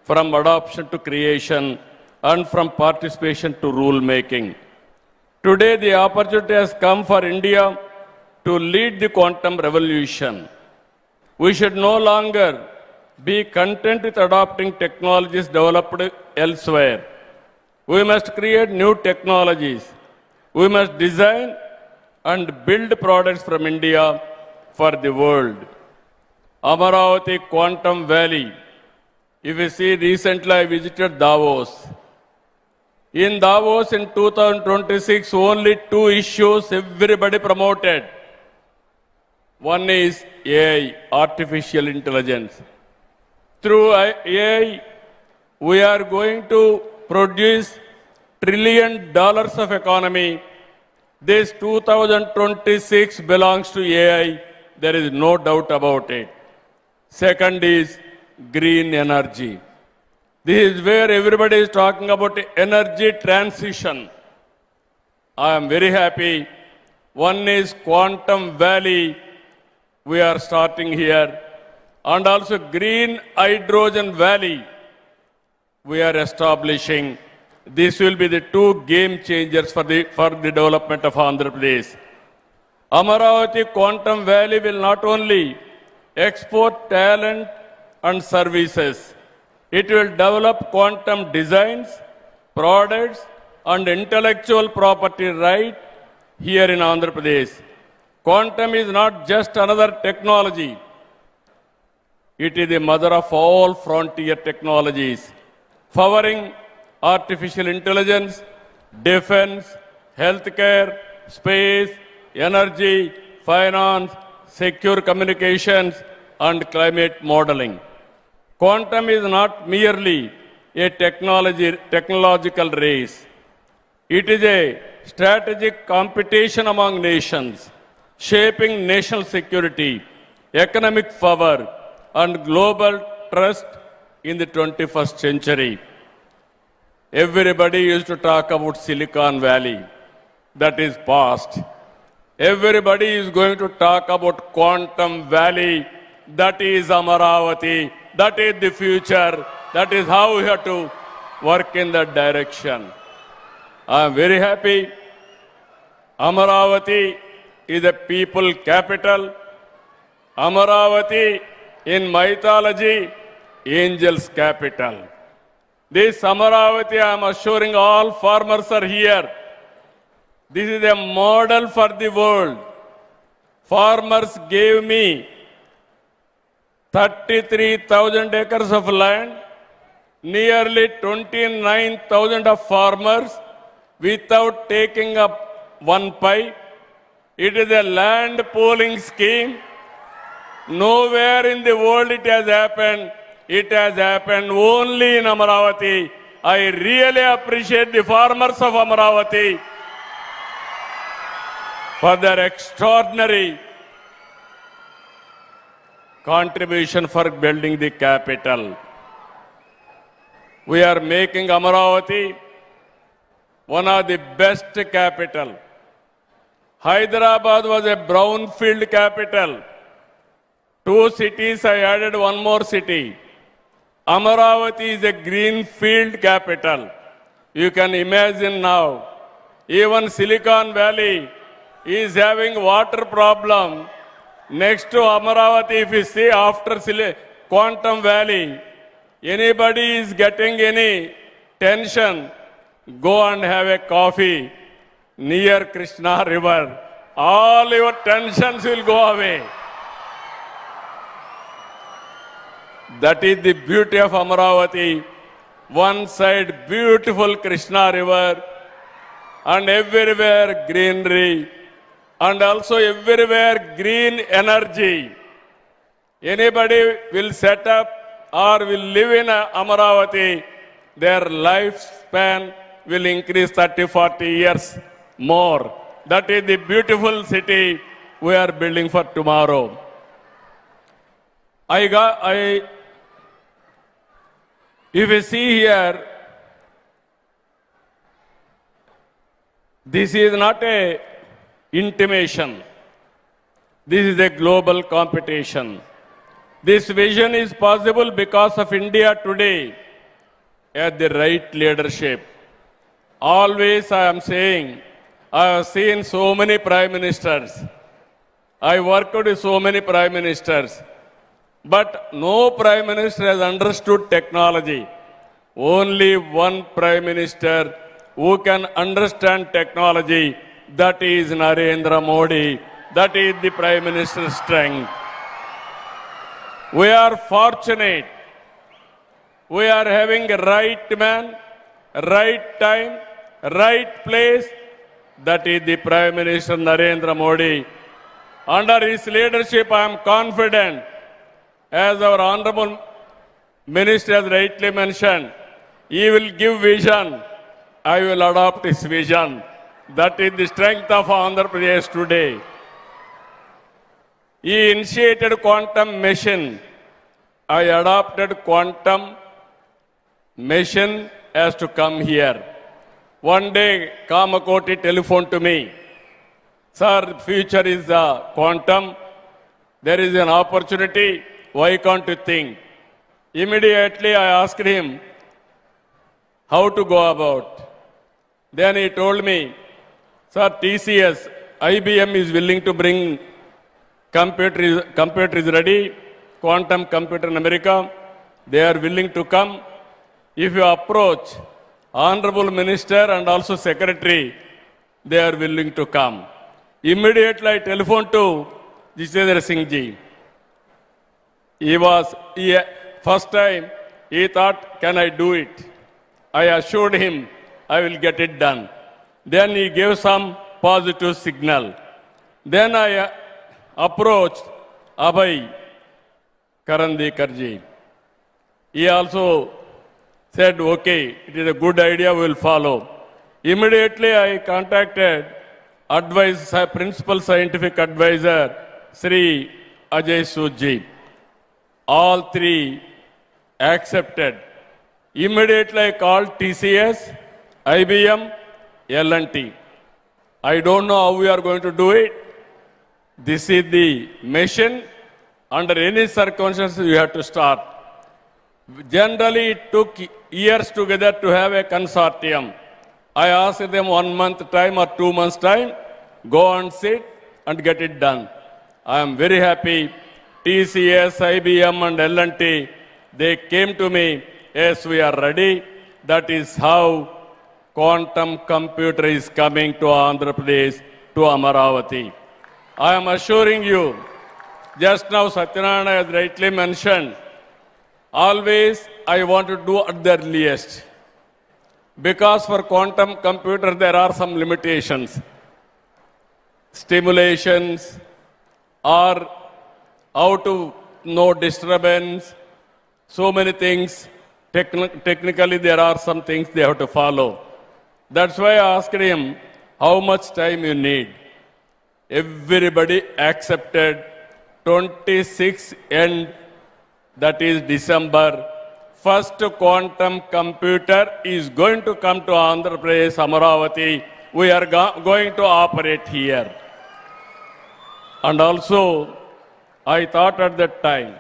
from adoption to creation and from participation to rule-making. Today, the opportunity has come for India to lead the quantum revolution. We should no longer be content with adopting technologies developed elsewhere. We must create new technologies. We must design and build products from India for the world. Amaravati Quantum Valley. If you see, recently I visited Davos. In Davos in 2026, only 2 issues everybody promoted. One is AI, artificial intelligence. Through AI, we are going to produce $1 trillion of economy. This 2026 belongs to AI. There is no doubt about it. Second is green energy. This is where everybody is talking about energy transition. I am very happy. One is Quantum Valley. We are starting here. And also Green Hydrogen Valley. We are establishing. This will be the 2 game changers for the development of Andhra Pradesh. Amaravati Quantum Valley will not only export talent and services, it will develop quantum designs, products, and intellectual property right here in Andhra Pradesh. Quantum is not just another technology. It is the mother of all frontier technologies, powering artificial intelligence, defense, healthcare, space, energy, finance, secure communications, and climate modeling. Quantum is not merely a technological race. It is a strategic competition among nations, shaping national security, economic power, and global trust in the 21st century. Everybody used to talk about Silicon Valley. That is past. Everybody is going to talk about Quantum Valley. That is Amaravati. That is the future. That is how we have to work in that direction. I am very happy. Amaravati is a people capital. Amaravati in mythology, angels capital. This Amaravati, I am assuring all farmers are here. This is a model for the world. Farmers gave me 33,000 acres of land, nearly 29,000 of farmers without taking up one pipe. It is a land pooling scheme. Nowhere in the world it has happened. It has happened only in Amaravati. I really appreciate the farmers of Amaravati for their extraordinary contribution for building the capital. We are making Amaravati one of the best capital. Hyderabad was a brownfield capital. 2 cities, I added one more city. Amaravati is a greenfield capital. You can imagine now, even Silicon Valley is having water problem. Next to Amaravati, if you see after Quantum Valley, anybody is getting any tension, go and have a coffee near Krishna River. All your tensions will go away. That is the beauty of Amaravati. One side beautiful Krishna River and everywhere greenery and also everywhere green energy. Anybody will set up or will live in Amaravati, their lifespan will increase 30-40 years more. That is the beautiful city we are building for tomorrow. If you see here, this is not a intimation. This is a global competition. This vision is possible because of India today at the right leadership. Always I am saying, I have seen so many prime ministers. I worked with so many prime ministers. But no prime minister has understood technology. Only one prime minister who can understand technology, that is Narendra Modi. That is the prime minister's strength. We are fortunate. We are having a right man, right time, right place. That is the Prime Minister Narendra Modi. Under his leadership, I am confident, as our Honorable Minister has rightly mentioned, he will give vision. I will adopt his vision. That is the strength of Andhra Pradesh today. He initiated quantum mission. I adopted quantum mission as to come here. One day, Kamakoti telephoned to me. Sir, future is quantum. There is an opportunity. Why can't you think? Immediately I asked him how to go about. Then he told me, sir, TCS, IBM is willing to bring computer is ready, quantum computer in America. They are willing to come. If you approach Honorable Minister and also Secretary, they are willing to come. Immediately I telephoned to Jitendra Singh ji. First time, he thought, can I do it? I assured him, I will get it done. Then he gave some positive signal. Then I approached Abhay Karandikar ji. He also said, okay, it is a good idea, we will follow. Immediately I contacted Principal Scientific Advisor, Sri Ajay Sood ji. All three accepted. Immediately I called TCS, IBM, L&T. I don't know how we are going to do it. This is the mission. Under any circumstances, you have to start. Generally, it took years together to have a consortium. I asked them 1 month time or 2 months time, go and sit and get it done. I am very happy. TCS, IBM and L&T, they came to me, yes, we are ready. That is how quantum computer is coming to Andhra Pradesh, to Amaravati. I am assuring you, Just now Satyanarayana has rightly mentioned, always I want to do at the earliest. Because for quantum computer there are some limitations. Stimulations or how to know disturbance, so many things. Technically there are some things they have to follow. That's why I asked him, how much time you need? Everybody accepted 26 end, that is December. First quantum computer is going to come to Andhra Pradesh, Amaravati. We are going to operate here. And also, I thought at that time,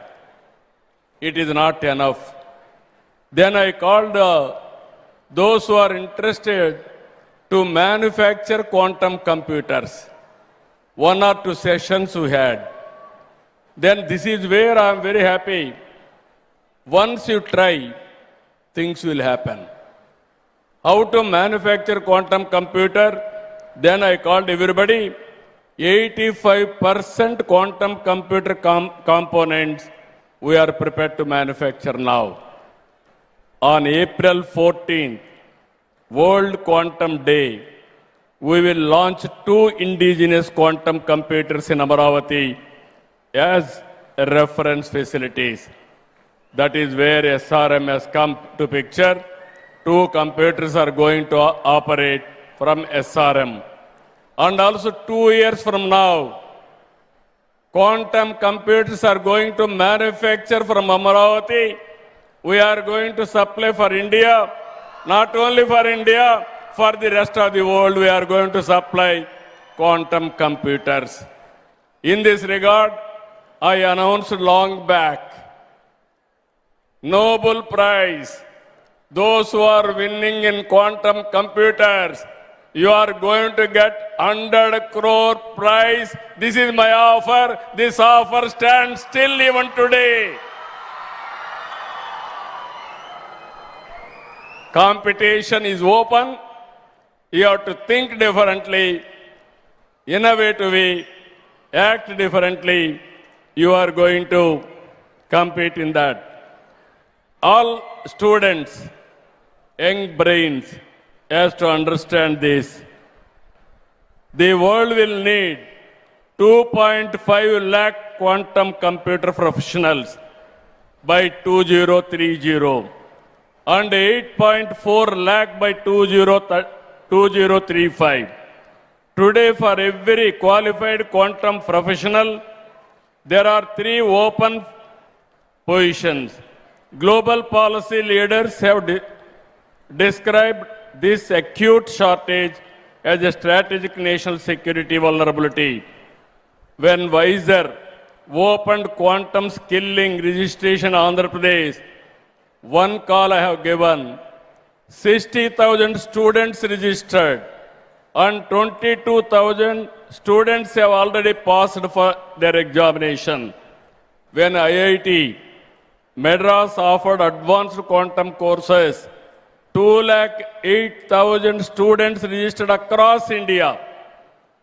it is not enough. Then I called those who are interested to manufacture quantum computers. 1 or 2 sessions we had. Then this is where I am very happy. Once you try, things will happen. How to manufacture quantum computer? Then I called everybody. 85% quantum computer components we are prepared to manufacture now. On April 14th, World Quantum Day, we will launch 2 indigenous quantum computers in Amaravati as reference facilities. That is where SRM has come to picture. 2 computers are going to operate from SRM. And also 2 years from now, quantum computers are going to manufacture from Amaravati. We are going to supply for India. Not only for India, for the rest of the world, we are going to supply quantum computers. In this regard, I announced long back, Nobel Prize. Those who are winning in quantum computers, you are going to get 100 crore prize. This is my offer. This offer stands still even today. Competition is open. You have to think differently, innovatively, act differently. You are going to compete in that. All students, young brains, has to understand this. The world will need 2.5 lakh quantum computer professionals by 2030 and 8.4 lakh by 2035. Today, for every qualified quantum professional, there are 3 open positions. Global policy leaders have described this acute shortage as a strategic national security vulnerability. When Wiser opened quantum skilling registration in Andhra Pradesh, one call I have given, 60,000 students registered and 22,000 students have already passed for their examination. When IIT Madras offered advanced quantum courses, 208,000 students registered across India.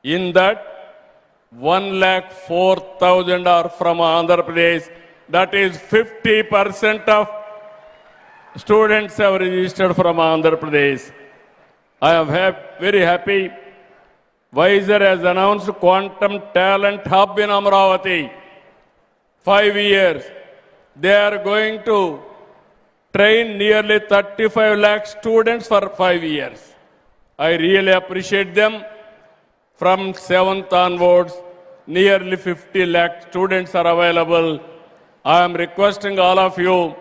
In that, 104,000 are from Andhra Pradesh. That is 50% of students have registered from Andhra Pradesh. I am very happy. Wiser has announced Quantum Talent Hub in Amaravati. 5 years. They are going to train nearly 35 lakh students for 5 years. I really appreciate them. From 7th onwards, nearly 50 lakh students are available. I am requesting all of you,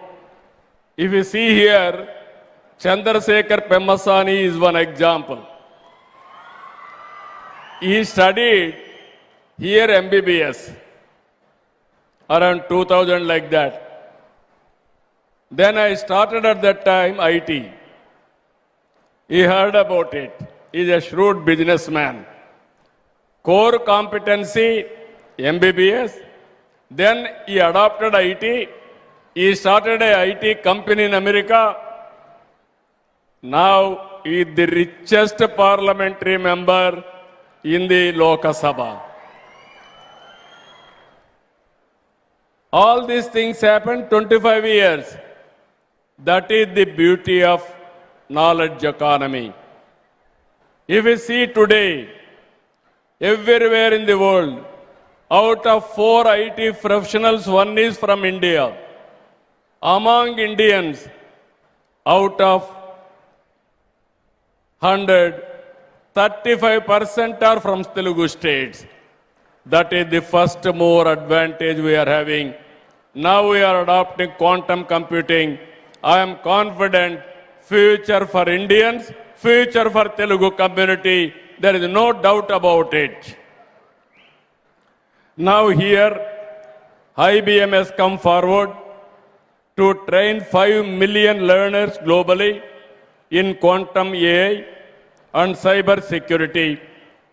if you see here, Chandrasekhar Pemmasani is one example. He studied here MBBS, around 2000 like that. Then I started at that time IT. He heard about it. He is a shrewd businessman. Core competency, MBBS. Then he adopted IT. He started a IT company in America. Now he is the richest parliamentary member in the Lok Sabha. All these things happened 25 years. That is the beauty of knowledge economy. If we see today, everywhere in the world, out of 4 IT professionals, 1 is from India. Among Indians, out of 100, 35% are from Telugu states. That is the first more advantage we are having. Now we are adopting quantum computing. I am confident future for Indians, future for Telugu community. There is no doubt about it. Now here, IBM has come forward to train 5 million learners globally in quantum AI and cyber security,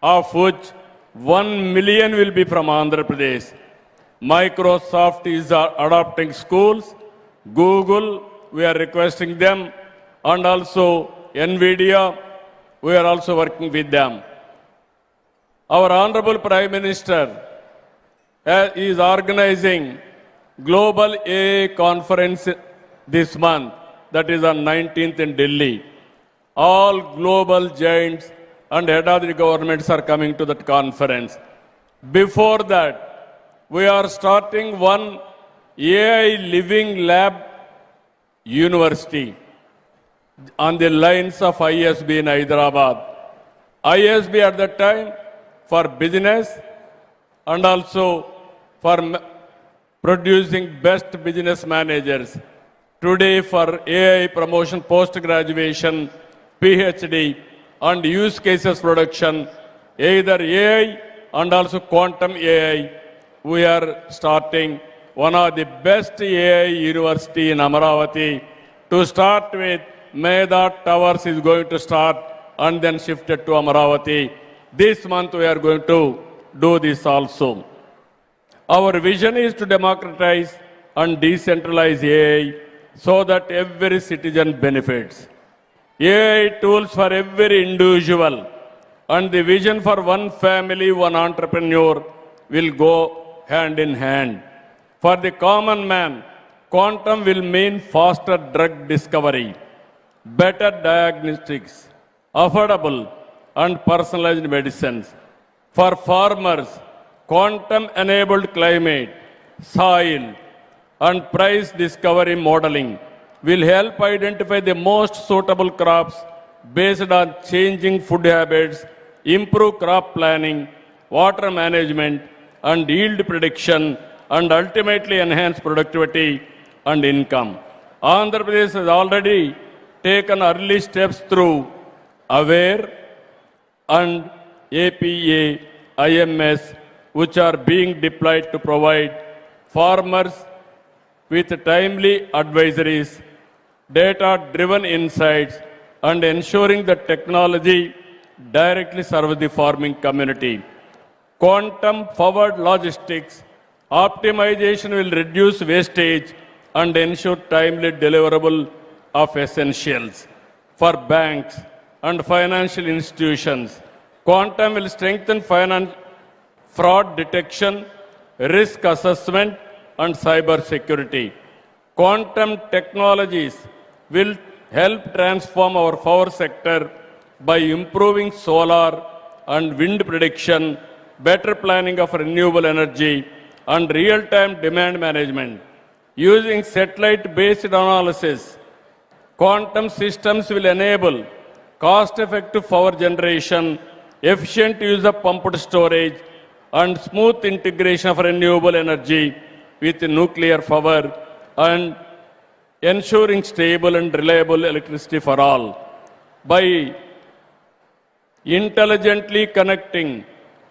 of which 1 million will be from Andhra Pradesh. Microsoft is adopting schools. Google, we are requesting them. And also NVIDIA, we are also working with them. Our Honorable Prime Minister is organizing Global AI Conference this month, that is on 19th in Delhi. All global giants and head of the governments are coming to that conference. Before that, we are starting one AI Living Lab University on the lines of ISB in Hyderabad. ISB at that time for business and also for producing best business managers. Today for AI promotion, post-graduation, PhD and use cases production, either AI and also quantum AI, we are starting one of the best AI university in Amaravati. To start with, Meda Towers is going to start and then shifted to Amaravati. This month we are going to do this also. Our vision is to democratize and decentralize AI so that every citizen benefits. AI tools for every individual and the vision for one family, one entrepreneur will go hand in hand. For the common man, quantum will mean faster drug discovery, better diagnostics, affordable and personalized medicines. For farmers, quantum-enabled climate, soil and price discovery modeling will help identify the most suitable crops based on changing food habits, improve crop planning, water management and yield prediction and ultimately enhance productivity and income. Andhra Pradesh has already taken early steps through AWARE and APA, IMS, which are being deployed to provide farmers with timely advisories, data-driven insights, and ensuring that technology directly serves the farming community. Quantum-forward logistics optimization will reduce wastage and ensure timely deliverable of essentials. For banks and financial institutions, quantum will strengthen fraud detection, risk assessment, and cyber security. Quantum technologies will help transform our power sector by improving solar and wind prediction, better planning of renewable energy, and real-time demand management. Using satellite-based analysis, quantum systems will enable cost-effective power generation, efficient use of pumped storage, and smooth integration of renewable energy with nuclear power and ensuring stable and reliable electricity for all. By intelligently connecting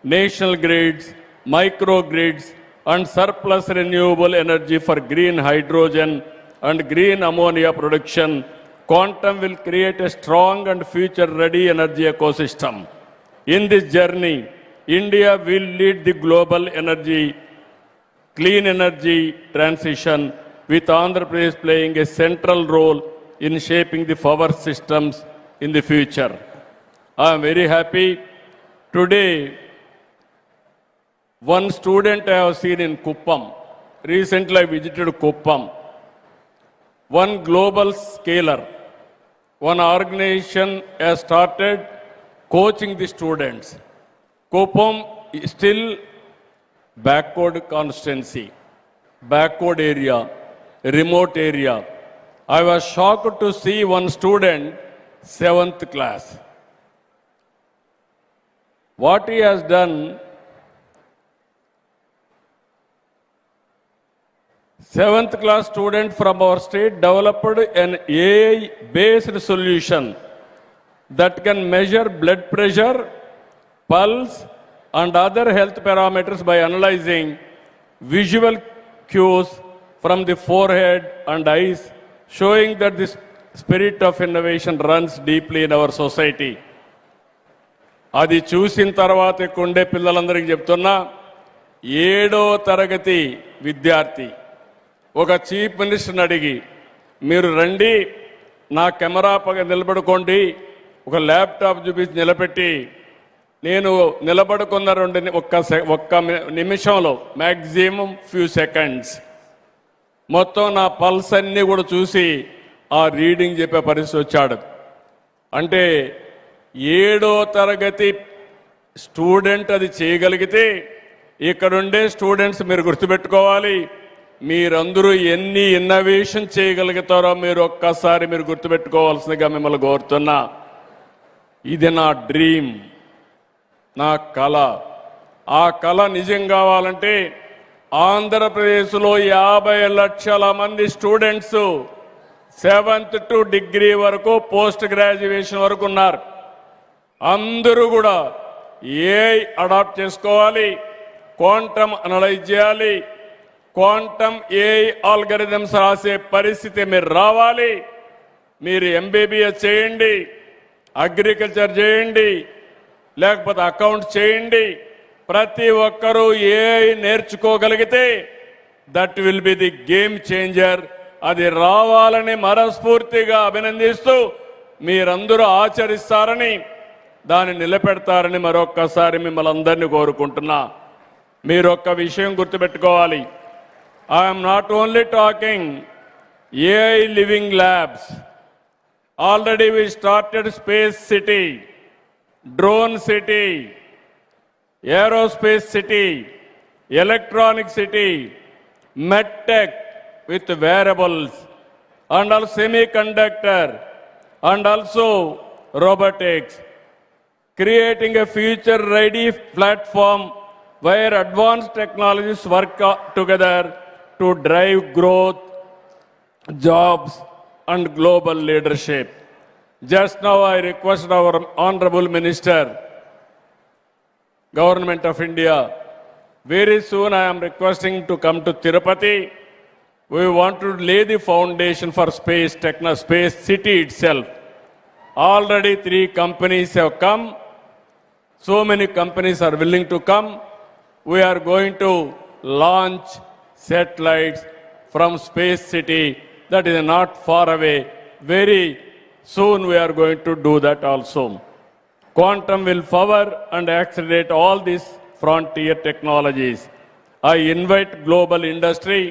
national grids, microgrids, and surplus renewable energy for green hydrogen and green ammonia production, quantum will create a strong and future-ready energy ecosystem. In this journey, India will lead the global clean energy transition, with Andhra Pradesh playing a central role in shaping the power systems in the future. I am very happy. Today, one student I have seen in Kuppam, recently I visited Kuppam. One global scaler, one organization has started coaching the students. Kuppam is still backward constituency, backward area, remote area. I was shocked to see one student, 7th class. What he has done, 7th class student from our state developed an AI-based solution that can measure blood pressure, pulse, and other health parameters by analyzing visual cues from the forehead and eyes, showing that the spirit of innovation runs deeply in our society. అది చూసిన తర్వాత కొండే పిల్లలందరికీ చెప్తున్నా, 7వ తరగతి విద్యార్థి ఒక chief మినిస్టర్ని అడిగి, మీరు రండి నా కెమెరా పగ నిలబడుకోండి, ఒక ల్యాప్టాప్ చూపించి నిలబెట్టి, నేను నిలబడుకున్న ఒక్క నిమిషంలో మ్యాక్సిమం ఫ్యూ సెకండ్స్ మొత్తం నా పల్స్ అన్నీ కూడా చూసి ఆ రీడింగ్ చెప్పే పరిస్థితి వచ్చాడు. అంటే 7వ తరగతి స్టూడెంట్ అది చేయగలిగితే, ఇక్కడుండే స్టూడెంట్స్ మీరు గుర్తుపెట్టుకోవాలి, మీరందరూ ఎన్ని ఇన్నోవేషన్ చేయగలుగుతారో మీరు ఒక్కసారి మీరు గుర్తుపెట్టుకోవాల్సిందిగా మిమ్మల్ని కోరుతున్నా. ఇది నా డ్రీమ్, నా కళ. ఆ కళ నిజం కావాలంటే ఆంధ్రప్రదేశ్లో 50 లక్షల మంది స్టూడెంట్స్ 7th to డిగ్రీ వరకు పోస్ట్ గ్రాడ్యుయేషన్ వరకు ఉన్నారు. అందరూ కూడా ఏఐ అడాప్ట్ చేసుకోవాలి, క్వాంటమ్ అనలైజ్ చేయాలి, క్వాంటమ్ ఏఐ ఆల్గరిథమ్స్ రాసే పరిస్థితి మీరు రావాలి. మీరు ఎంబీబీఎస్ చేయండి, అగ్రికల్చర్ చేయండి, లేకపోతే అకౌంట్ చేయండి. ప్రతి ఒక్కరూ ఏఐ నేర్చుకోగలిగితే that will be the game changer. అది రావాలని మనస్ఫూర్తిగా అభినందిస్తూ మీరందరూ ఆచరిస్తారని, దాన్ని నిలబెడతారని మరొక్కసారి మిమ్మల్ని అందరినీ కోరుకుంటున్నా. మీరు ఒక్క విషయం గుర్తుపెట్టుకోవాలి, I'm not only talking AI living labs. Already we started space city, drone city, aerospace city, electronic city, medtech with wearables, and also semiconductor, and also robotics, creating a future-ready platform where advanced technologies work together to drive growth, jobs, and global leadership. Just now I request our Honorable Minister, Government of India, very soon I am requesting to come to Tirupati. We want to lay the foundation for space city itself. Already 3 companies have come. So many companies are willing to come. We are going to launch satellites from space city. That is not far away. Very soon we are going to do that also. Quantum will power and accelerate all these frontier technologies. I invite global industry,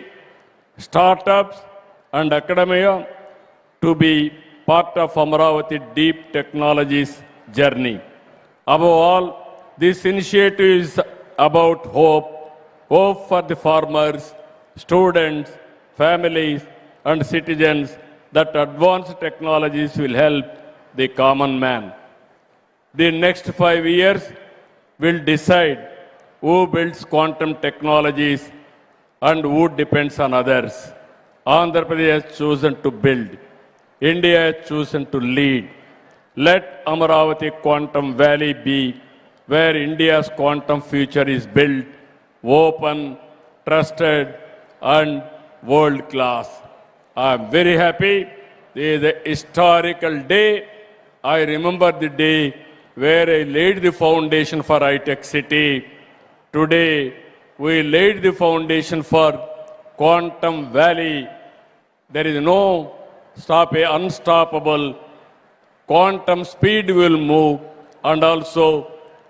startups, and academia to be part of Amaravati deep technologies journey. Above all, this initiative is about hope for the farmers, students, families, and citizens, that advanced technologies will help the common man. The next 5 years will decide who builds quantum technologies and who depends on others. Andhra Pradesh has chosen to build. India has chosen to lead. Let Amaravati Quantum Valley be where India's quantum future is built, open, trusted, and world class. I am very happy. It is a historical day. I remember the day where I laid the foundation for high-tech city. Today, we laid the foundation for Quantum Valley. There is no unstoppable. Quantum speed will move, and also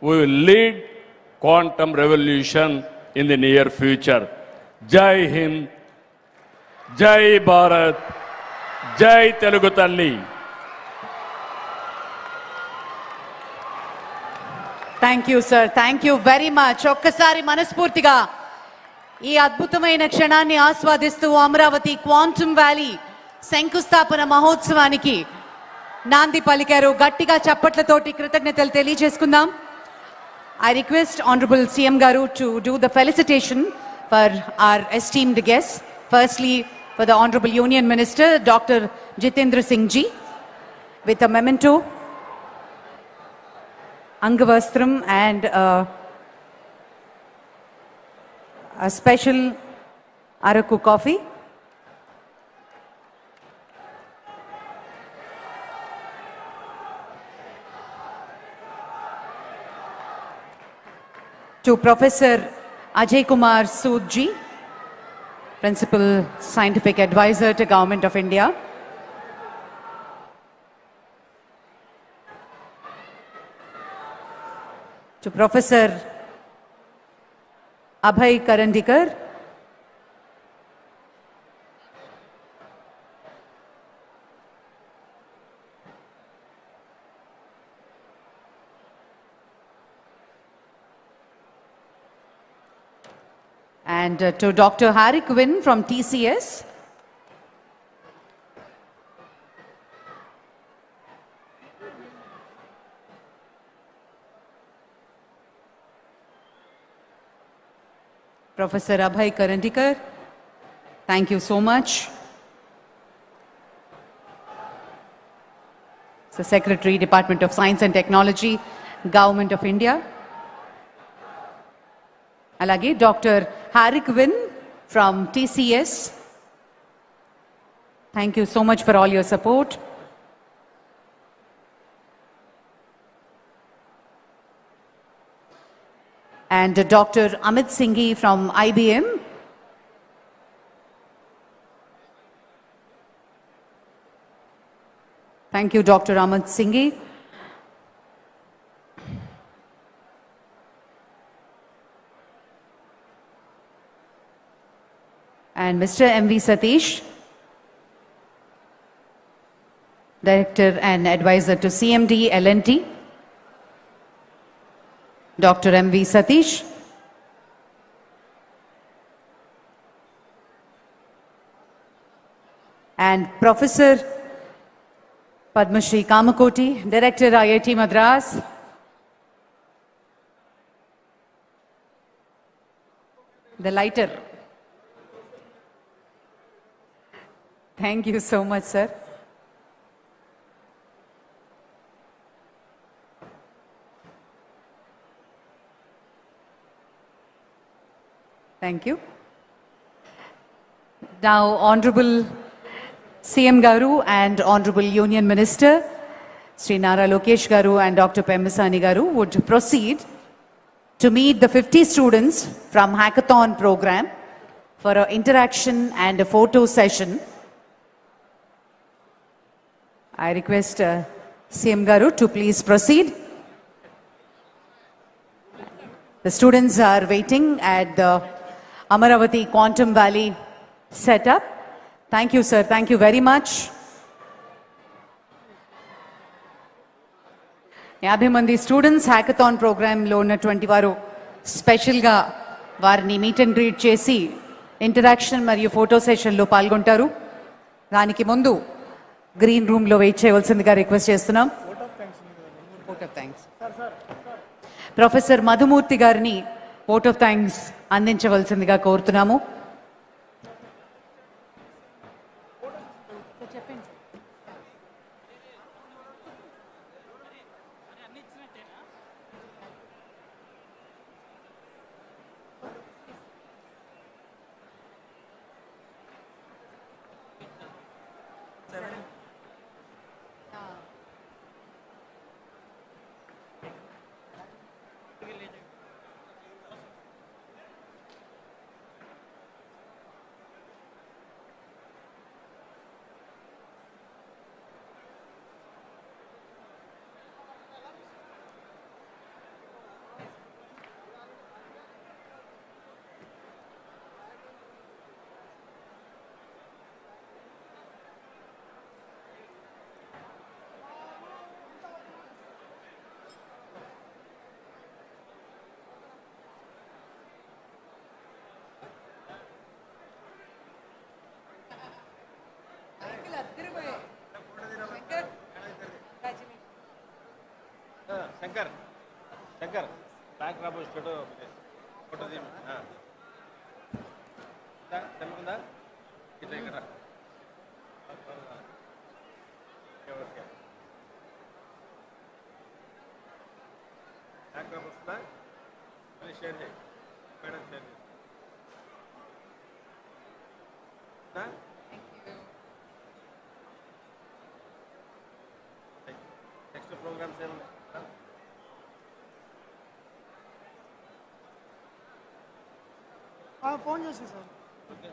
we will lead quantum revolution in the near future. Jai Hind, Jai Bharat, Jai Telugu Talli. Thank you sir, thank you very much. ఒక్కసారి మనస్ఫూర్తిగా ఈ అద్భుతమైన క్షణాన్ని ఆస్వాదిస్తూ Amaravati quantum valley శంకుస్థాపన మహోత్సవానికి నాంది పలికారు. గట్టిగా చప్పట్లతోటి కృతజ్ఞతలు తెలియజేసుకుందాం. I request Honorable CM Garu to do the felicitation for our esteemed guests. Firstly, for the Honorable Union Minister, Dr. Jitendra Singh ji, with a memento, Angavastram, and a special Araku coffee. To Professor Ajay Kumar Sood ji, Principal Scientific Advisor to Government of India. To Professor Abhay Karandikar, and to Dr. Harry Quinn from TCS. Professor Abhay Karandikar, thank you so much. So Secretary, Department of Science and Technology, Government of India. Alagi Dr. Harry Quinn from TCS. Thank you so much for all your support. And Dr. Amit Singh from IBM. Thank you, Dr. Amit Singh. And Mr. M.V. Satish, Director and Advisor to CMD L&T. Dr. M.V. Satish. And Professor Padma Shri Kamakoti, Director IIT Madras. The lighter. Thank you so much, sir. Thank you. Now, Honorable CM Garu and Honorable Union Minister, Sri Nara Lokesh Garu and Dr. Pemasani Garu would proceed to meet the 50 students from Hackathon program for an interaction and a photo session. I request CM Garu to please proceed. The students are waiting at the Amaravati Quantum Valley setup. Thank you, sir. Thank you very much. 50 మంది students hackathon ప్రోగ్రాంలో ఉన్నటువంటి వారు స్పెషల్గా వారిని meet and greet చేసి interaction మరియు photo సెషన్లో పాల్గొంటారు. దానికి ముందు గ్రీన్ రూమ్లో వెయిట్ చేయవలసిందిగా రిక్వెస్ట్ చేస్తున్నాం. ప్రొఫెసర్ మధుమూర్తి గారిని ఓట్ ఆఫ్ థ్యాంక్స్ అందించవలసిందిగా కోరుతున్నాము. శంకర్ శంకర్ బ్యాక్ రాబో ఫోటో ఫోటో తెలుగుందా ఇట్లా ఇక్కడ ఓకే బ్యాక్ రాబో వస్తుందా మళ్ళీ షేర్ చేయి మేడం షేర్ చేయి నెక్స్ట్ ప్రోగ్రామ్స్ ఏమున్నాయి ఫోన్ చేసి sir okay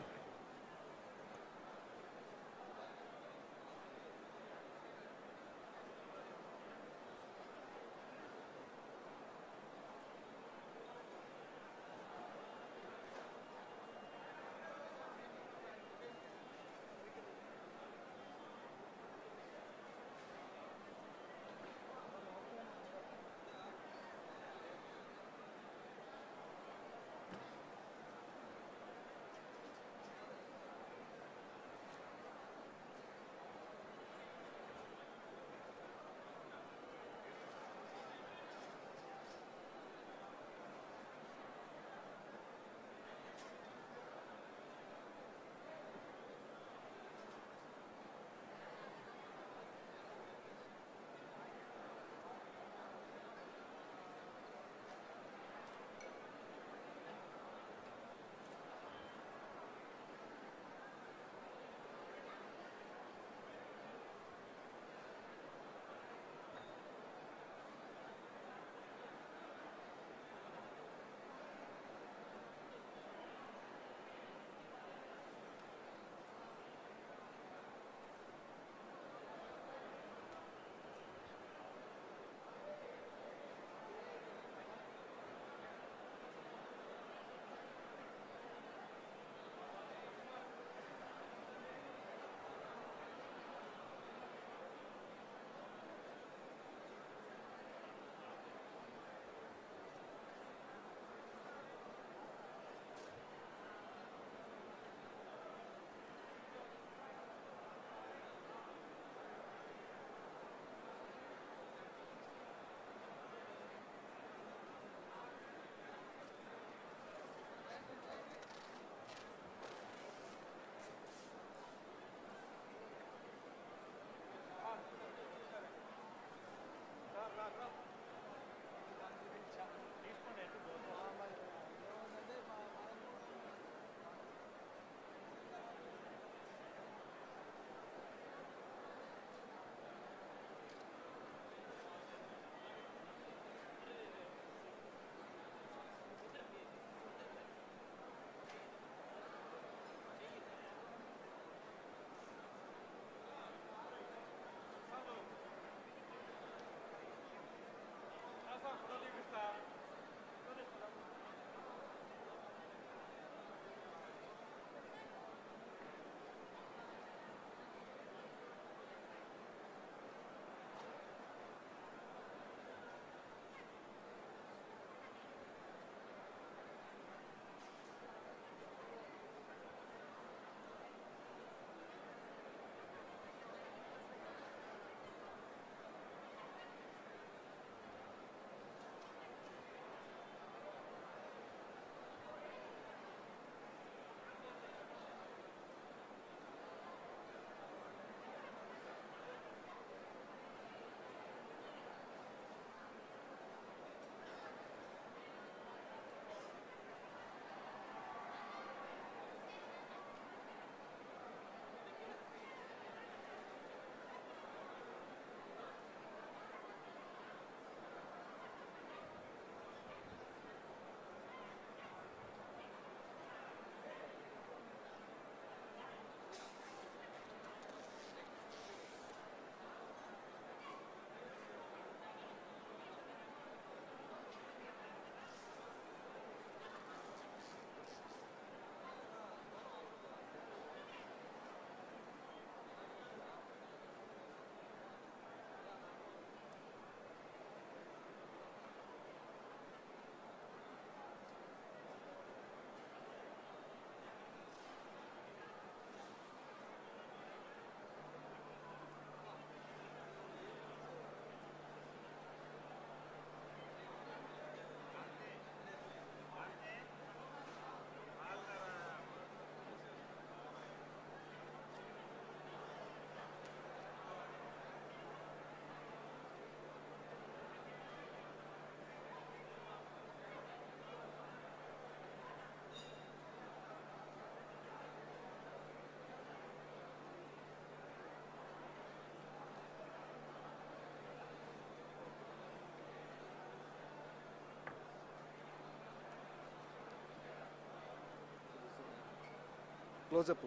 close up.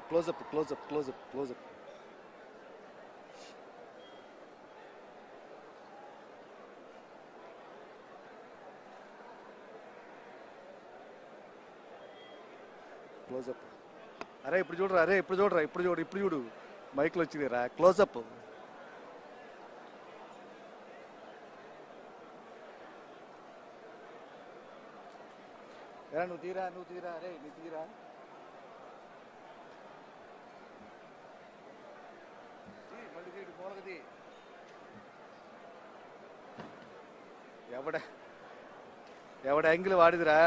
Close up close up close up close up. Close up. అరే ఇప్పుడు చూడరా, అరే ఇప్పుడు చూడరా, ఇప్పుడు చూడు, ఇప్పుడు చూడు, మైక్లో వచ్చింది రా. క్లోజప్. ఎరా నువ్వు తీరా, నువ్వు తీరా, అరే నువ్వు తీరా. మళ్ళీ తీడు మూలకది. ఎవడ యాంగిల్ వాడిదిరా.